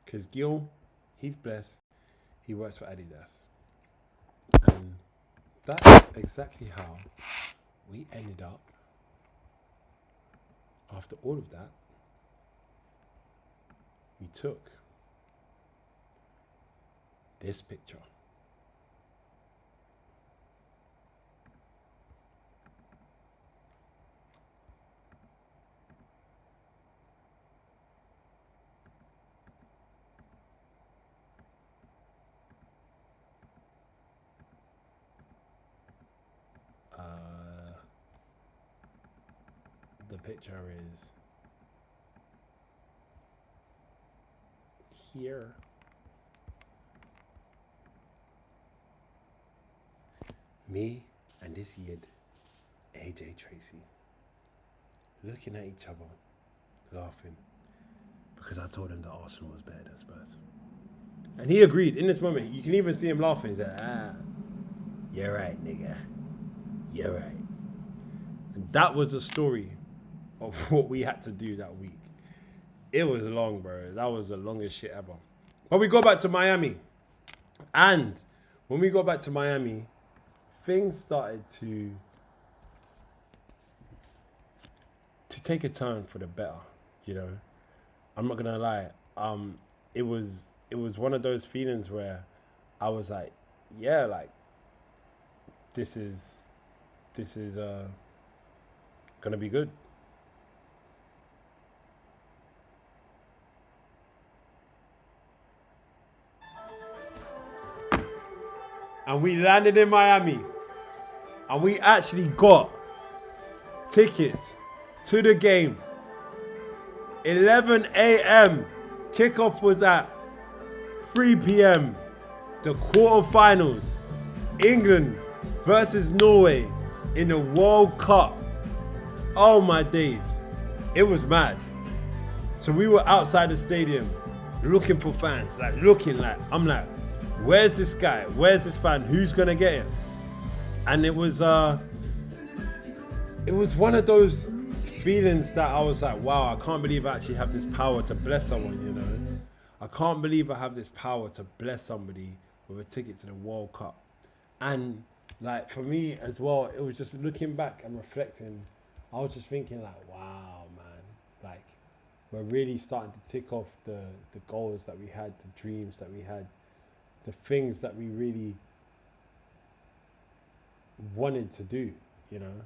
A: because Gil, he's blessed. He works for Adidas, and that's exactly how we ended up. After all of that, we took this picture. The picture is here. Me and this yid, AJ Tracy, looking at each other, laughing, because I told him that Arsenal was better than Spurs. And he agreed. In this moment, you can even see him laughing. He's like, you're right, nigga. You're right. And that was the story of what we had to do that week. It was long, bro. That was the longest shit ever. But we go back to Miami. And when we got back to Miami, things started to take a turn for the better, you know. I'm not gonna lie. It was one of those feelings where I was like, yeah, like this is gonna be good. And we landed in Miami. And we actually got tickets to the game. 11 a.m. Kickoff was at 3 p.m. The quarterfinals. England versus Norway in the World Cup. Oh my days. It was mad. So we were outside the stadium looking for fans. I'm like, where's this guy? Where's this fan? Who's gonna get him? And it was one of those feelings that I was like, wow, I can't believe I actually have this power to bless someone, you know? I can't believe I have this power to bless somebody with a ticket to the World Cup. And like for me as well, it was just looking back and reflecting, I was just thinking like, wow, man, like we're really starting to tick off the goals that we had, the dreams that we had, the things that we really wanted to do, you know,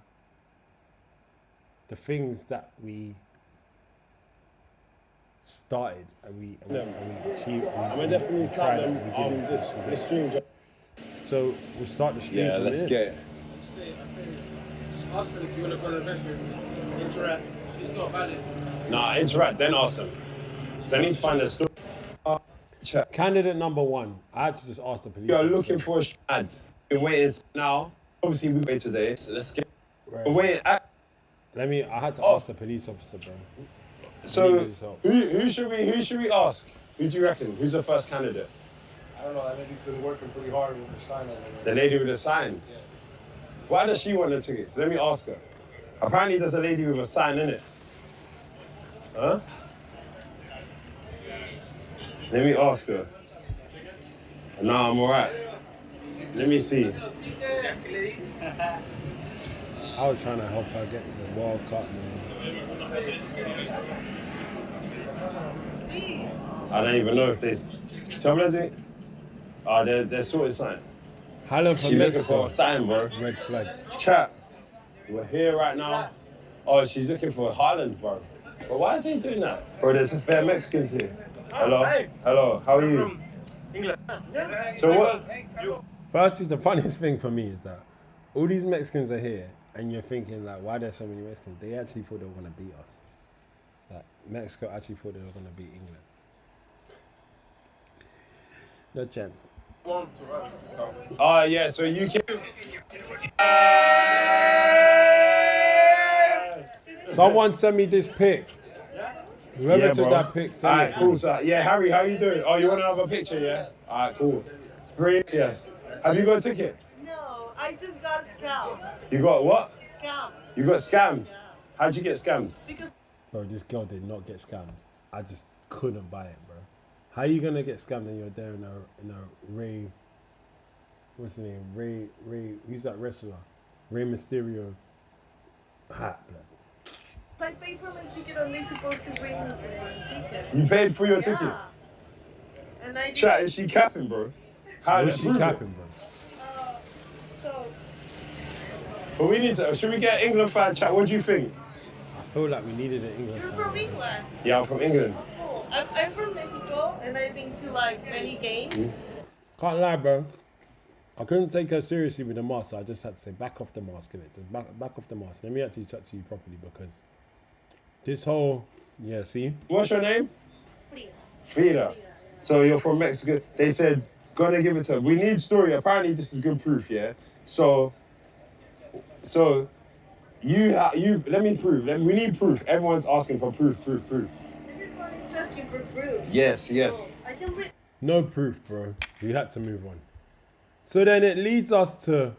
A: the things that we started and we achieved, we tried and we didn't succeed. So we'll start the stream.
C: Yeah, let's get it.
G: I say, just ask them if you want to go to the restroom, interact. If it's not valid.
C: Nah, interact, then ask them. So I need to find a story.
A: Candidate number one. I had to just ask the police.
C: You're looking for a ad. We're waiting now. Obviously, we wait today. So let's get.
A: Right.
C: We're waiting.
A: I had to ask the police officer, bro.
C: So who should we ask? Who do you reckon? Who's the first candidate?
K: I don't know. That lady's been working pretty hard with the sign.
C: The lady with the sign.
K: Yes.
C: Why does she want the tickets? Let me ask her. Apparently, there's a lady with a sign in it. Huh? Let me ask her. Nah, I'm alright. Let me see.
A: I was trying to help her get to the World Cup, man.
C: I don't even know if there's. Chamblazzi? Oh, they're sorting sign.
A: Hello from
C: She looking
A: Mexico.
C: for a sign, bro.
A: Red flag.
C: Chat. We're here right now. Oh, she's looking for Haaland, bro. But why is he doing that? Bro, there's just bare Mexicans here. Hello?
K: Hey.
C: Hello, how are you?
K: England.
C: So what?
A: Firstly, the funniest thing for me is that all these Mexicans are here, and you're thinking like, why there's so many Mexicans? They actually thought they were gonna beat us. Like Mexico actually thought they were gonna beat England. No chance.
C: Oh, yeah, so you can.
A: Someone send me this pic. Whoever
K: Yeah,
A: took
K: bro.
A: that pic, send
K: Alright,
A: it to
K: cool.
A: me.
K: So, yeah, Harry, how you doing? Oh, you want another picture, yeah? Alright, cool. Great, yes. Have you got a ticket?
L: No, I just got scammed.
K: You got what?
L: Scammed.
K: You got scammed? How'd you get scammed?
L: Because
A: Bro, this girl did not get scammed. I just couldn't buy it, bro. How you gonna get scammed and you're there in a Ray, what's his name? Ray, who's that wrestler? Ray Mysterio hat, blood.
L: I paid for my ticket and they supposed to bring me to my ticket.
K: You paid for your ticket?
L: And I
K: Chat, is she capping, bro? How
A: Was she capping, bro?
L: So
K: But we need to, should we get England fan chat? What do you think?
A: I feel like we needed an English
L: you're
A: fan.
L: from England.
K: Yeah, I'm from England.
L: Oh, I'm from Mexico and I've been to like many games.
A: Can't lie, bro. I couldn't take her seriously with the mask, so I just had to say, back off the mask, innit? Just back off the mask. Let me actually chat to you properly because this whole, yeah, see?
K: What's your name?
L: Frida.
K: Frida. So you're from Mexico. They said, gonna give it to her. We need story. Apparently this is good proof, yeah? So you let me prove. We need proof. Everyone's asking for proof.
L: Everybody's asking for proof.
K: Yes.
L: Oh, I can read.
A: No proof, bro. We had to move on. So then it leads us to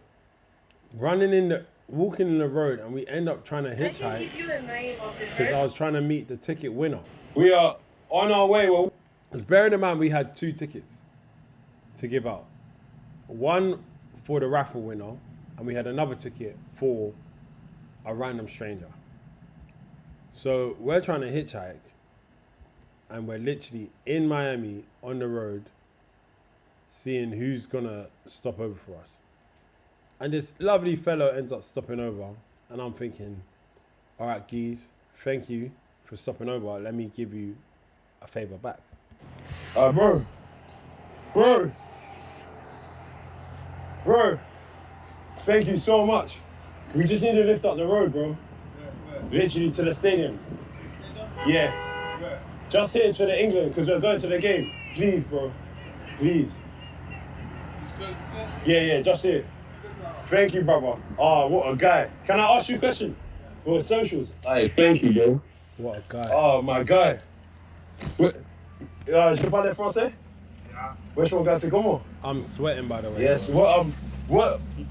A: walking in the road, and we end up trying to
L: I can
A: hitchhike
L: give you the name of the
A: because I
L: person.
A: was trying to meet the ticket winner.
K: We are on our way. Well,
A: Because bearing in mind, we had 2 tickets to give out. One for the raffle winner, and we had another ticket for a random stranger. So we're trying to hitchhike, and we're literally in Miami on the road, seeing who's gonna stop over for us. And this lovely fellow ends up stopping over, and I'm thinking, all right, geez, thank you for stopping over. Let me give you a favor back.
K: bro. Thank you so much. We just need to lift up the road, bro. Literally to the stadium. Yeah. Just here to the England, because we're going to the game. Please, bro. Please. Yeah, just here. Thank you, brother. Oh, what a guy. Can I ask you a question? For socials. Hey, thank you, bro.
A: What a guy.
K: Oh, my guy. Je peux parler français? Wesh, mon gars, c'est comment?
A: I'm sweating, by the way.
K: Yes, what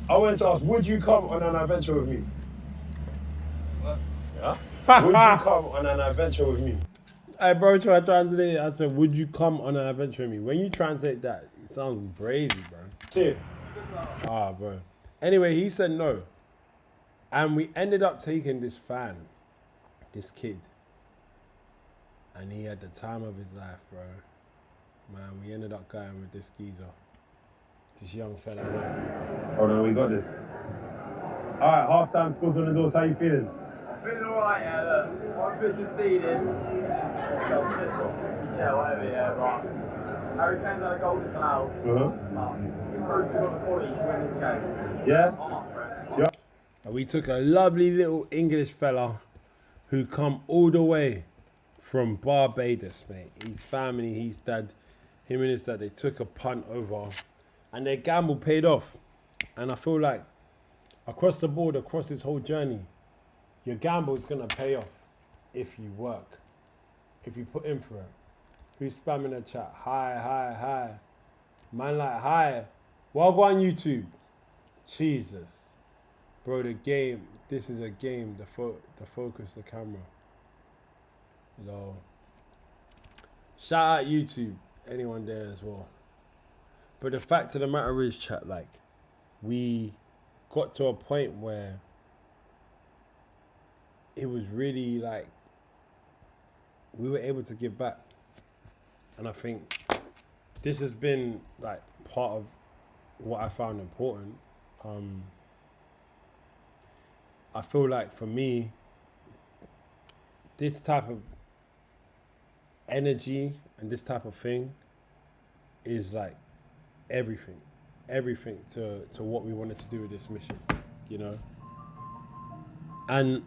K: I wanted to ask, would you come on an adventure with me?
G: What?
K: Yeah? Would you come on an adventure with me?
A: Hey, bro, try to translate it. I said, would you come on an adventure with me? When you translate that, it sounds brazy, bro.
K: See.
A: Ah, bro. Anyway, he said no. And we ended up taking this fan, this kid. And he had the time of his life, bro. Man, we ended up going with this geezer. This young fella here.
K: Hold on, we got this. Alright, halftime, scores on the doors. How you feeling?
E: Feeling alright, yeah, look. Once we can see this, yeah, whatever, yeah, right. Harry Kane's had a goal disallowed. Improved, we've got the quality to win this game.
K: Yeah?
E: I'm up for it.
K: Yeah.
A: And we took a lovely little English fella who come all the way from Barbados, mate. His family, his dad, him and his dad, they took a punt over and their gamble paid off. And I feel like across the board, across this whole journey, your gamble is going to pay off if you work, if you put in for it. Who's spamming the chat? Hi. Man like, hi. Well, go on YouTube. Jesus. Bro, the game, this is a game, the focus, the camera. You know. Shout out YouTube, anyone there as well. But the fact of the matter is, chat, like, we got to a point where it was really like, we were able to give back. And I think this has been like part of what I found important. I feel like for me, this type of energy and this type of thing is like everything to what we wanted to do with this mission, you know? And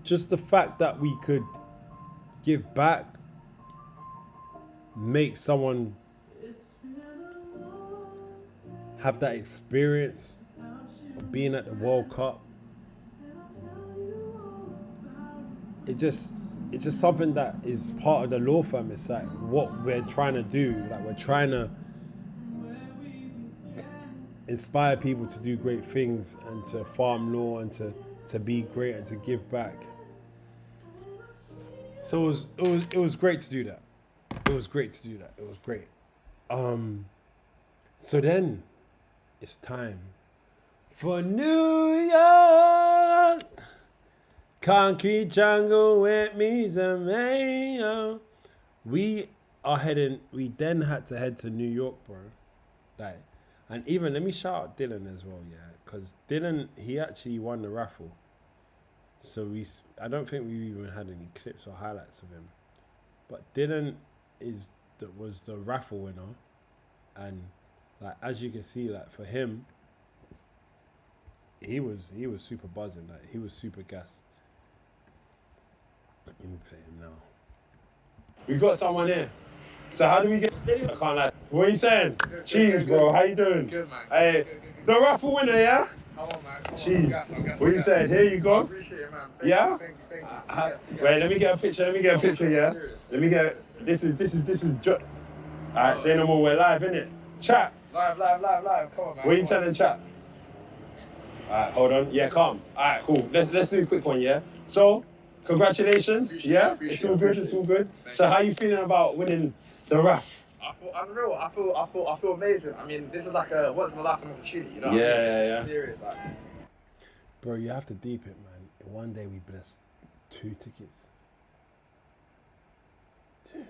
A: just the fact that we could give back, make someone have that experience of being at the World Cup, it just it's just something that is part of the law firm. It's like what we're trying to do. Like we're trying to inspire people to do great things and to farm law and to be great and to give back. So it was great to do that. It was great to do that. It was great. So then it's time for New York. Concrete jungle with me, Zamayo. We then had to head to New York, bro. Like, and even let me shout out Dylan as well, yeah, because Dylan, he actually won the raffle. So I don't think we even had any clips or highlights of him, but Dylan was the raffle winner, and like as you can see, like for him, he was super buzzing, like he was super gassed. Let me play him now.
K: We got someone here. So how do we get? I can't lie. What are you saying? Cheese, bro. How you doing?
E: Good, man.
K: Hey, the raffle winner, yeah?
E: Come on, man.
K: Cheese. What are you saying? Here you go.
E: I appreciate it, man.
K: Yeah?
E: Thank you.
K: Wait, let me get a picture. Yeah. Let me get. This is. All right, say no more. We're live, innit? Chat.
E: Live. Come on, man.
K: What are you telling chat? All right, hold on. Yeah, calm. All right, cool. Let's do a quick one, yeah. So, congratulations. It's all good. So, how you feeling about winning the RAF?
E: I feel unreal. I feel amazing. I mean, this is like a once in a lifetime opportunity, you know?
K: Yeah.
E: Serious, like.
A: Bro, you have to deep it, man. One day we blessed 2 tickets. 2.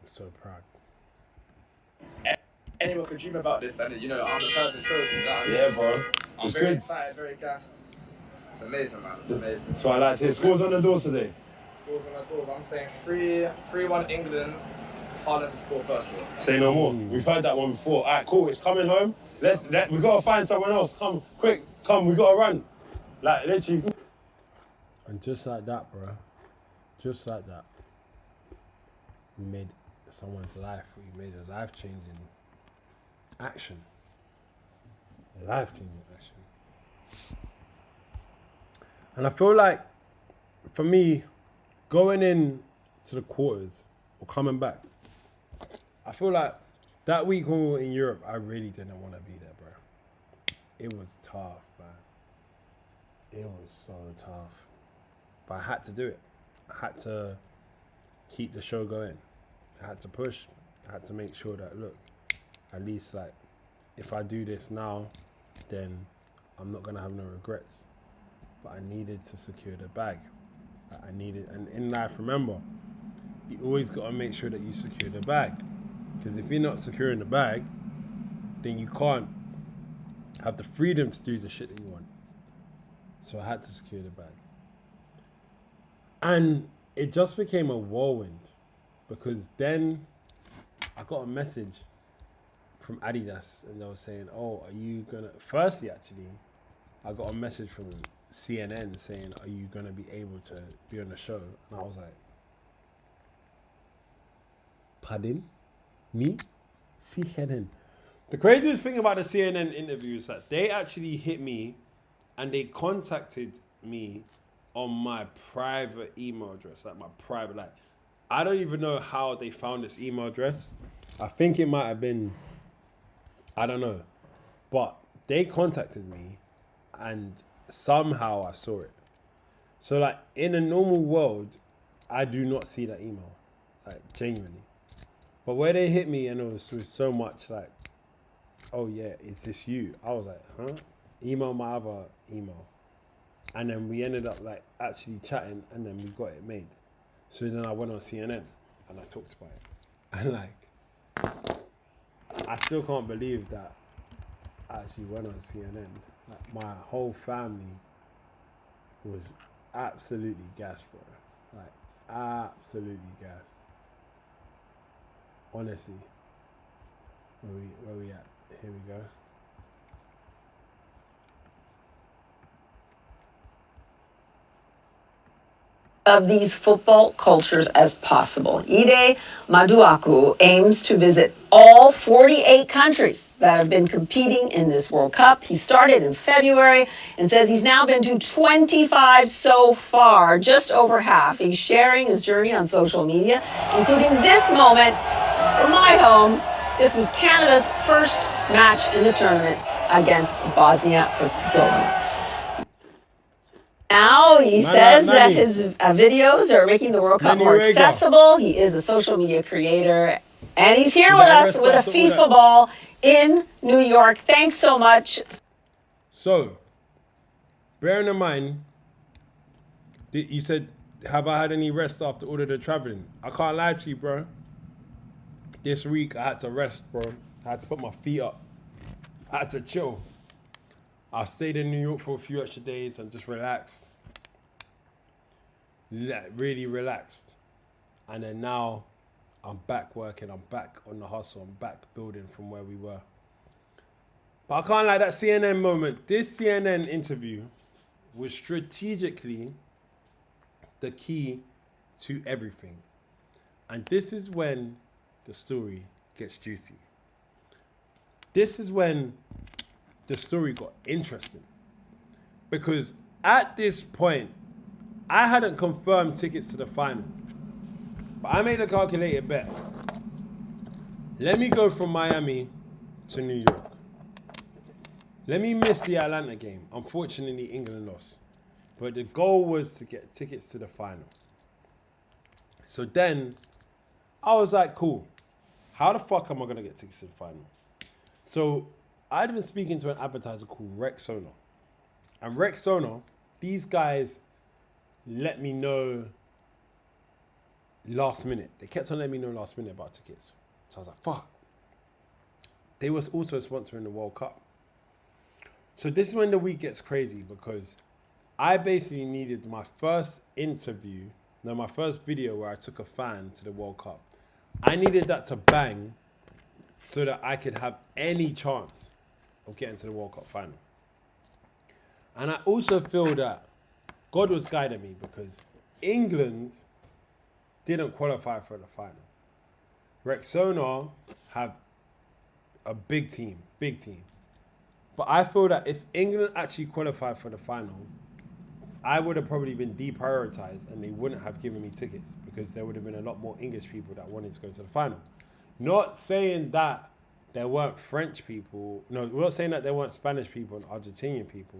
A: I'm so proud.
E: Anyone could dream about this, and you know, I'm the person chosen. You know what I mean?
K: Yeah, bro.
E: I'm
K: It's
E: very
K: good.
E: excited, very gassed. It's amazing, man. It's amazing.
K: So I like to hear scores on the doors today.
E: Scores on the doors. I'm saying 3-1 England. Haaland to score first.
K: Say no more. We've heard that one before. All right, cool. It's coming home. We gotta find someone else. Come, quick. Come. We gotta run. Like literally.
A: And just like that, bro. Just like that. We made someone's life. We made a life-changing action. A life-changing action. And I feel like, for me, going in to the quarters or coming back, I feel like that week when we were in Europe, I really didn't want to be there, bro. It was tough, man. It was so tough. But I had to do it. I had to keep the show going. I had to push. I had to make sure that, look, at least like, if I do this now, then I'm not gonna have no regrets. But I needed to secure the bag. And in life, remember, you always gotta make sure that you secure the bag. Because if you're not securing the bag, then you can't have the freedom to do the shit that you want. So I had to secure the bag. And it just became a whirlwind, because then I got a message from Adidas and they were saying, oh, are you gonna, firstly actually, I got a message from CNN saying, are you gonna be able to be on the show? And I was like, pardon? Me? CNN? The craziest thing about the CNN interview is that they actually hit me and they contacted me on my private email address, like my private, like, I don't even know how they found this email address. I think it might have been, I don't know, but they contacted me and somehow I saw it. So like in a normal world, I do not see that email, like genuinely. But where they hit me and it was with so much like, oh yeah, is this you? I was like, huh? Email my other email. And then we ended up like actually chatting and then we got it made. So then I went on CNN and I talked about it. And like, I still can't believe that I actually went on CNN. Like my whole family was absolutely gassed, bro. Like absolutely gassed. Honestly. Where we at? Here we go.
M: of these football cultures as possible. Ide Maduaku aims to visit all 48 countries that have been competing in this World Cup. He started in February and says he's now been to 25 so far, just over half. He's sharing his journey on social media, including this moment from my home. This was Canada's first match in the tournament against Bosnia-Herzegovina. Now he says that his videos are making the World Cup more accessible. He is a social media creator, and he's here with us with a FIFA ball in New York. Thanks so much.
A: So, bearing in mind, you said, have I had any rest after all of the traveling? I can't lie to you, bro. This week I had to rest, bro. I had to put my feet up. I had to chill. I stayed in New York for a few extra days and just relaxed. Really relaxed. And then now I'm back working. I'm back on the hustle. I'm back building from where we were. But I can't lie, that CNN moment, this CNN interview was strategically the key to everything. And this is when the story gets juicy. This is when the story got interesting. Because at this point, I hadn't confirmed tickets to the final. But I made a calculated bet. Let me go from Miami to New York. Let me miss the Atlanta game. Unfortunately, England lost. But the goal was to get tickets to the final. So then, I was like, cool. How the fuck am I going to get tickets to the final? So, I'd been speaking to an advertiser called Rexona. And Rexona, these guys let me know last minute. They kept on letting me know last minute about tickets. So I was like, fuck. They was also sponsoring the World Cup. So this is when the week gets crazy, because I basically needed my first my first video where I took a fan to the World Cup. I needed that to bang so that I could have any chance of getting to the World Cup final. And I also feel that God was guiding me, because England didn't qualify for the final. Rexona have a big team. But I feel that if England actually qualified for the final, I would have probably been deprioritized and they wouldn't have given me tickets, because there would have been a lot more English people that wanted to go to the final. Not saying that there weren't French people. No, we're not saying that there weren't Spanish people and Argentinian people.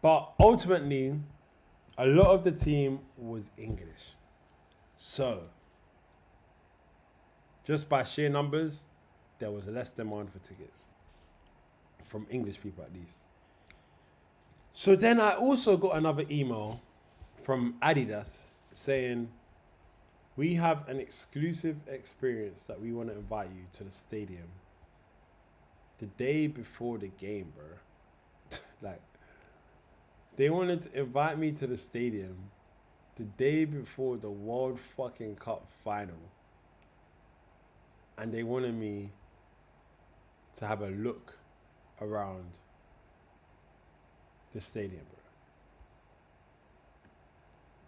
A: But ultimately, a lot of the team was English. So, just by sheer numbers, there was less demand for tickets. From English people, at least. So then I also got another email from Adidas saying, we have an exclusive experience that we want to invite you to the stadium the day before the game, bro. Like, they wanted to invite me to the stadium the day before the World fucking Cup final. And they wanted me to have a look around the stadium, bro.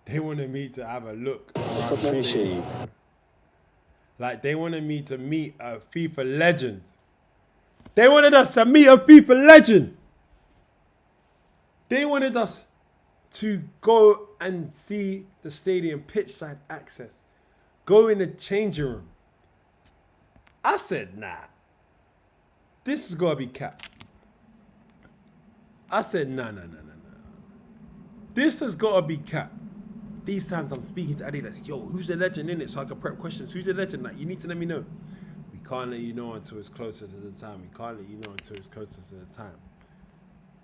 A: They wanted me to have a look.
C: Just appreciate you.
A: Like, they wanted me to meet a FIFA legend. They wanted us to meet a FIFA legend. They wanted us to go and see the stadium pitch side access. Go in the changing room. I said, nah. This has got to be capped. I said, nah. This has got to be capped. These times I'm speaking to Adidas, yo, who's the legend in it? So I can prep questions. Who's the legend? Like, you need to let me know. We can't let you know until it's closer to the time. We can't let you know until it's closer to the time.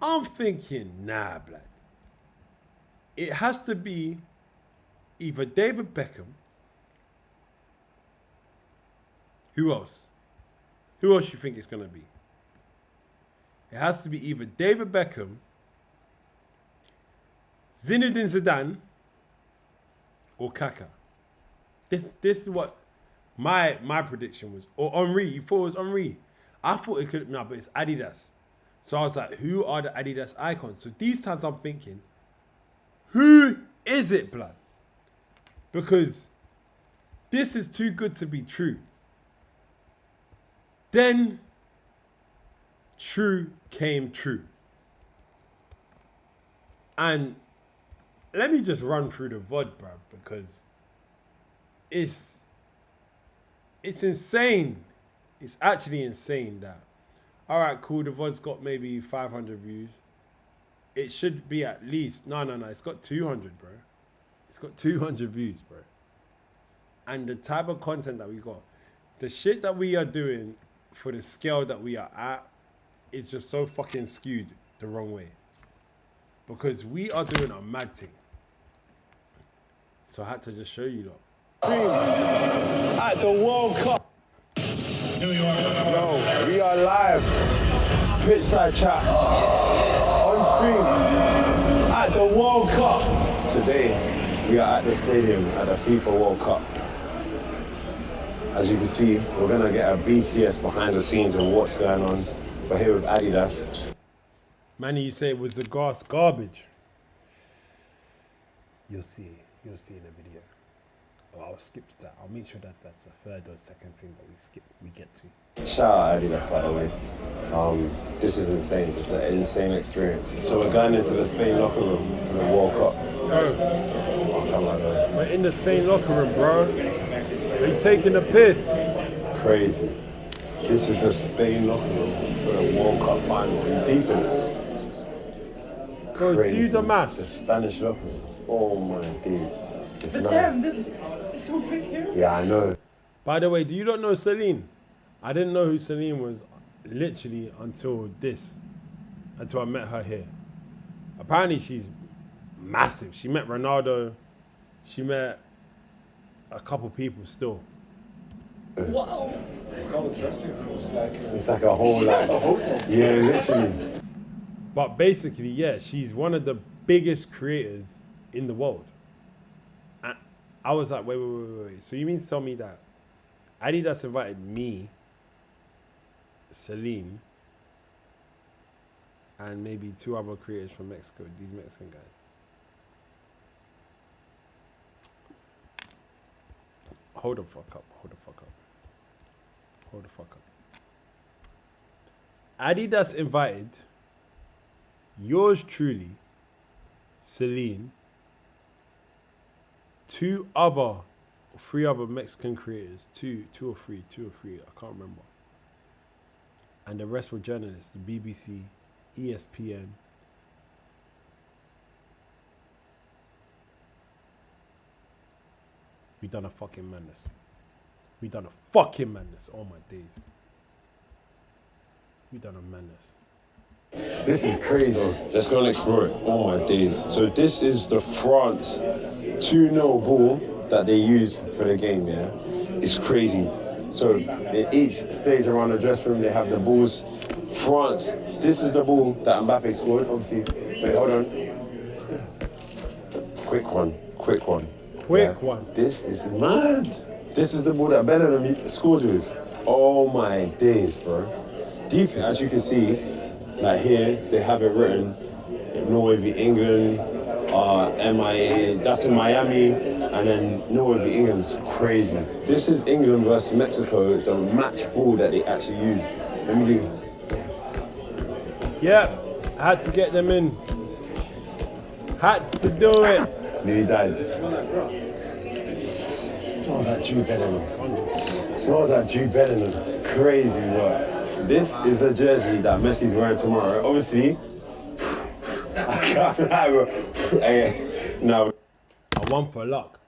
A: I'm thinking, nah, blood. It has to be either David Beckham. Who else? Who else you think it's going to be? It has to be either David Beckham, Zinedine Zidane, or Kaka. This is what my prediction was. Or Henry. You thought it was Henry. I thought it could, no, but it's Adidas. So I was like, who are the Adidas icons? So these times I'm thinking, who is it, blood? because this is too good to be true. Then true came true. And let me just run through the VOD, bro, because it's insane. It's actually insane that, all right, cool, the VOD's got maybe 500 views. It should be at least, no, it's got 200, bro. It's got 200 views, bro. And the type of content that we got, the shit that we are doing for the scale that we are at, it's just so fucking skewed the wrong way. Because we are doing a mad thing. So I had to just show you lot.
K: At the World Cup. Yo, we are live. Pitchside chat. On stream. At the World Cup. Today, we are at the stadium at the FIFA World Cup. As you can see, we're gonna get a BTS behind the scenes of what's going on. We're here with Adidas.
A: Manny, you say it was the grass garbage. You'll see in the video. Oh, I'll skip that. I'll make sure that that's the third or second thing that we get to.
K: Shout out Adidas, by the way. This is insane. It's an insane experience. So we're going into the Spain locker room for the World Cup.
A: We're in the Spain locker room, bro. They taking a piss.
K: Crazy. This is the Spain locker room for the World Cup final. We're deep in it. Crazy.
A: Do the maths.
K: The Spanish locker room. Oh my days. It's
L: But
K: mad.
L: damn, this is so big here.
K: Yeah, I know.
A: By the way, do you not know Celine? I didn't know who Celine was literally until I met her here. Apparently she's massive. She met Ronaldo. She met a couple people still.
L: Wow. It's not a dressing room.
K: It's like a whole like
L: a hotel.
K: Yeah, literally.
A: But basically, yeah, she's one of the biggest creators in the world. And I was like, wait. So you mean to tell me that Adidas invited me, Celine, and maybe 2 other creators from Mexico, these Mexican guys? Hold the fuck up. Adidas invited yours truly, Celine, 3 other Mexican creators, two or three, I can't remember. And the rest were journalists, the BBC, ESPN. We done a fucking madness. Oh my days. We done a madness.
K: This is crazy. Let's go and explore it. Oh my days. So this is the France 2-0 ball that they use for the game, yeah? It's crazy. So in each stage around the dressing room, they have the balls. France, this is the ball that Mbappe scored, obviously. Wait, hold on. Quick one. This is mad. This is the ball that Bellingham scored with. Oh my days, bro. Deep, as you can see, like here, they have it written, Norway v England, MIA, that's in Miami, and then Norway v England is crazy. This is England versus Mexico, the match ball that they actually use. Let me do.
A: Yeah, I had to get them in. Had to do it.
K: Nearly died. Smells like Jude Bellingham. Crazy, bro. This is a jersey that Messi's wearing tomorrow. Obviously, I can't lie, bro. Hey, no.
A: I won for luck.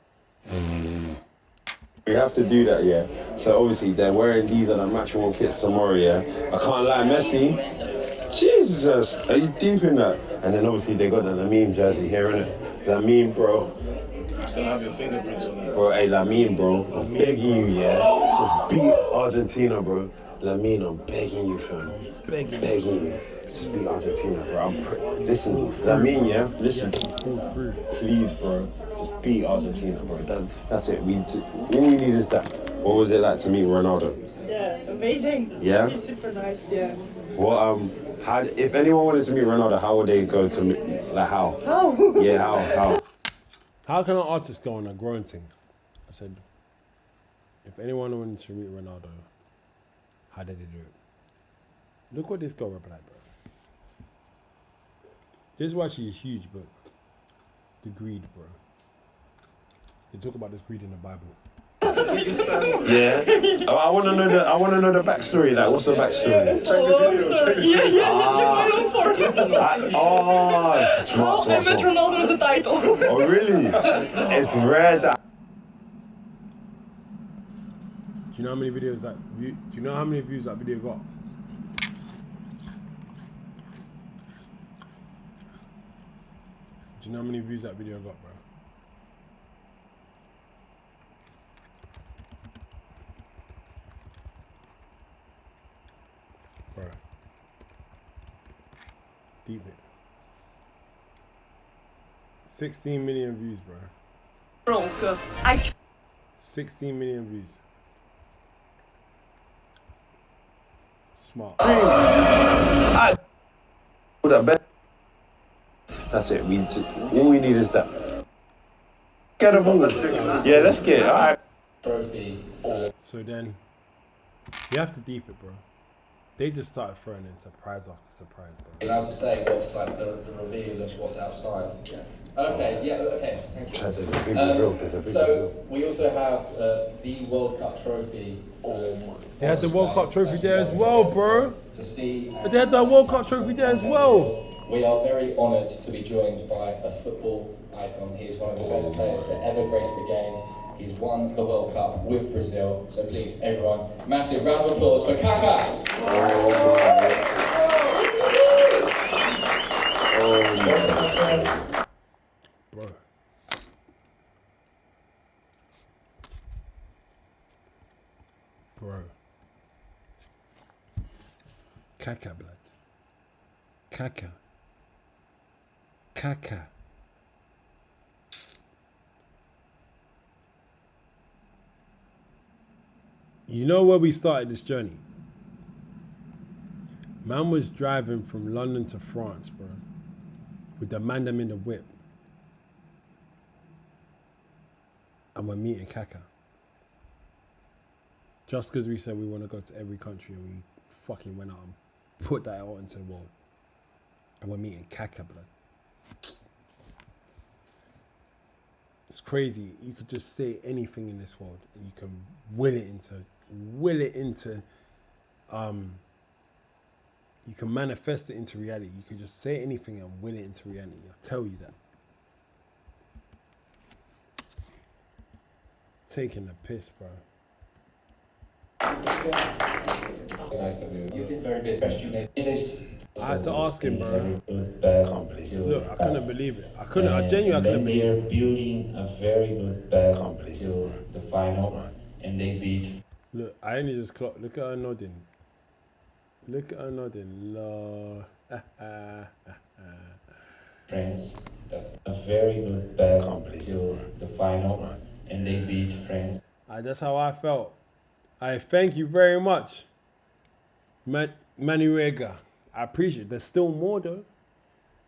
K: We have to do that, yeah. So obviously they're wearing these on the match-worn kits tomorrow, yeah. I can't lie, Messi. Jesus, are you deep in that? And then obviously they got the Lamine jersey here, innit? Lamine, bro.
G: It's gonna have your fingerprints on it.
K: Bro, hey, Lamine, bro. I'm begging you, yeah. Just beat Argentina, bro. Lamine, I'm begging you, fam. Begging you. Just beat Argentina, bro. Listen, Lamine, yeah? Listen. Please, bro. Just beat Argentina, bro. That's it. All we need is that. What was it like to meet Ronaldo?
L: Yeah, amazing.
K: Yeah?
L: He's super nice, yeah.
K: Well, if anyone wanted to meet Ronaldo, how would they go to meet? Like, how?
L: How?
K: Yeah, how?
A: How can an artist go on a growing thing? I said, if anyone wanted to meet Ronaldo, how did they do it? Look what this girl replied, bro. This is why she's huge, but the greed, bro. They talk about this greed in the Bible.
C: Yeah. Oh, I want to know the backstory. Like, what's the backstory? Smart.
J: I met Ronaldo with the title.
C: Oh, really? It's rare that.
A: Do you know how many videos that? Do you know how many views that video got? Do you know how many views that video got, bro? Bro. Deep it. 16 million views, bro. 16 million views. Smart.
C: That's it. All we need is that. Get a ball. Yeah, let's get it. All right.
N: Trophy.
A: So then, you have to deep it, bro. They just started throwing in surprise after surprise, bro.
N: You're allowed to say what's like the reveal of what's outside. Yes. Okay. Yeah. Okay. Thank you.
C: There's a big reveal.
N: So we also have the World Cup trophy.
A: They had the World Cup trophy there as well, bro.
N: To see.
A: But they had the World Cup trophy there as well.
N: We are very honoured to be joined by a football icon. He's one of the best players to ever grace the game. He's won the World Cup with Brazil. So please, everyone, massive round of applause for Kaká.
A: Bro. Bro. Kaká, blood. Kaká. Kaká. You know where we started this journey? Man was driving from London to France, bro, with the man them in the whip. And we're meeting Kaká. Just because we said we want to go to every country and we fucking went out and put that out into the world. And we're meeting Kaká, blood. It's crazy. You could just say anything in this world and you can will it into you can manifest it into reality. You can just say anything and will it into reality. I'll tell you that. Taking the piss, bro.
N: Nice to meet you. You've been very busy. You made this.
A: I had to ask him, bro. Look, I couldn't believe it. I genuinely couldn't believe it.
N: They're building a very good battle till the final, and they beat.
A: Look, I only just clocked. Look at her nodding. Look at her nodding. Lord.
N: France, a very good battle till the final, and they beat France.
A: That's how I felt. I thank you very much, Manuega. I appreciate it. There's still more though.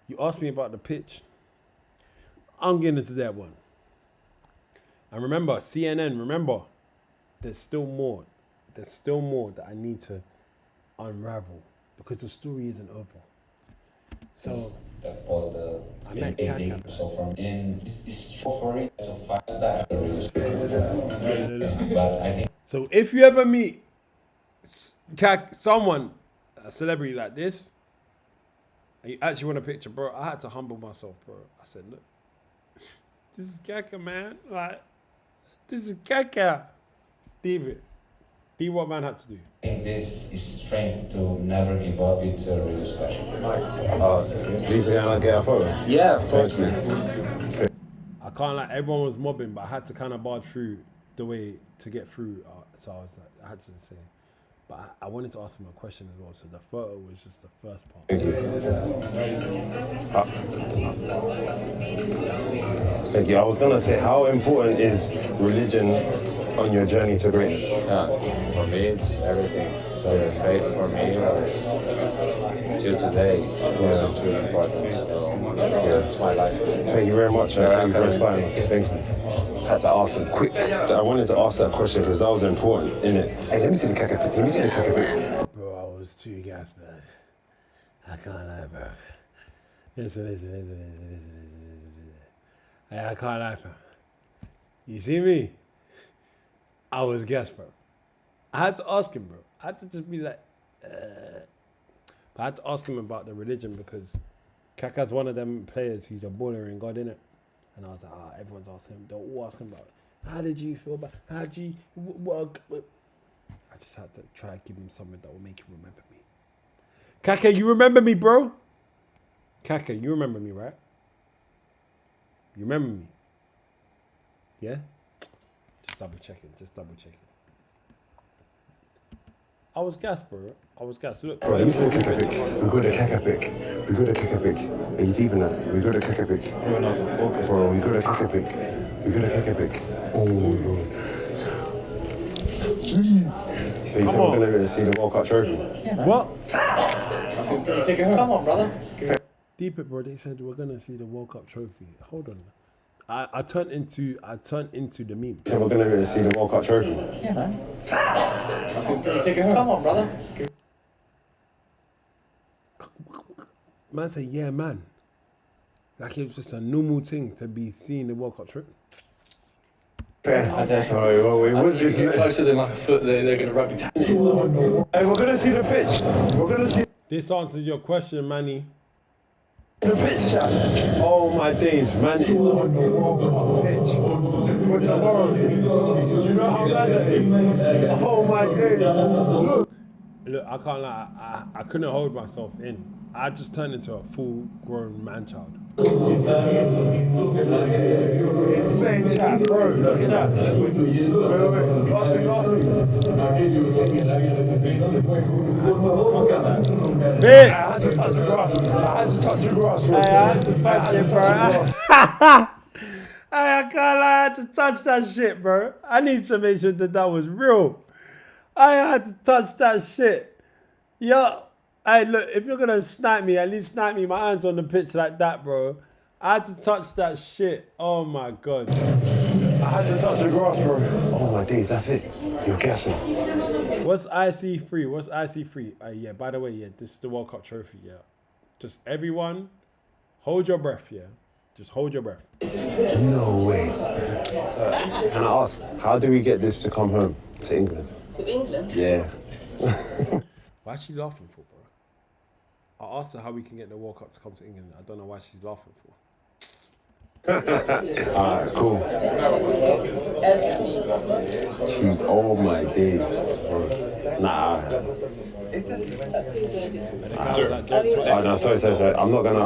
A: You asked me about the pitch. I'm getting into that one. And remember, CNN, remember, there's still more. There's still more that I need to unravel because the story isn't over. So
N: that was the
A: I met Kaká.
N: So from in this for it to find that but I think
A: so if you ever meet someone, a celebrity like this, and you actually want a picture, bro, I had to humble myself, bro. I said, look, this is Kaká, man. Like, this is Kaká. David, do what man had to do.
N: I think this is strength to never give up. It's really special.
C: Please can I get a photo?
N: Yeah, of course.
A: I can't like everyone was mobbing, but I had to kind of barge through the way to get through. So I was like, I had to say. But I wanted to ask him a question as well. So the photo was just the first part.
C: Thank you. I was gonna say, how important is religion on your journey to greatness?
O: For me, it's everything. So So the faith for me was, till today, it's really important. So it's my life.
C: Thank you very much. Thank you for inspiring us. Thank you. Had to ask him quick. I wanted to ask that question because that was important, innit? Hey, let me see the caca pic. Let me see the caca pic. Bro, I was too gas, man. I can't lie, bro. Listen. Hey, I can't lie, bro. You see me? I was gas, bro. I had to ask him, bro. I had to just be like, But I had to ask him about the religion because Kaka's one of them players who's a baller in God, innit? And I was like, everyone's asking him. They're all asking about, how did you feel about, how did you, what? I just had to try and give him something that will make him remember me. Kaka, you remember me, bro? Kaka, you remember me, right? You remember me? Yeah? Just double checking. I was gassed, bro. I was gassed. Look. Bro, let me see the caca pic. We got a caca pic. Are you deep in that? We got a caca pic. Everyone else will focus. Bro, we got a caca pic. Oh, bro. So you said we're going to see the World Cup trophy? Yeah, man. What?
O: Take it home. Come on, brother.
C: Deep it, bro. They said we're going to see the World Cup trophy. Hold on. I turned into the meme. So we're going to see the World Cup trophy?
O: Yeah, man. Take it home. Come on, brother.
C: Man said, yeah, man. Like it was just a normal thing to be seeing the World Cup trophy. Wait, what's this?
O: Closer than like a foot, they're going to rugby tackle.
C: Hey, we're going to see the pitch. We're going to see. This answers your question, Manny. The pitch, chat. Oh my days, man is on the World Cup pitch for tomorrow. You know how bad that is? Oh my days. Look, I can't lie, I couldn't hold myself in. I just turned into a full-grown man-child. Insane chat, bro. Look at that. Wait. Last week. Bitch! I had to touch the grass. Hey, I had to touch it, bro. Hey, I can't lie, I had to touch that shit, bro. I need to make sure that was real. I had to touch that shit. Yo, hey, look, if you're gonna snipe me, at least snipe me my hands on the pitch like that, bro. I had to touch that shit. Oh my God. I had to touch the grass, bro. Oh my days, that's it. You're guessing. What's IC3? Yeah, by the way, yeah, this is the World Cup trophy, yeah. Just everyone, hold your breath, yeah. Just hold your breath. No way. So, can I ask, how do we get this to come home to England?
M: To England?
C: Yeah. Why is she laughing for, bro? I asked her how we can get the World Cup to come to England. I don't know why she's laughing for. Alright, cool. She's all my days, bro. Nah. Oh no, sorry. I'm not gonna.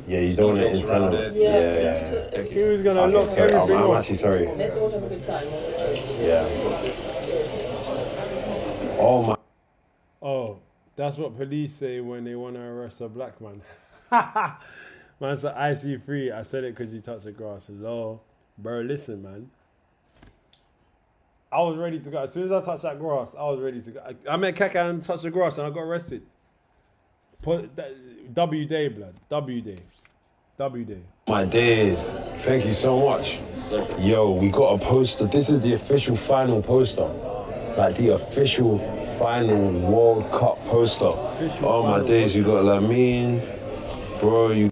C: Yeah, you don't want to incentive. Yeah. He was gonna lock everything off. I'm actually sorry.
M: Let's all have a good time.
C: Yeah. Oh my. Oh, that's what police say when they want to arrest a black man. Man said IC3. I said it because you touched the grass. Hello. Bro, listen, man. I was ready to go. As soon as I touched that grass, I was ready to go. I met Kaka and touched the grass and I got arrested. W day, blood. W day. My days. Thank you so much. Yo, we got a poster. This is the official final poster. Like the official final World Cup poster. Oh my days, you got Lamine. Bro,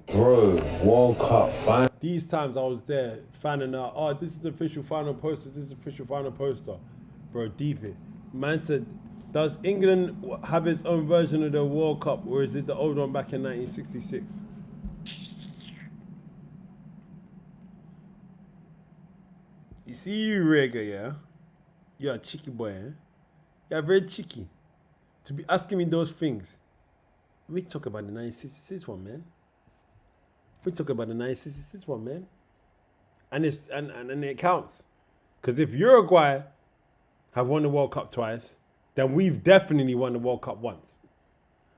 C: World Cup final. These times I was there finding out, oh, this is the official final poster, Bro, deep it. Man said, does England have its own version of the World Cup or is it the old one back in 1966? You see you, Rega, yeah? You're a cheeky boy, eh? You're very cheeky. To be asking me those things. We talk about the 1966 one, man. And it counts. Because if Uruguay have won the World Cup twice, then we've definitely won the World Cup once.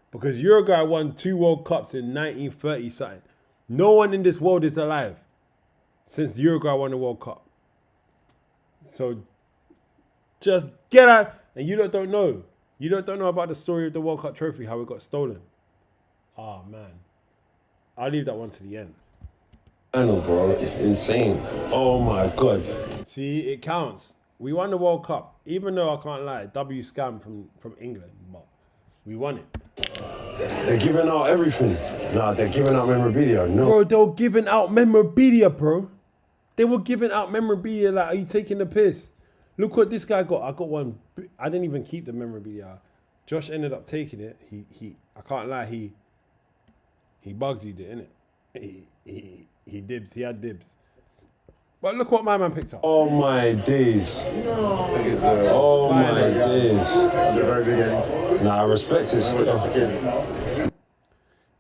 C: Because Uruguay won 2 World Cups in 1930 something. No one in this world is alive since Uruguay won the World Cup. So just get out.
A: And you lot don't know. You lot don't know about the story of the World Cup trophy, how it got stolen. Oh, man. I'll leave that one to the end.
C: I know, bro. It's insane. Oh, my God.
A: See, it counts. We won the World Cup. Even though I can't lie, W scam from England. But we won it.
C: They're giving out everything. Nah, they're giving out memorabilia. No.
A: Bro, they were giving out memorabilia, bro. They were giving out memorabilia like, are you taking the piss? Look what this guy got. I got one. I didn't even keep the memorabilia. Josh ended up taking it. I can't lie, he Bugsy'd it, innit? He dibs. He had dibs. But look what my man picked up.
C: Oh my days. Oh my days. Nah, I respect it still.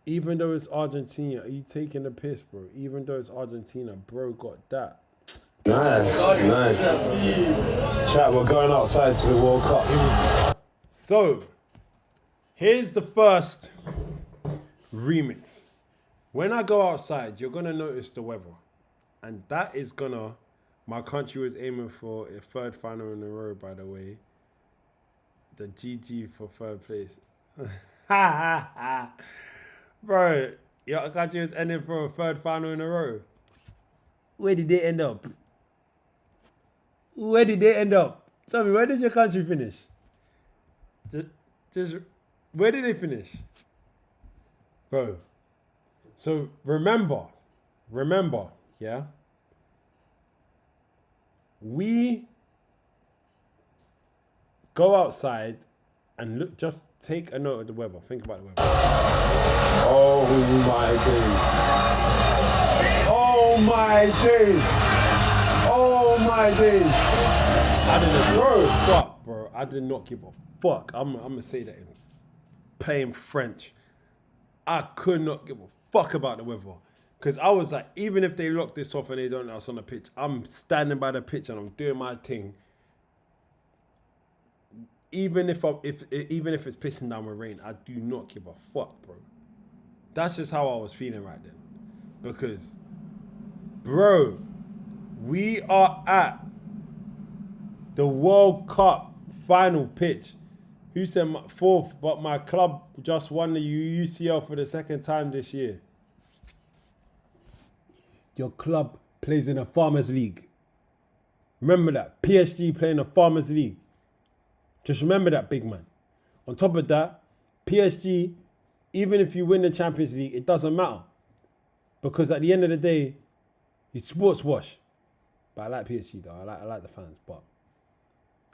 A: Even though it's Argentina, are you taking the piss, bro? Even though it's Argentina, bro got that.
C: Nice. Chat, we're going outside to the World Cup.
A: So, here's the first remix. When I go outside, you're gonna notice the weather. And that is my country was aiming for a third final in a row, by the way. The GG for third place. Bro, your country was ending for a third final in a row. Where did they end up? Where did they end up? Tell me, where did your country finish? Just where did they finish? Bro. So remember, yeah? We go outside and look, just take a note of the weather. Think about the weather.
C: Oh my days. Oh my days. Oh my days.
A: I didn't fuck, bro. I did not give a fuck. I'm gonna say that in plain French. I could not give a fuck about the weather. Because I was like, even if they lock this off and they don't know us on the pitch, I'm standing by the pitch and I'm doing my thing. Even if it's pissing down with rain, I do not give a fuck, bro. That's just how I was feeling right then. Because, bro, we are at the World Cup final pitch. Who said fourth, but my club just won the UCL for the second time this year. Your club plays in a Farmers League. Remember that. PSG playing a Farmers League. Just remember that, big man. On top of that, PSG, even if you win the Champions League, it doesn't matter. Because at the end of the day, it's sports wash. But I like PSG though. I like the fans. But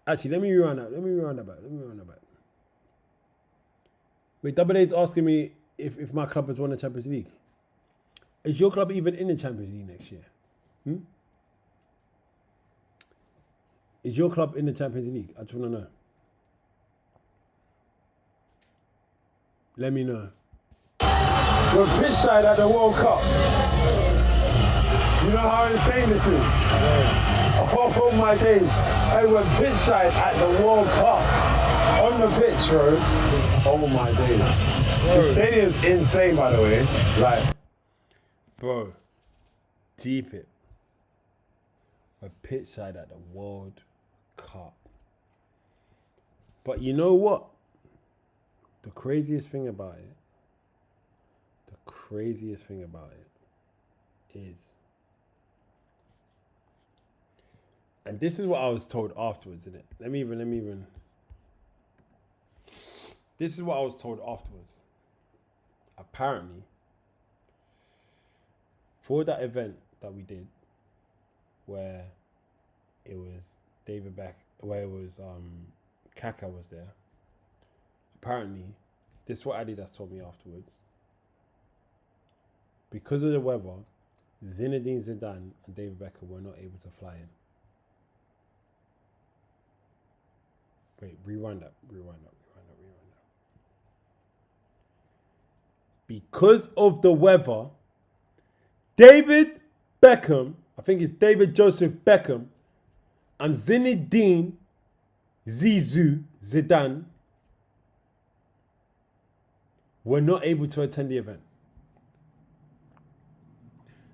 A: actually, let me rewind that back. Wait, Double A's asking me if my club has won the Champions League. Is your club even in the Champions League next year? Is your club in the Champions League? I just want to know. Let me know.
C: We're pitch side at the World Cup. You know how insane this is? Oh my days. Hey, we're pitch side at the World Cup. On the pitch, bro. Oh my days. The stadium's insane, by the way. Like,
A: bro, deep it. We're pitch side at the World Cup. But you know what? The craziest thing about it is, and this is what I was told afterwards, innit? Let me even. This is what I was told afterwards. Apparently, for that event that we did, where it was David Beck, where it was Kaka was there. Apparently, this is what Adidas told me afterwards. Because of the weather, Zinedine Zidane and David Beckham were not able to fly in. Wait, rewind that. Because of the weather, David Beckham, I think it's David Joseph Beckham, and Zinedine Zidane were not able to attend the event.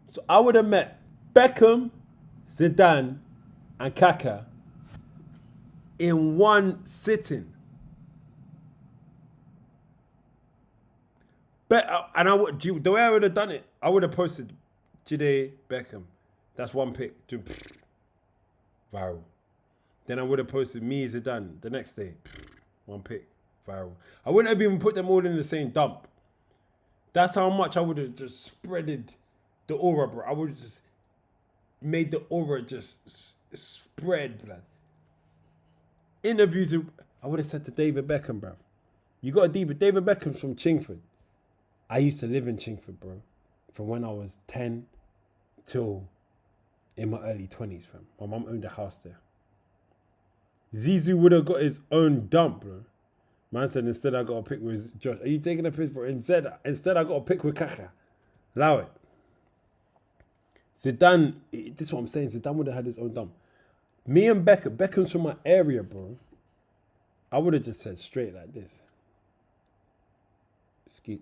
A: So I would have met Beckham, Zidane, and Kaka in one sitting. And the way I would have done it, I would have posted Jide Beckham. That's one pick. Viral. Then I would have posted me Zidane the next day. One pick. Viral. I wouldn't have even put them all in the same dump. That's how much I would have just spreaded the aura, bro. I would have just made the aura just spread, blood. Interviews, I would have said to David Beckham, bro. You got a David Beckham's from Chingford. I used to live in Chingford, bro. From when I was 10 till in my early 20s, fam. My mum owned a house there. Zizou would have got his own dump, bro. Man said, instead I got a pick with Josh. Are you taking a piss, bro? Instead I got a pick with Kaka. Allow it. Zidane, this is what I'm saying. Zidane would have had his own dump. Me and Beckham's from my area, bro. I would have just said straight like this. Ski.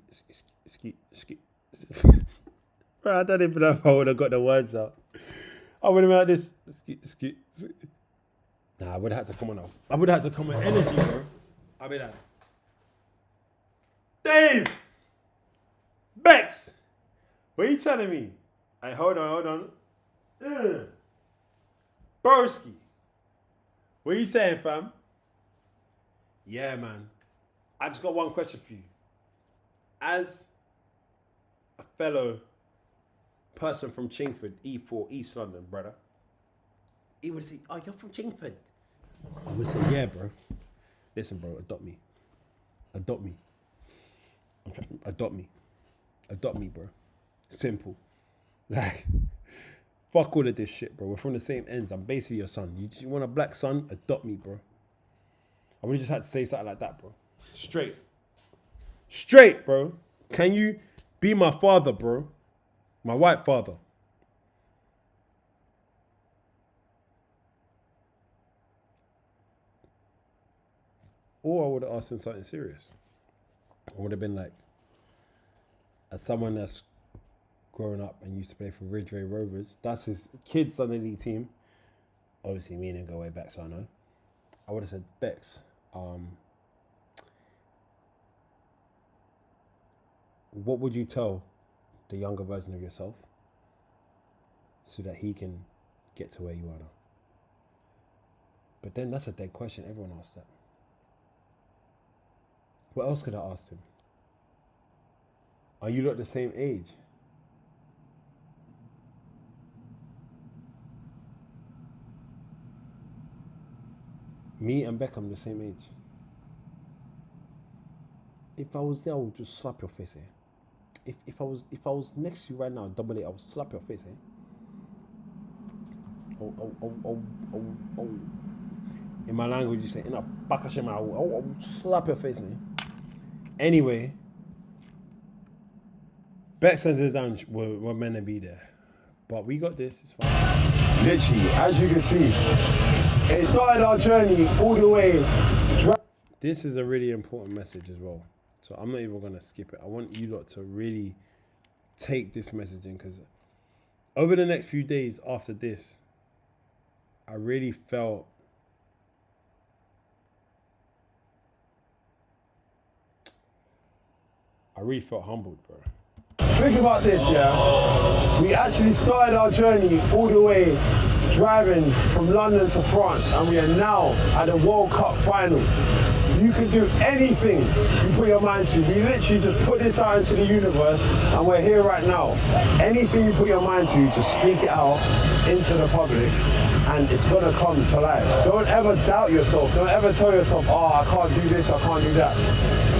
A: Bro, I don't even know if I would have got the words out. I would have been like this. Ski. Nah, I would have had to come on now. I would have had to come with energy, bro. I'll be like, Dave! Bex! What are you telling me? Hey, hold on. Broski. What are you saying, fam? Yeah, man. I just got one question for you. As a fellow person from Chingford, E4, East London, brother, he would say, oh, you're from Chingford. I would say, yeah, bro. Listen, bro, adopt me. Adopt me, bro. Simple. Like, fuck all of this shit, bro. We're from the same ends. I'm basically your son. You want a black son? Adopt me, bro. I would have just had to say something like that, bro. Straight, bro. Can you be my father, bro? My white father. Or I would have asked him something serious. I would have been like, as someone that's grown up and used to play for Ridgeway Rovers, that's his kids on the league team. Obviously, me and him go way back, so I know. I would have said, Bex, what would you tell the younger version of yourself so that he can get to where you are now? But then that's a dead question. Everyone asks that. What else could I ask him? Are you not the same age? Me and Beckham the same age. If I was there, I would just slap your face, eh? If I was next to you right now, double it, I would slap your face, eh? Oh. In my language, you say, in a bakashema, I would slap your face, eh? Anyway, Bex and Zidane were meant to be there. But we got this, it's fine.
K: Literally, as you can see, it started our journey all the way.
A: This is a really important message as well. So I'm not even going to skip it. I want you lot to really take this message in, because over the next few days after this, I really felt humbled, bro.
K: Think about this, yeah? We actually started our journey all the way driving from London to France, and we are now at the World Cup final. You can do anything you put your mind to. We literally just put this out into the universe, and we're here right now. Anything you put your mind to, just speak it out into the public, and it's gonna come to life. Don't ever doubt yourself. Don't ever tell yourself, oh, I can't do this, I can't do that.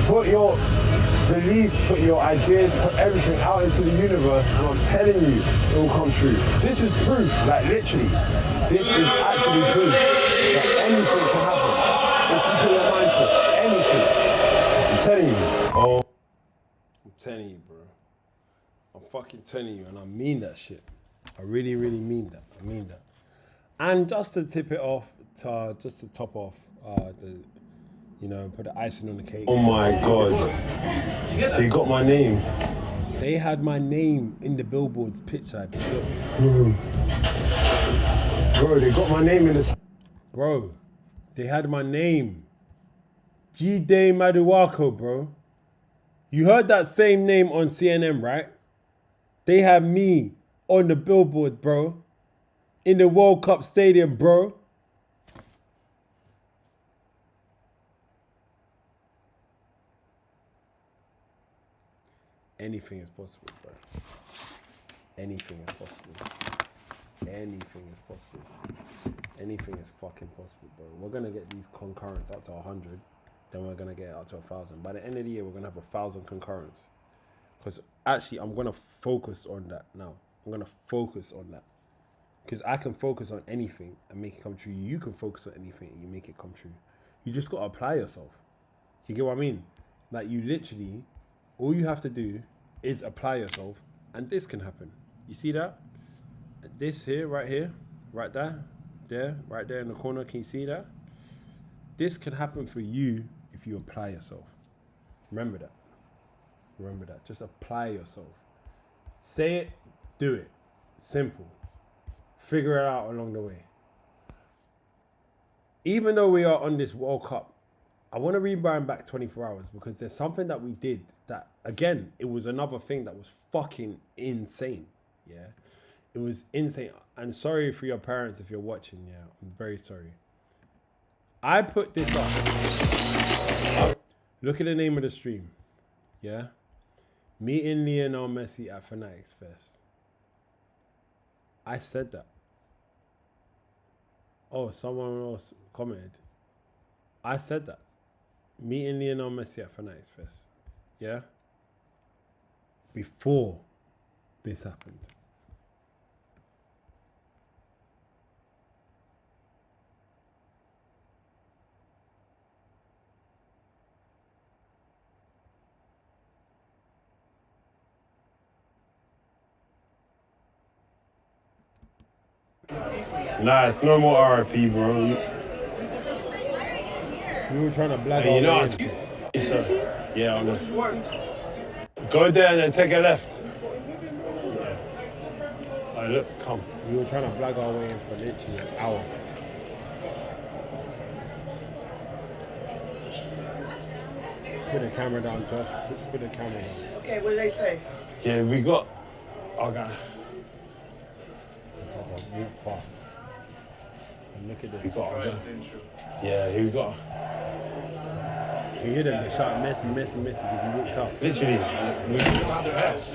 K: Put your beliefs, put your ideas, put everything out into the universe, and I'm telling you, it will come true. This is proof, like literally, this is actually proof that anything can happen if you put your mind to it. Anything. I'm telling you.
A: Oh, I'm telling you, bro. I'm fucking telling you, and I mean that shit. I really, really mean that. I mean that. And just to tip it off, just to top off put the icing on the cake.
K: Oh my God. They got my name.
A: They had my name in the billboards picture.
K: Bro, they got my name in the...
A: Bro, They had my name. G-Day Maduako, bro. You heard that same name on CNN, right? They had me on the billboard, bro. In the World Cup stadium, bro. Anything is possible, bro. Anything is possible. Anything is possible. Anything is fucking possible, bro. We're gonna get these concurrents up to 100, then we're gonna get it up to 1,000. By the end of the year, we're gonna have 1,000 concurrents. Because actually, I'm gonna focus on that now. I'm gonna focus on that. Because I can focus on anything and make it come true. You can focus on anything and you make it come true. You just gotta apply yourself. You get what I mean? Like, you literally, all you have to do is apply yourself, and this can happen. You see that? This here, right there, right there in the corner. Can you see that? This can happen for you if you apply yourself. Remember that. Remember that. Just apply yourself. Say it, do it. Simple. Figure it out along the way. Even though we are on this World Cup, I want to rewind back 24 hours because there's something that we did that, again, it was another thing that was fucking insane. Yeah. It was insane. And sorry for your parents if you're watching. Yeah, I'm very sorry. I put this up. Look at the name of the stream. Yeah. Meeting Lionel Messi at Fanatics Fest. I said that. Oh, someone else commented. I said that. Meeting Lionel Messi at Fanatics Fest. Yeah. Before this happened.
K: Nah, it's no more RIP, bro.
A: You were trying to black
K: you know, yeah, on this. Go there and then take a left. Yeah. Alright, look, come.
A: We were trying to black our way in for literally an hour. Put the camera down, Josh. Put the camera down.
L: Okay, what did they say?
K: Yeah, we got. Okay.
A: Let's have a walk past. And look at this.
K: Yeah, here we go.
A: You hear them? They shout Messi, Messi, Messi because he walked up.
K: Literally.
G: You don't have the best.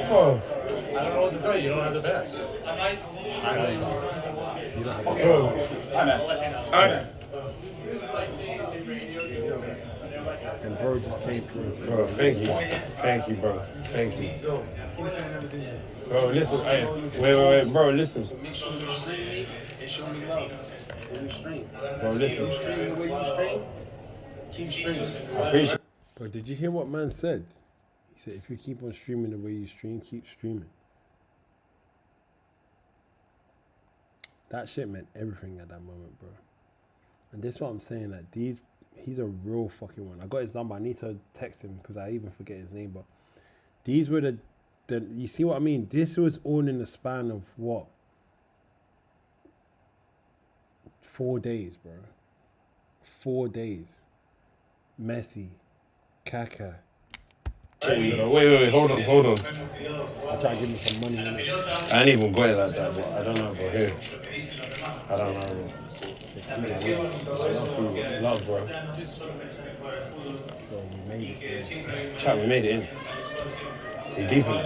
K: Bro.
G: I don't know what to tell you. You don't have the best. I know you don't.
A: You don't have the best.
K: Bro.
A: And bro just came through us.
K: Bro, thank you. Thank you, bro. Thank you. Bro, listen. Hey, wait, bro, listen.
G: So make sure you stream me and show me love when you stream.
K: Bro, listen.
G: If you stream the way you stream, keep streaming.
K: I appreciate.
A: Bro, did you hear what man said? He said, if you keep on streaming the way you stream, keep streaming. That shit meant everything at that moment, bro. And this is what I'm saying, like, he's a real fucking one. I got his number. I need to text him because I even forget his name. But these were the you see what I mean? This was all in the span of what? 4 days, bro. 4 days. Messi, Kaka.
K: Wait, hold on.
A: I try to give him some money.
K: I ain't even got it like that, but I don't know, bro. Here. I don't know, bro. Love, bro.
A: Bro, we made it.
K: Chat, we made it in. We deep in it.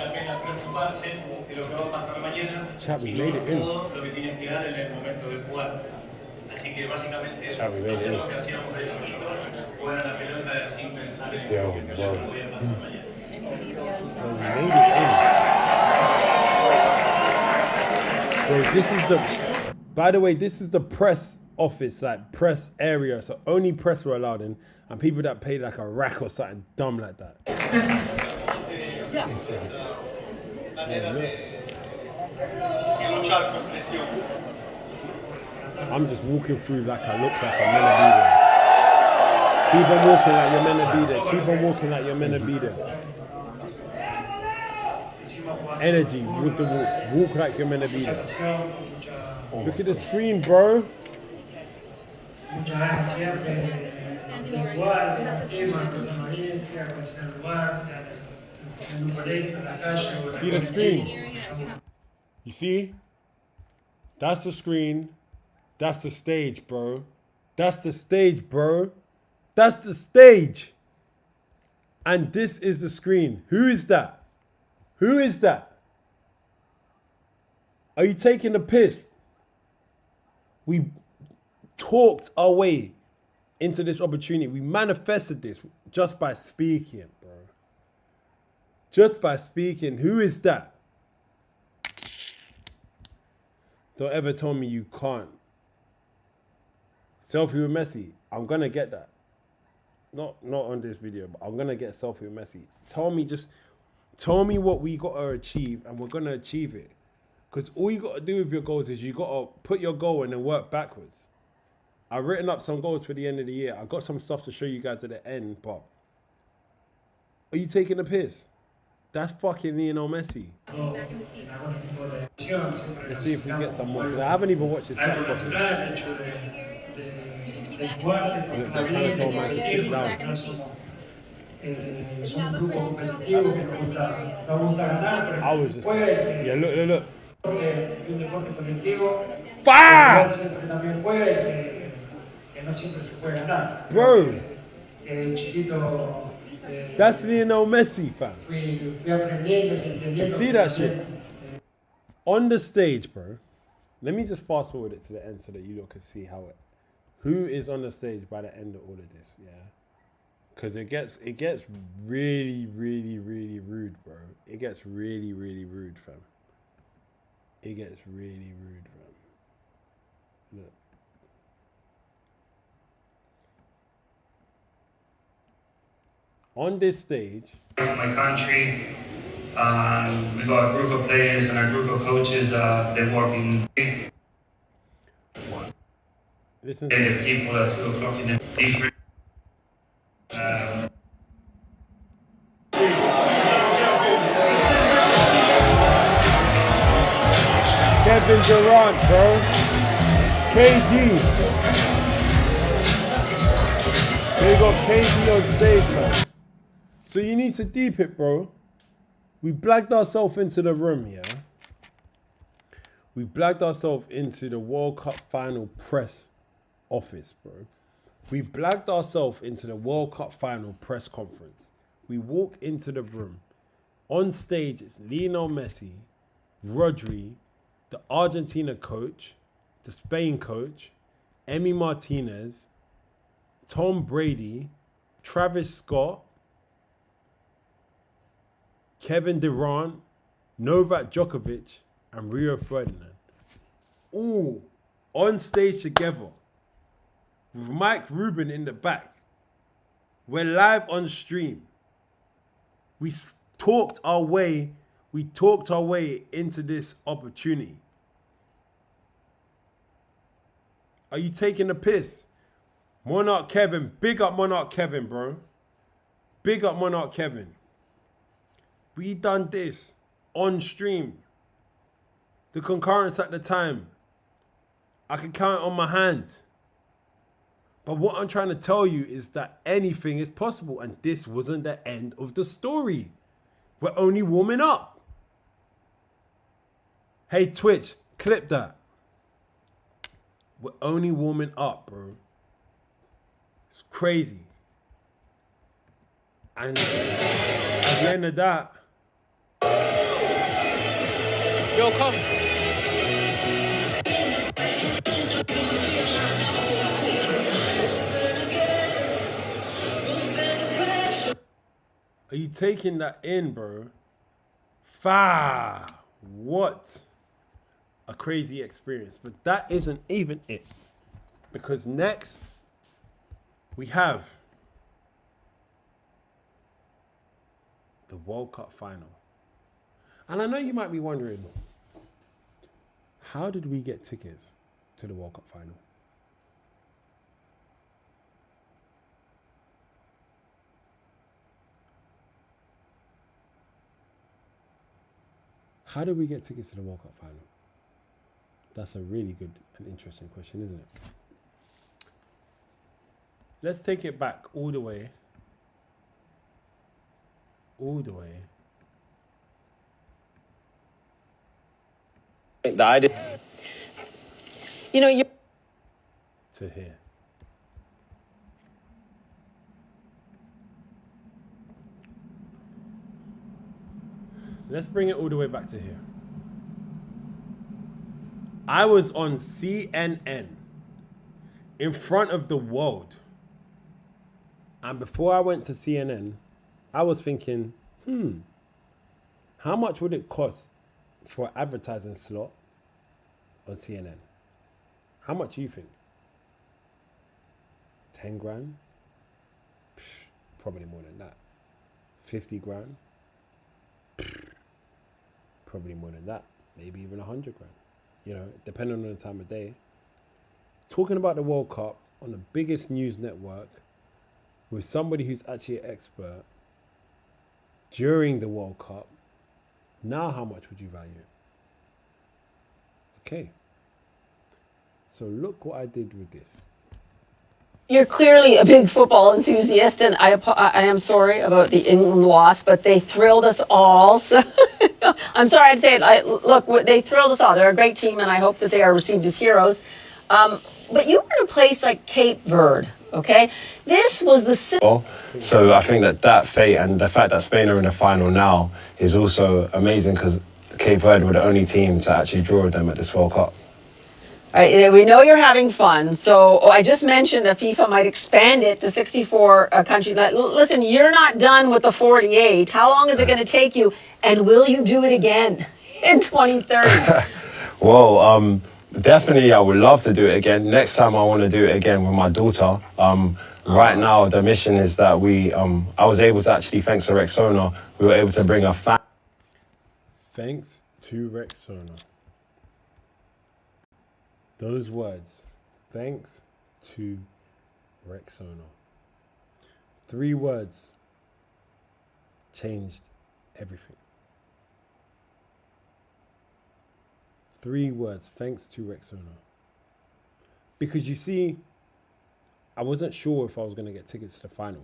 A: Chat, we made it in.
K: Chat, we made it in. Yo, bro.
A: Bro, we made it in. Bro, this is the... By the way, this is the press office, like press area. So only press were allowed in, and people that paid like a rack or something dumb like that. Yeah, I'm just walking through like I look like I'm meant to be there. Keep on walking like you're meant to be there. Keep on walking like you're meant to be there. Energy with the walk. Walk like you're meant to be there. Look at the screen, bro.
P: muchas ganas siempre de jugar, de los temas, de San María, sea cual sea el lugar, sea en un colegio, en la calle o en
A: See the screen? You see? That's the screen. That's the stage, bro. That's the stage, bro. That's the stage. And this is the screen. Who is that? Who is that? Are you taking the piss? We talked our way into this opportunity. We manifested this just by speaking, bro. Just by speaking. Who is that? Don't ever tell me you can't. Selfie with Messi. I'm going to get that. Not on this video, but I'm going to get a selfie with Messi. Tell me what we got to achieve, and we're going to achieve it. Because all you got to do with your goals is you got to put your goal and then work backwards. I've written up some goals for the end of the year. I got some stuff to show you guys at the end, but are you taking the piss? That's fucking Lionel Messi. Let's see if we get some more. I haven't even watched his back properly. I kind of told man to sit down. I was just like, yeah, look. Fire! Bro, that's Lionel Messi, fam. You see that shit? On the stage, bro. Let me just fast forward it to the end so that you lot can see who is on the stage by the end of all of this, yeah? Because it gets really, really, really rude, bro. It gets really, really rude, fam. It gets really rude, fam. Look. On this stage,
Q: my country, we got a group of players and a group of coaches. They're working.
A: Listen.
Q: The people at 2 o'clock in the different.
A: Kevin Durant, bro. KD. They got KD on stage, man. So you need to deep it, bro. We blagged ourselves into the room, yeah? We blagged ourselves into the World Cup final press office, bro. We blagged ourselves into the World Cup final press conference. We walk into the room. On stage, it's Lionel Messi, Rodri, the Argentina coach, the Spain coach, Emi Martinez, Tom Brady, Travis Scott, Kevin Durant, Novak Djokovic, and Rio Ferdinand. All on stage together with Mike Rubin in the back. We're live on stream. We talked our way into this opportunity. Are you taking the piss? Monarch Kevin, big up Monarch Kevin, bro. Big up Monarch Kevin. We done this on stream. The concurrence at the time, I can count it on my hand. But what I'm trying to tell you is that anything is possible, and this wasn't the end of the story. We're only warming up. Hey Twitch, clip that. We're only warming up, bro. It's crazy. And at the end of that,
G: yo, come.
A: are you taking that in, bro? What a crazy experience. But that isn't even it. Because next, we have the World Cup final. And I know you might be wondering, how did we get tickets to the World Cup final? How did we get tickets to the World Cup final? That's a really good and interesting question, isn't it? let's take it back all the way. All the way.
C: The idea.
M: You know, you
A: To here. Let's bring it all the way back to here. I was on CNN in front of the world. And before I went to CNN, I was thinking, how much would it cost for an advertising slot on CNN? How much do you think? 10 grand? Psh, probably more than that. 50 grand? Psh, probably more than that. Maybe even 100 grand. You know, depending on the time of day. Talking about the World Cup on the biggest news network with somebody who's actually an expert during the World Cup. Now, how much would you value it? Okay. So look what I did with this.
M: You're clearly a big football enthusiast, and I am sorry about the England loss, but they thrilled us all. So I'm sorry I'd say it. Look, they thrilled us all. They're a great team, and I hope that they are received as heroes. But you were in a place like Cape Verde, okay? This was the...
C: So I think that fate and the fact that Spain are in the final now is also amazing because Cape Verde were the only team to actually draw with them at this World Cup.
M: All right, we know you're having fun. So I just mentioned that FIFA might expand it to 64 countries. Listen, you're not done with the 48. How long is it going to take you? And will you do it again in 2030?
C: Well, definitely I would love to do it again. Next time I want to do it again with my daughter. Right now, the mission is that I was able to actually, thanks to Rexona, we were able to bring a fan.
A: Thanks to Rexona. Those words, thanks to Rexona. 3 words changed everything. 3 words, thanks to Rexona. Because you see, I wasn't sure if I was going to get tickets to the final.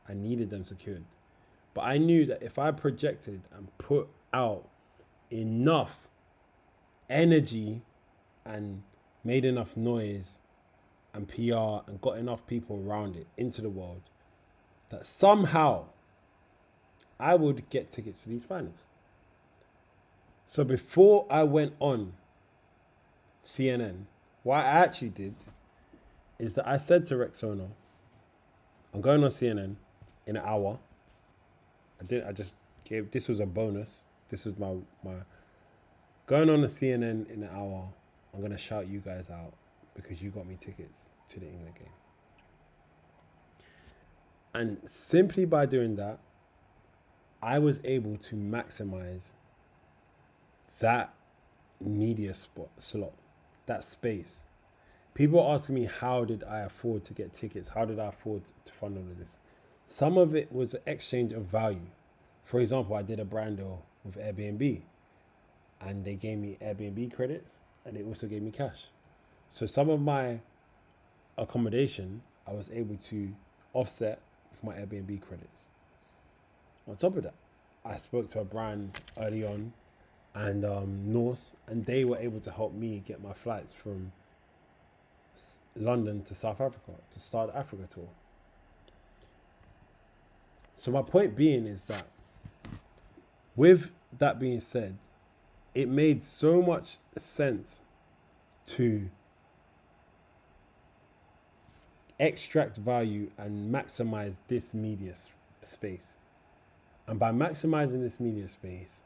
A: I needed them secured. But I knew that if I projected and put out enough energy and made enough noise and PR and got enough people around it into the world, that somehow I would get tickets to these finals. So before I went on CNN, what I actually did is that I said to Rexona, I'm going on CNN in an hour. This was a bonus. This was my going on the CNN in an hour. I'm going to shout you guys out because you got me tickets to the England game. And simply by doing that, I was able to maximize that media slot, that space. People are asking me, how did I afford to get tickets? How did I afford to fund all of this? Some of it was an exchange of value. For example, I did a brand deal with Airbnb and they gave me Airbnb credits and they also gave me cash. So some of my accommodation, I was able to offset with my Airbnb credits. On top of that, I spoke to a brand early on and Norse, and they were able to help me get my flights from London to South Africa to start the Africa tour. So my point being is that with that being said, it made so much sense to extract value and maximize this media space. And by maximizing this media space,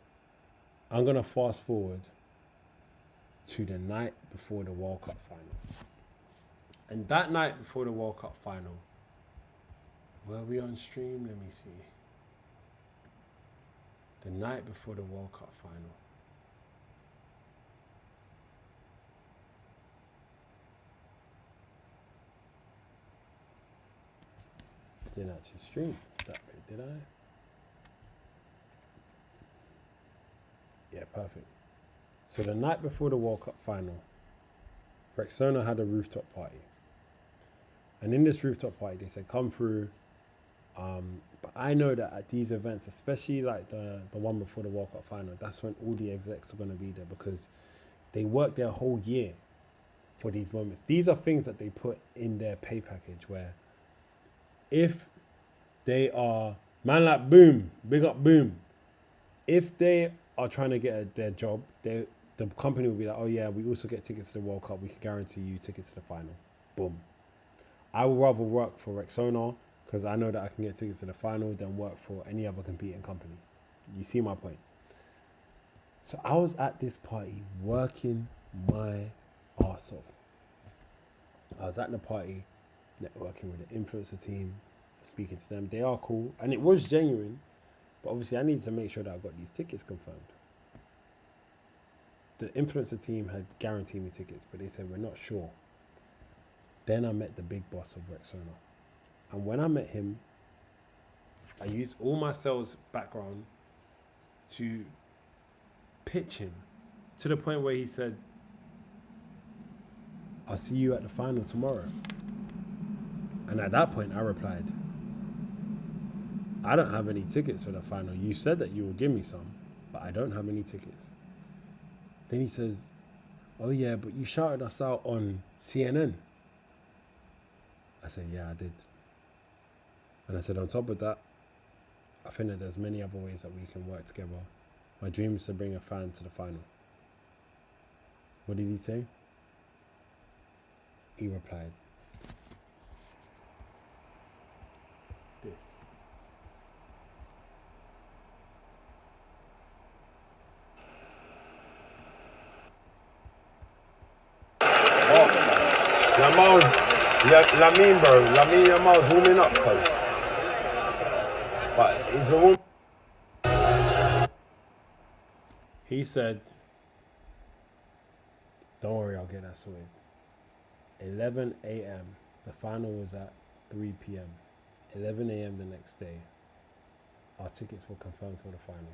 A: I'm going to fast forward to the night before the World Cup final. And that night before the World Cup final, were we on stream? Let me see. The night before the World Cup final. Didn't actually stream that bit, did I? Yeah, perfect. So the night before the World Cup final, Rexona had a rooftop party. And in this rooftop party, they said, come through. But I know that at these events, especially like the one before the World Cup final, that's when all the execs are going to be there because they work their whole year for these moments. These are things that they put in their pay package where if they are, man like Boom, big up Boom, if they are trying to get their job, the company will be like, oh yeah, we also get tickets to the World Cup. We can guarantee you tickets to the final. Boom. I would rather work for Rexona because I know that I can get tickets to the final than work for any other competing company. You see my point? So I was at this party working my ass off. I was at the party, networking with the influencer team, speaking to them. They are cool. And it was genuine. But obviously I needed to make sure that I got these tickets confirmed. The influencer team had guaranteed me tickets, but they said, we're not sure. Then I met the big boss of Rexona. And when I met him, I used all my sales background to pitch him to the point where he said, I'll see you at the final tomorrow. And at that point, I replied, I don't have any tickets for the final. You said that you will give me some, but I don't have any tickets. Then he says, oh yeah, but you shouted us out on CNN. I said, yeah, I did. And I said, on top of that, I think that there's many other ways that we can work together. My dream is to bring a fan to the final. What did he say? He replied, this.
K: Lamine, bro. Lamine Yamal's warming up, cuz. But he's been warming.
A: He said, don't worry, I'll get that sorted. 11 a.m. The final was at 3 p.m. 11 a.m. the next day, our tickets were confirmed for the final.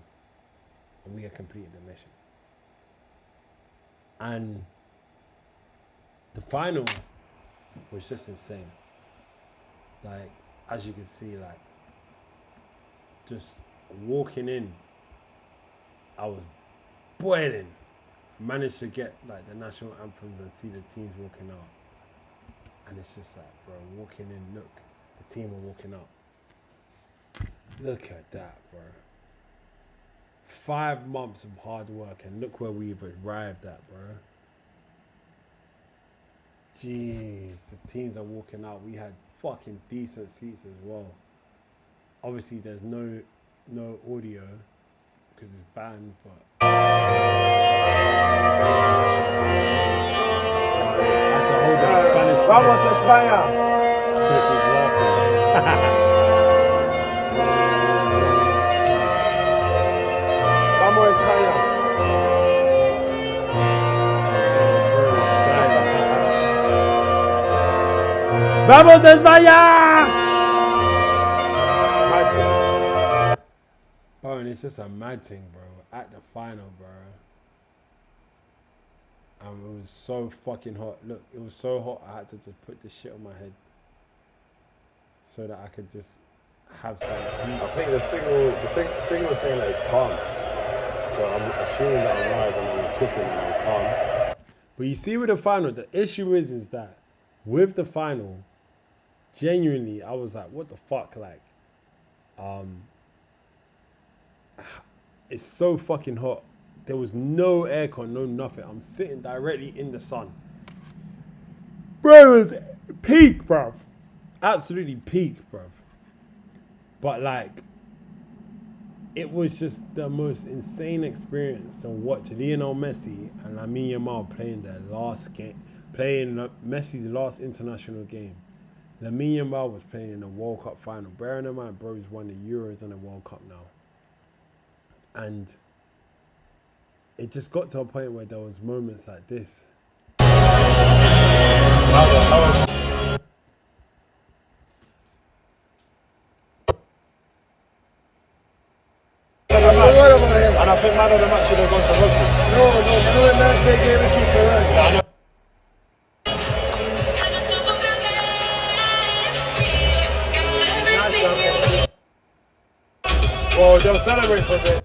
A: And we had completed the mission. And the final was just insane. Like, as you can see, like, just walking in, I was boiling. Managed to get like the national anthems and see the teams walking out. And it's just like, bro, walking in, look, the team are walking out. Look at that, bro. 5 months of hard work and look where we've arrived at, bro. Jeez, the teams are walking out. We had fucking decent seats as well. Obviously, there's no audio because it's banned, but I had to hold the Spanish.
K: Vamos España! Vamos España!
A: Vamos España!
K: Mad thing.
A: Bro, and it's just a mad thing, bro. At the final, bro. It was so fucking hot. Look, it was so hot I had to just put this shit on my head so that I could just have some.
K: I think the signal saying that it's calm. So I'm assuming that I'm live and I'm cooking and I'm calm.
A: But you see with the final, the issue is that with the final, genuinely, I was like, what the fuck? Like, it's so fucking hot. There was no aircon, no nothing. I'm sitting directly in the sun. Bro, it was peak, bruv. Absolutely peak, bruv. But like, it was just the most insane experience to watch Lionel Messi and Lamine Yamal playing their last game, playing Messi's last international game. Lamine Yamal was playing in the World Cup final. Bearing in mind, bro's won the Euros and the World Cup now. And it just got to a point where there was moments like this.
K: And I think man of the match should have gone to rugby. No, the man they gave it to Ferrari. they'll celebrate for a bit.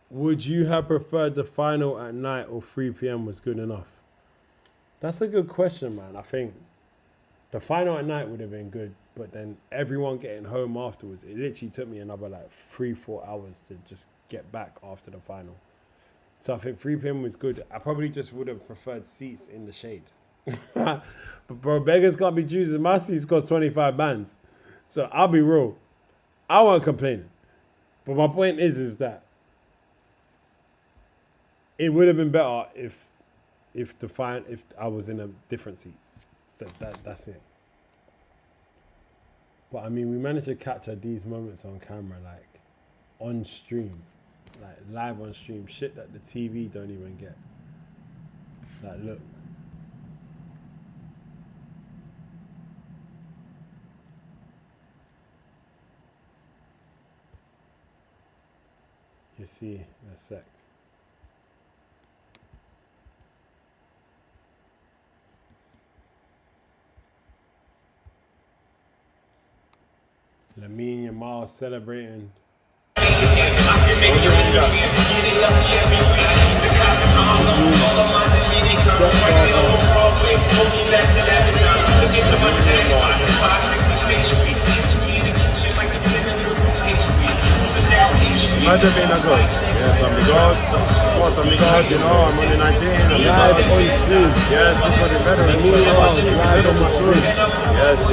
A: Would you have preferred the final at night or 3 p.m. was good enough? That's a good question, man. I think the final at night would have been good, but then everyone getting home afterwards, it literally took me another like 3-4 hours to just get back after the final. So I think 3 p.m. was good. I probably just would have preferred seats in the shade. But bro, beggars can't be choosers. My seats cost 25 bands. So I'll be real. I won't complain. But my point is that it would have been better if I was in a different seats. That's it. But I mean, we managed to capture these moments on camera, like on stream, like live on stream, shit that the TV don't even get. Like, look. You see in a sec. Lamine Yamal celebrating.
K: Imagine being a god. Yes, I'm the god. Of course, I'm the god. You know, I'm only 19. I'm live on stream. Yes, this was the veteran. Live on my stream. Yes.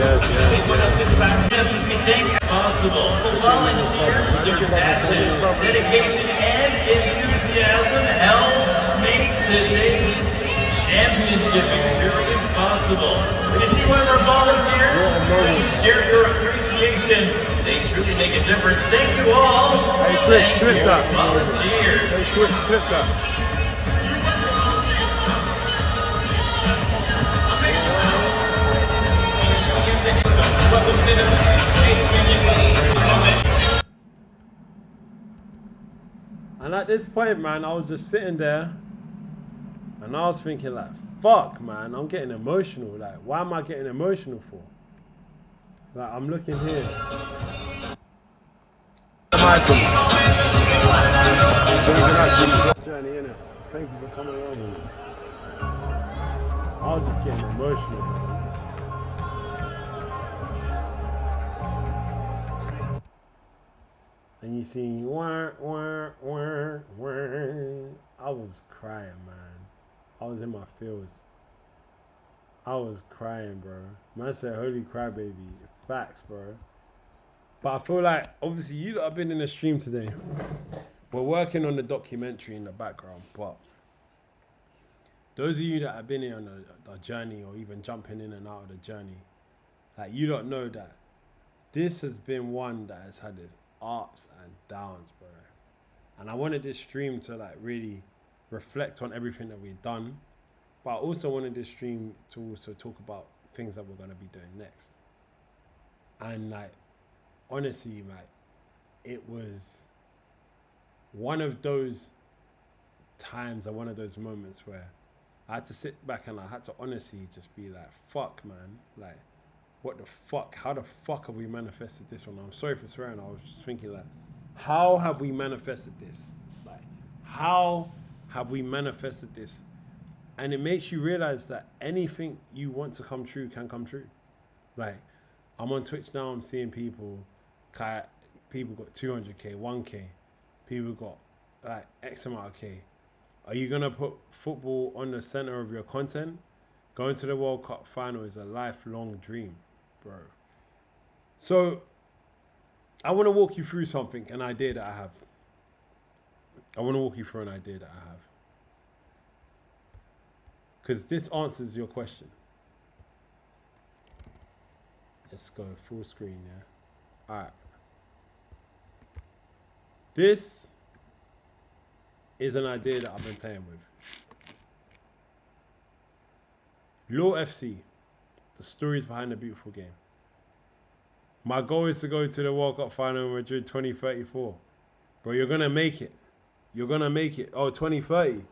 F: As we think possible. Volunteers, their passion, dedication, and enthusiasm help make today's championship experience possible. When you see one of our volunteers, please share your appreciation. They truly make a difference. Thank you all.
K: Hey, Twitch, clip that.
F: Volunteers.
K: Hey, Twitch, clip that.
A: And at this point, man, I was just sitting there and I was thinking like, fuck, man, I'm getting emotional. Like, why am I getting emotional for? Like, I'm looking here. Journey, innit? Thank you for coming over. I was just getting emotional, man. And you see, wah, wah, wah, wah. I was crying, man. I was in my feels. I was crying, bro. Man said, holy crybaby. Facts, bro. But I feel like, obviously, you lot have been in the stream today. We're working on the documentary in the background, but those of you that have been here on the journey or even jumping in and out of the journey, like, you don't know that this has been one that has had its ups and downs, bro. And I wanted this stream to like really reflect on everything that we've done, but I also wanted this stream to also talk about things that we're going to be doing next. And like, honestly, like, it was one of those times or one of those moments where I had to sit back and I had to honestly just be like, fuck, man, like, what the fuck? How the fuck have we manifested this one? I'm sorry for swearing. I was just thinking like, how have we manifested this? Like, how have we manifested this? And it makes you realize that anything you want to come true can come true. Like, I'm on Twitch now, I'm seeing people got 200K, 1K. People got like X amount of K. Are you gonna put football on the center of your content? Going to the World Cup final is a lifelong dream, bro. So I want to walk you through something, an idea that I have. I want to walk you through an idea that I have. Because this answers your question. Let's go full screen, yeah? All right. This is an idea that I've been playing with. Law FC, the stories behind the beautiful game. My goal is to go to the World Cup final in Madrid 2034. Bro, you're going to make it. You're going to make it. Oh, 2030.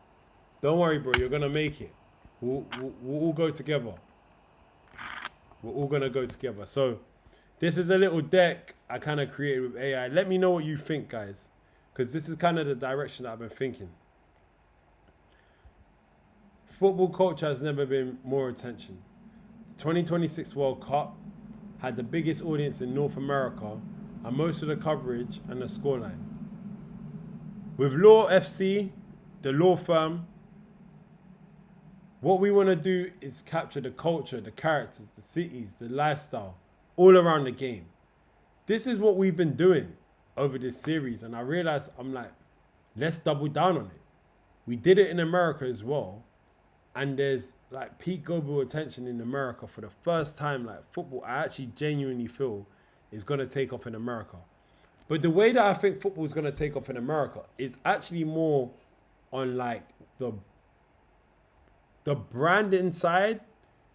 A: Don't worry, bro. You're going to make it. We'll all go together. We're all gonna go together. So this is a little deck I kind of created with AI. Let me know what you think, guys, because this is kind of the direction that I've been thinking. Football culture has never been more attention. The 2026 World Cup had the biggest audience in North America and most of the coverage and the scoreline. With Law FC, the law firm, what we want to do is capture the culture, the characters, the cities, the lifestyle, all around the game. This is what we've been doing over this series, and I realized, I'm like, let's double down on it. We did it in America as well, and there's like peak global attention in America for the first time. Like football, I actually genuinely feel is going to take off in America. But the way that I think football is going to take off in America is actually more on like the branding side,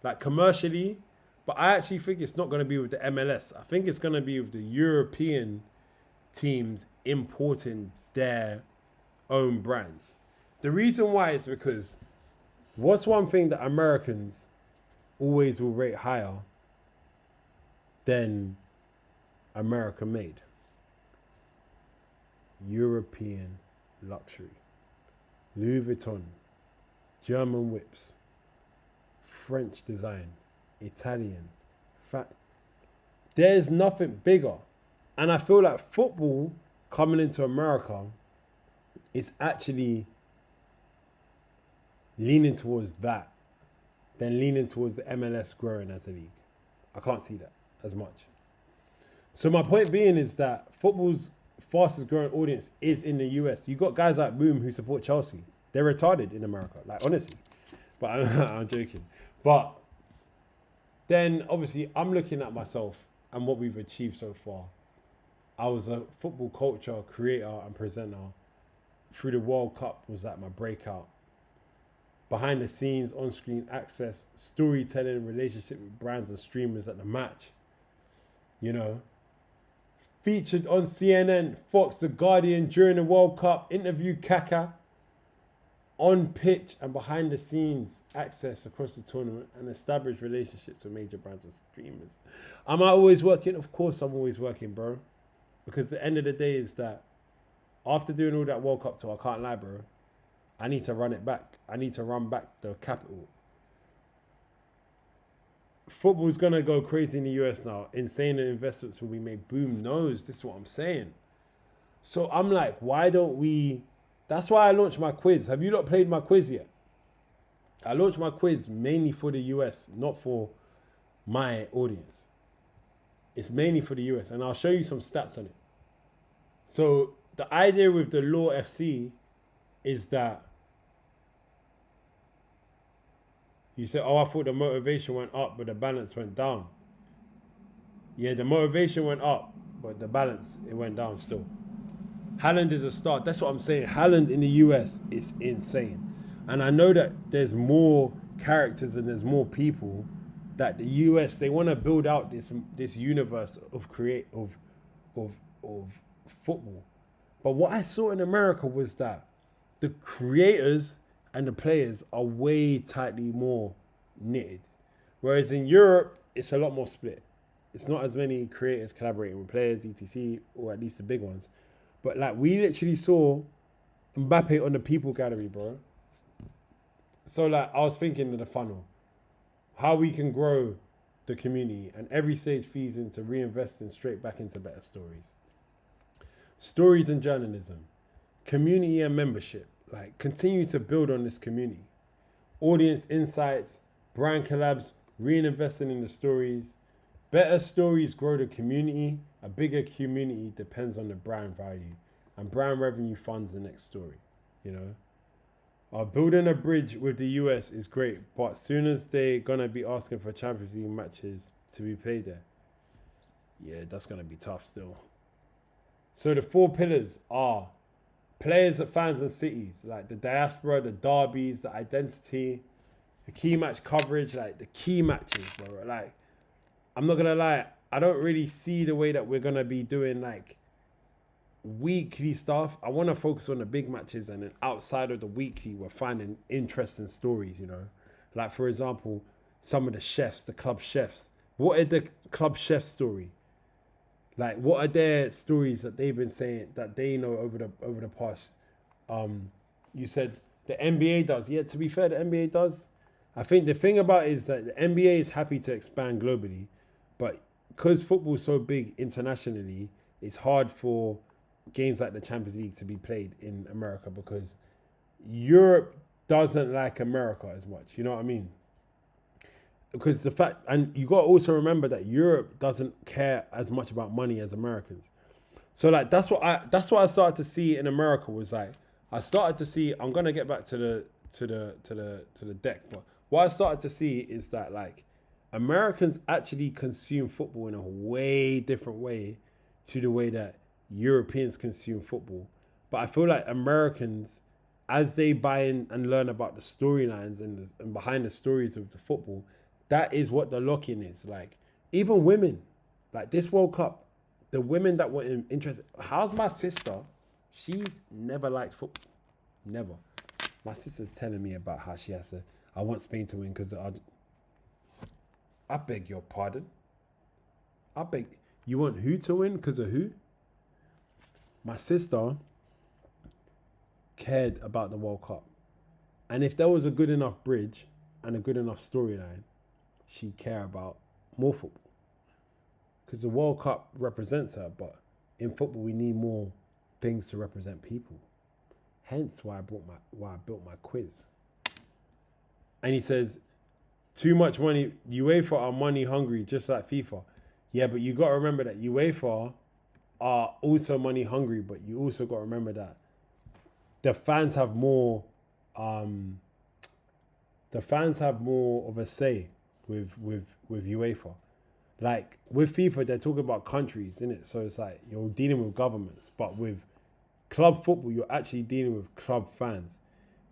A: like commercially. But I actually think it's not going to be with the MLS. I think it's going to be with the European teams importing their own brands. The reason why is because what's one thing that Americans always will rate higher than America made? European luxury. Louis Vuitton, German whips, French design, Italian. There's nothing bigger. And I feel like football coming into America is actually leaning towards that than leaning towards the MLS growing as a league. I can't see that as much. So my point being is that football's fastest growing audience is in the US. You got guys like Boom who support Chelsea. They're retarded in America, like honestly. But I'm joking. But then obviously I'm looking at myself and what we've achieved so far. I was a football culture creator and presenter. Through the World Cup was like my breakout. Behind the scenes, on-screen access, storytelling, relationship with brands and streamers at the match. You know, featured on CNN, Fox, The Guardian during the World Cup, interviewed Kaka. On pitch and behind the scenes, access across the tournament and established relationships with major brands and streamers. Am I always working? Of course I'm always working, bro. Because the end of the day is that after doing all that World Cup tour, I can't lie, bro. I need to run it back. I need to run back the capital. Football's going to go crazy in the US now. Insane investments will be made. Boom knows. This is what I'm saying. So I'm like, why don't we... That's why I launched my quiz. Have you not played my quiz yet? I launched my quiz mainly for the US, not for my audience. It's mainly for the US, and I'll show you some stats on it. So the idea with the Law FC is that you say, oh, I thought the motivation went up, but the balance went down. Yeah, the motivation went up, but the balance, it went down still. Haaland is a star. That's what I'm saying. Haaland in the US is insane. And I know that there's more characters and there's more people that the US, they want to build out this universe of football. But what I saw in America was that the creators and the players are way tightly more knitted. Whereas in Europe, it's a lot more split. It's not as many creators collaborating with players, etc., or at least the big ones. But like we literally saw Mbappe on the people gallery, bro. So like I was thinking of the funnel, how we can grow the community, and every stage feeds into reinvesting straight back into better stories. Stories and journalism, community and membership. Like continue to build on this community. Audience insights, brand collabs, reinvesting in the stories. Better stories grow the community. A bigger community depends on the brand value, and brand revenue funds the next story, you know. Building a bridge with the US is great, but as soon as they're going to be asking for Champions League matches to be played there, yeah, that's going to be tough still. So the 4 pillars are players, fans and cities, like the diaspora, the derbies, the identity, the key match coverage, like the key matches, bro. Like, I'm not going to lie, I don't really see the way that we're going to be doing like weekly stuff. I want to focus on the big matches, and then outside of the weekly, we're finding interesting stories, you know. Like, for example, some of the chefs, the club chefs, What are the club chef's story? Like, what are their stories that they've been saying that they know over the past? You said the NBA does. Yeah, to be fair, the NBA does. I think the thing about it is that the NBA is happy to expand globally, but because football is so big internationally, it's hard for games like the Champions League to be played in America because Europe doesn't like America as much. You know what I mean? Because the fact, and you got to also remember that Europe doesn't care as much about money as Americans. So like that's what I started to see in America was like I started to see. I'm gonna get back to the deck, but what I started to see is that like Americans actually consume football in a way different way to the way that Europeans consume football. But I feel like Americans, as they buy in and learn about the storylines and behind the stories of the football, that is what the lock-in is. Like even women, like this World Cup, the women that were interested. How's my sister? She's never liked football, never. My sister's telling me about how she has to. I want Spain to win because I beg your pardon. You want who to win because of who? My sister cared about the World Cup. And if there was a good enough bridge and a good enough storyline, she'd care about more football. Because the World Cup represents her, but in football we need more things to represent people. Hence why I built my quiz. And he says, too much money, UEFA are money hungry, just like FIFA. Yeah, but you got to remember that UEFA are also money hungry, but you also got to remember that the fans have more of a say with UEFA. Like with FIFA, they're talking about countries, innit? So it's like you're dealing with governments, but with club football, you're actually dealing with club fans.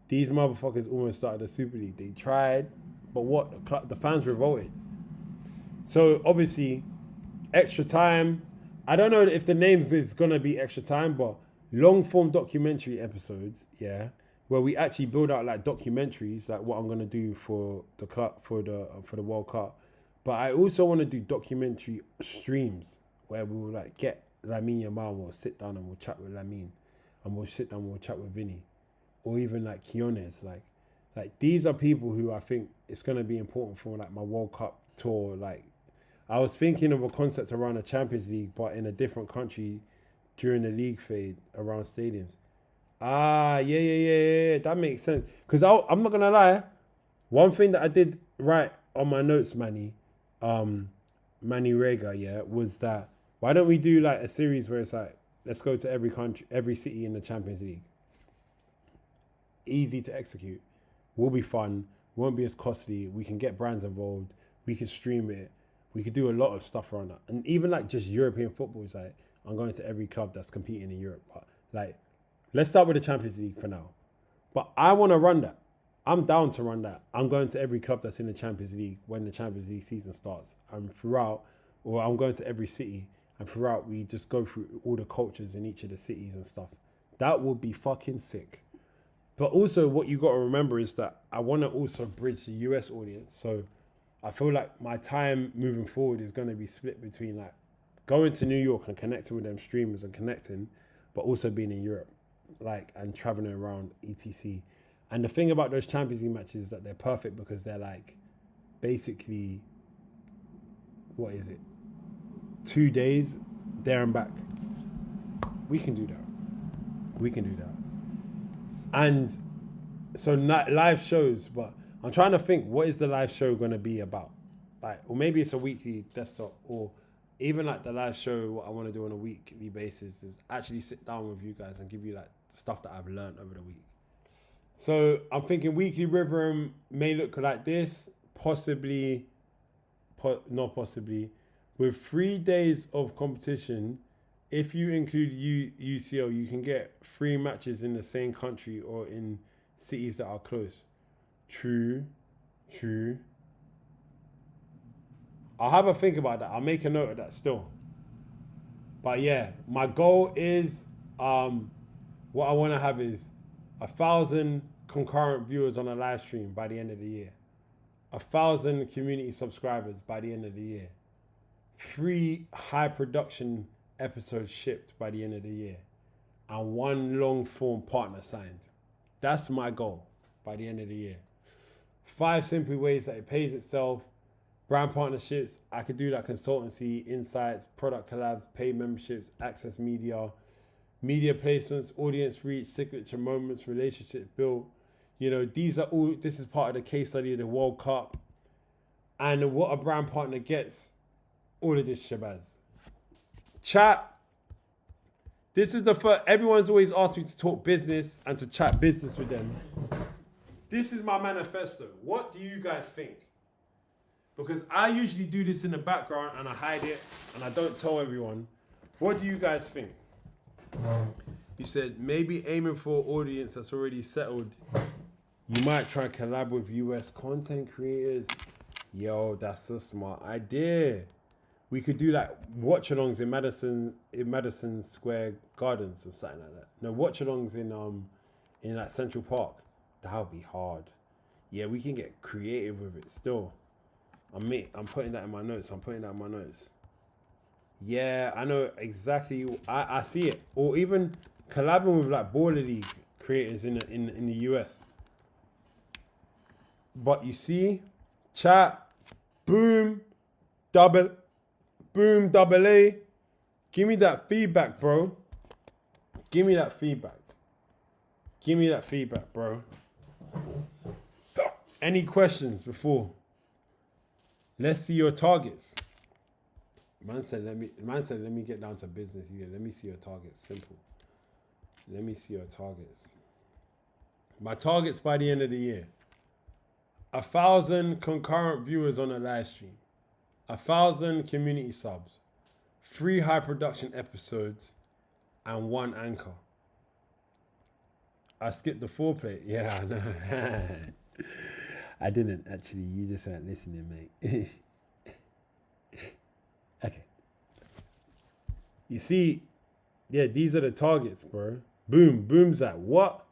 A: These motherfuckers almost started the Super League. They tried, but what? The fans revolted. So obviously, extra time. I don't know if the names is gonna be extra time, but long form documentary episodes, yeah, where we actually build out like documentaries, like what I'm gonna do for the club for the World Cup. But I also want to do documentary streams where we will like get Lamine Yamal, we'll sit down and we'll chat with Lamine, and we'll sit down and we'll chat with Vinny, or even like Kiones. Like these are people who I think it's gonna be important for like my World Cup tour. Like I was thinking of a concept around the Champions League, but in a different country during the league fade around stadiums. Yeah. That makes sense. Because I'm not gonna lie, one thing that I did write on my notes, Manny Rega, yeah, was that why don't we do like a series where it's like, let's go to every country, every city in the Champions League. Easy to execute. Will be fun. Won't be as costly. We can get brands involved. We can stream it. We could do a lot of stuff around that. And even like just European football is like, I'm going to every club that's competing in Europe. But like, let's start with the Champions League for now. But I want to run that. I'm down to run that. I'm going to every club that's in the Champions League when the Champions League season starts. And throughout, or I'm going to every city, and throughout we just go through all the cultures in each of the cities and stuff. That would be fucking sick. But also what you got to remember is that I want to also bridge the US audience. So I feel like my time moving forward is going to be split between like going to New York and connecting with them streamers and connecting, but also being in Europe, like, and traveling around etc. And the thing about those Champions League matches is that they're perfect because they're like basically, what is it? 2 days there and back. We can do that. And so live shows, but I'm trying to think, what is the live show going to be about? Like, or maybe it's a weekly desktop, or even like the live show, what I want to do on a weekly basis is actually sit down with you guys and give you like the stuff that I've learned over the week. So I'm thinking weekly rhythm may look like this, not possibly, with 3 days of competition. If you include UCL, you can get 3 matches in the same country or in cities that are close. True. I'll have a think about that. I'll make a note of that still. But yeah, my goal is, what I want to have is 1,000 concurrent viewers on a live stream by the end of the year. 1,000 community subscribers by the end of the year. 3 high production episodes shipped by the end of the year. And 1 long form partner signed. That's my goal by the end of the year. 5 simple ways that it pays itself. Brand partnerships, I could do that consultancy, insights, product collabs, paid memberships, access media, media placements, audience reach, signature moments, relationships built. You know, this is part of the case study of the World Cup. And what a brand partner gets, all of this shabazz. Chat. This is the first, everyone's always asked me to talk business and to chat business with them. This is my manifesto. What do you guys think? Because I usually do this in the background and I hide it and I don't tell everyone. What do you guys think? You said maybe aiming for an audience that's already settled. You might try and collab with US content creators. Yo, that's a smart idea. We could do like watch-alongs in Madison Square Gardens or something like that. No, watch-alongs in like Central Park. That would be hard. Yeah, we can get creative with it still. I'm putting that in my notes. Yeah, I know exactly. I see it. Or even collabing with like Baller League creators in the US. But you see, chat, boom, double A. Give me that feedback, bro. Give me that feedback, bro. Any questions before? Let's see your targets. Man said, let me get down to business here. Let me see your targets. Simple. Let me see your targets. My targets by the end of the year. 1,000 concurrent viewers on a live stream. 1,000 community subs. 3 high production episodes. And 1 anchor. I skipped the foreplay. Yeah, I know. I didn't actually. You just weren't listening, mate. Okay. You see, yeah, these are the targets, bro. Boom. Boom's like, what?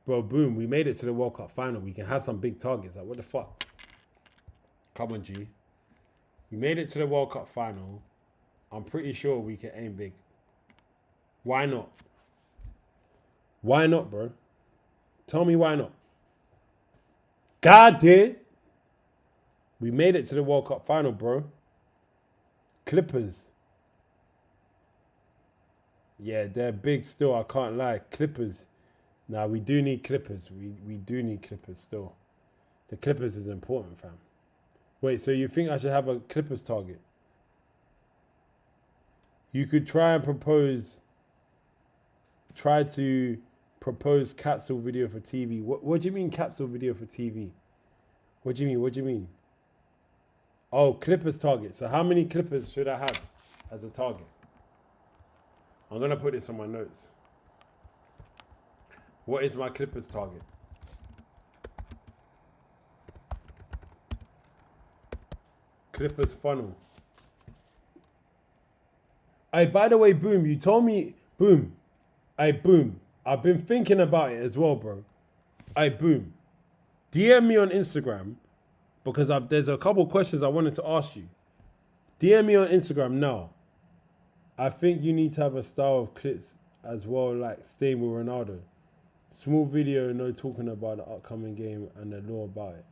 A: Bro, boom. We made it to the World Cup final. We can have some big targets. Like, what the fuck? Come on, G. We made it to the World Cup final. I'm pretty sure we can aim big. Why not? Why not, bro? Tell me why not. God did. We made it to the World Cup final, bro. Clippers. Yeah, they're big still. I can't lie. Clippers. Nah, we do need Clippers. We do need Clippers still. The Clippers is important, fam. Wait, so you think I should have a Clippers target? You could try to propose capsule video for TV. What do you mean capsule video for TV? What do you mean? Oh, Clippers target. So how many Clippers should I have as a target? I'm going to put this on my notes. What is my Clippers target? Clippers funnel. Hey, by the way, Boom, you told me, Boom. Hey, Boom. I've been thinking about it as well, bro. Hey, Boom. DM me on Instagram because there's a couple questions I wanted to ask you. DM me on Instagram now. I think you need to have a style of clips as well, like staying with Ronaldo. Small video, no talking about the upcoming game and the law about it.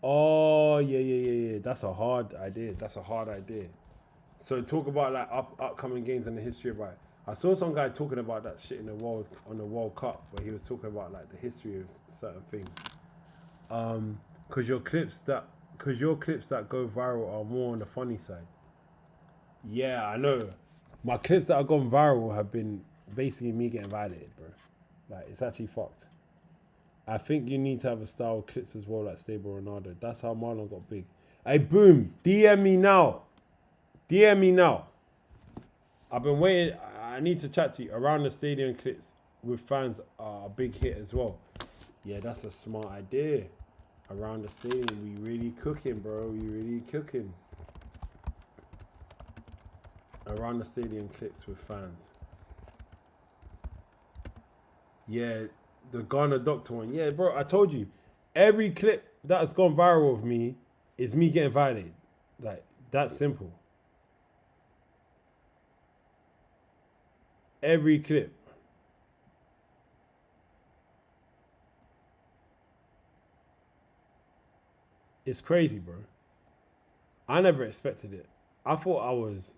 A: Oh, yeah. That's a hard idea. So talk about like upcoming games and the history about it. I saw some guy talking about that shit on the World Cup, where he was talking about like the history of certain things. Cause your clips that go viral are more on the funny side. Yeah, I know. My clips that have gone viral have been basically me getting violated, bro. Like, it's actually fucked. I think you need to have a style of clips as well, like Stable Ronaldo. That's how Marlon got big. Hey, Boom, DM me now. I've been waiting. I need to chat to you. Around the stadium clips with fans are a big hit as well. Yeah, that's a smart idea. Around the stadium, we really cooking, bro. We really cooking. Around the stadium clips with fans. Yeah, the Ghana Doctor one. Yeah, bro, I told you. Every clip that's gone viral with me is me getting violated. Like, that's simple. Every clip. It's crazy, bro. I never expected it. I thought I was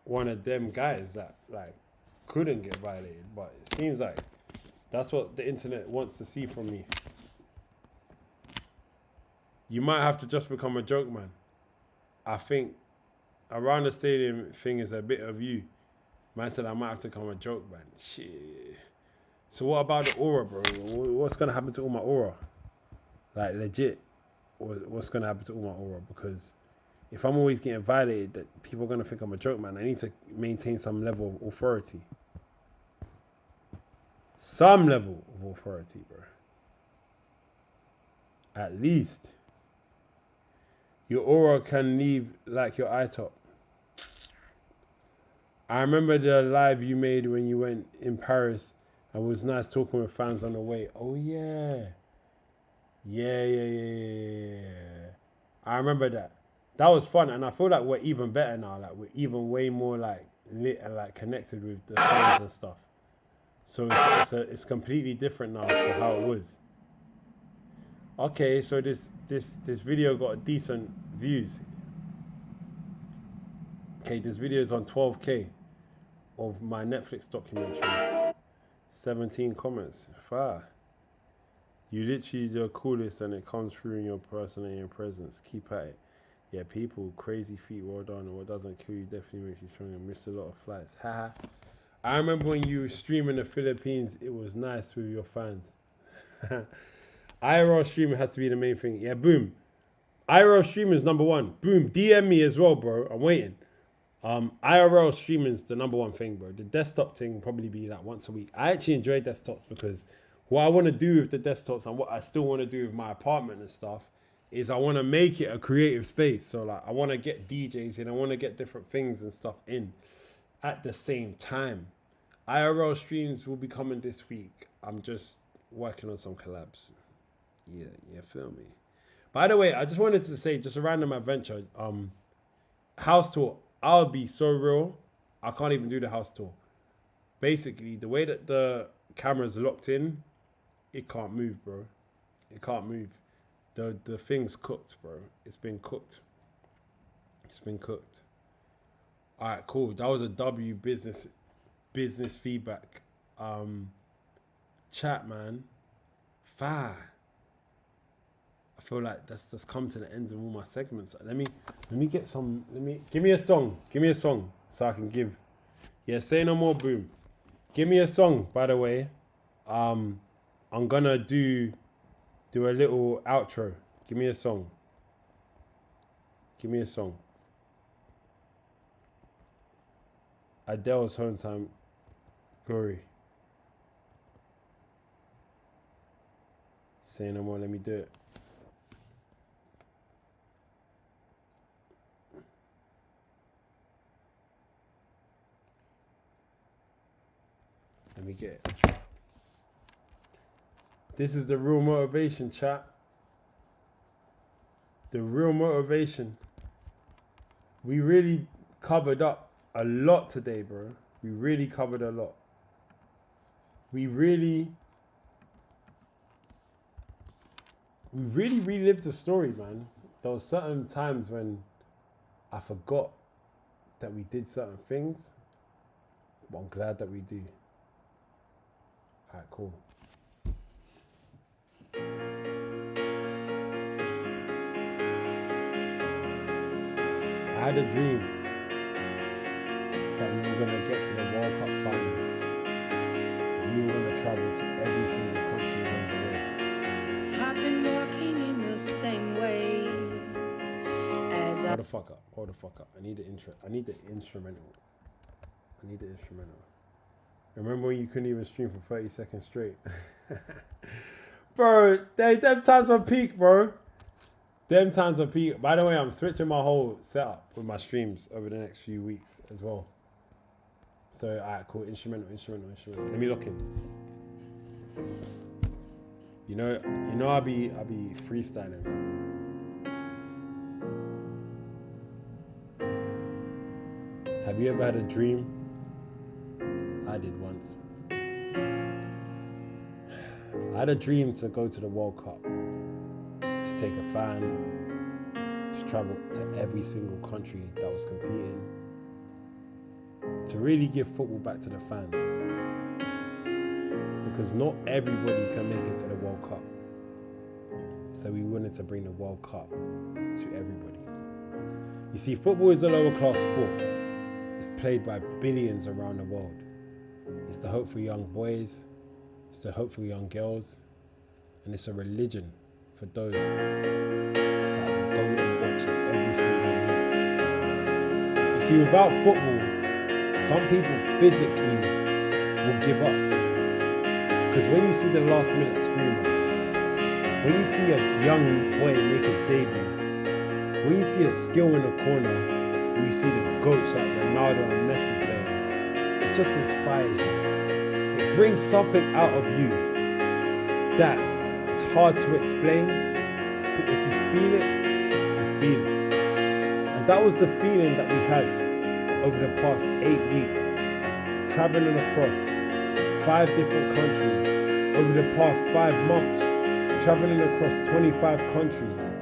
A: one of them guys that like couldn't get violated, but it seems like that's what the internet wants to see from me. You might have to just become a joke man. I think around the stadium thing is a bit of you. Man said I might have to become a joke man. Shit. So what about the aura, bro? What's gonna happen to all my aura? Like legit. What's gonna happen to all my aura? Because if I'm always getting violated, that people are gonna think I'm a joke man. I need to maintain some level of authority. Some level of authority, bro. At least. Your aura can leave like your eye top. I remember the live you made when you went in Paris and it was nice talking with fans on the way. Oh yeah. Yeah. I remember that. That was fun, and I feel like we're even better now. Like we're even way more like lit and like connected with the fans and stuff. So it's completely different now to how it was. Okay, so this video got decent views. Okay, this video is on 12K of my Netflix documentary. 17 comments. Fire. You literally the coolest, and it comes through in your personality and presence. Keep at it. Yeah, people, crazy feat, well done. And what doesn't kill you definitely makes you stronger. Missed a lot of flights. Haha. I remember when you were streaming the Philippines, it was nice with your fans. IRL streaming has to be the main thing. Yeah, boom. IRL streaming is number one. Boom. DM me as well, bro. I'm waiting. IRL streaming is the number one thing, bro. The desktop thing will probably be like once a week. I actually enjoy desktops because what I want to do with the desktops and what I still want to do with my apartment and stuff is I want to make it a creative space. So like I want to get DJs and I want to get different things and stuff in at the same time. IRL streams will be coming this week. I'm just working on some collabs. Yeah, feel me. By the way, I just wanted to say, just a random adventure. House tour. I'll be so real. I can't even do the house tour. Basically, the way that the camera's locked in, it can't move, bro. It can't move. The thing's cooked, bro. It's been cooked. It's been cooked. All right, cool. That was a W business feedback. Chat, man. Fire. I feel like that's come to the ends of all my segments. Let me get some. Give me a song. Give me a song so I can give. Yeah, say no more. Boom. Give me a song. By the way, I'm gonna do a little outro. Give me a song. Give me a song. Adele's Home Time Glory. Say no more. Let me do it. Let me get it. This is the real motivation, chat. The real motivation. We really covered up a lot today, bro. We really covered a lot. We really relived the story, man. There were certain times when I forgot that we did certain things, but I'm glad that we do. Alright, cool. I had a dream that we were going to get to the World Cup final. And we were going to travel to every single country along the way.
R: I've been walking in the same way as
A: Hold the fuck up. Hold the fuck up. I need the intro. I need the instrumental. I need the instrumental. Remember when you couldn't even stream for 30 seconds straight? Bro, them times were peak, bro. Them times were peak. By the way, I'm switching my whole setup with my streams over the next few weeks as well. So, alright, cool. Instrumental. Let me look in. You know, I'll be freestyling. Have you ever had a dream? I did once. I had a dream to go to the World Cup, to take a fan, to travel to every single country that was competing, to really give football back to the fans. Because not everybody can make it to the World Cup. So we wanted to bring the World Cup to everybody. You see, football is a lower class sport. It's played by billions around the world. It's the hope for young boys, it's the hope for young girls, and it's a religion for those that will go and watch it every single week. You see, without football, some people physically will give up. Because when you see the last minute screamer, when you see a young boy make his debut, when you see a skill in the corner, when you see the goats like Ronaldo and Messi playing, it just inspires you. It brings something out of you that is hard to explain, but if you feel it, you feel it. And that was the feeling that we had over the past 8 weeks, traveling across 5 different countries, over the past 5 months, traveling across 25 countries,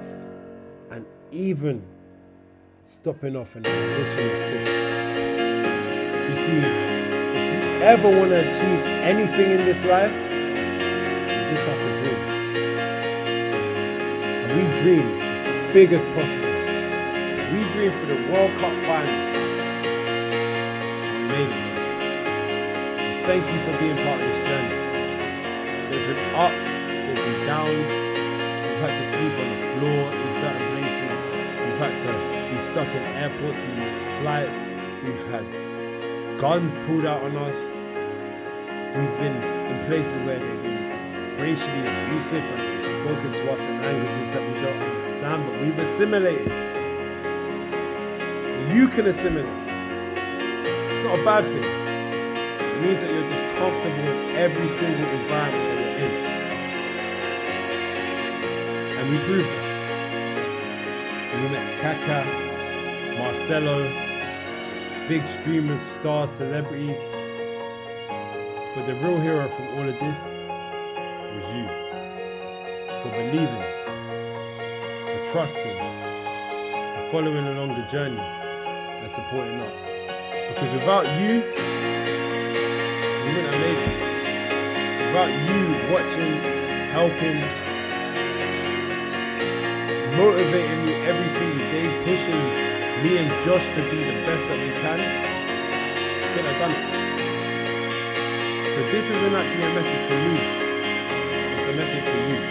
A: and even stopping off in an additional 6. You see, if you ever want to achieve anything in this life, you just have to dream. And we dreamed as big as possible. We dreamed for the World Cup final. We made it. Thank you for being part of this journey. There's been ups, there's been downs. We've had to sleep on the floor in certain places. We've had to be stuck in airports, we've missed flights. We've had guns pulled out on us. We've been in places where they've been racially abusive and they've spoken to us in languages that we don't understand, but we've assimilated. And you can assimilate. It's not a bad thing. It means that you're just comfortable in every single environment that you're in. And we proved that. We met Kaka, Marcelo, big streamers, stars, celebrities. But the real hero from all of this was you. For believing, for trusting, for following along the journey and supporting us. Because without you, we wouldn't have made it. Without you watching, helping, motivating me every single day, pushing me and Josh to be the best that we can, we couldn't have done it. So this isn't actually a message for me, it's a message for you.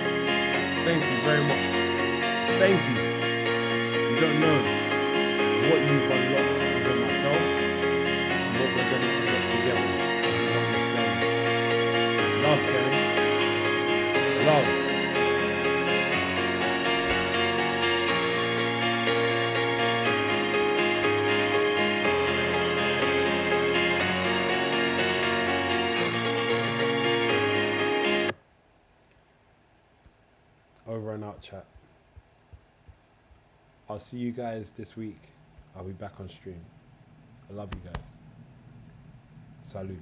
A: Thank you very much. Thank you. You don't know what you've unlocked within myself and what we're going to unlock together as we run this journey. Love, gang. Love. Over and out, chat. I'll see you guys this week. I'll be back on stream. I love you guys. Salute.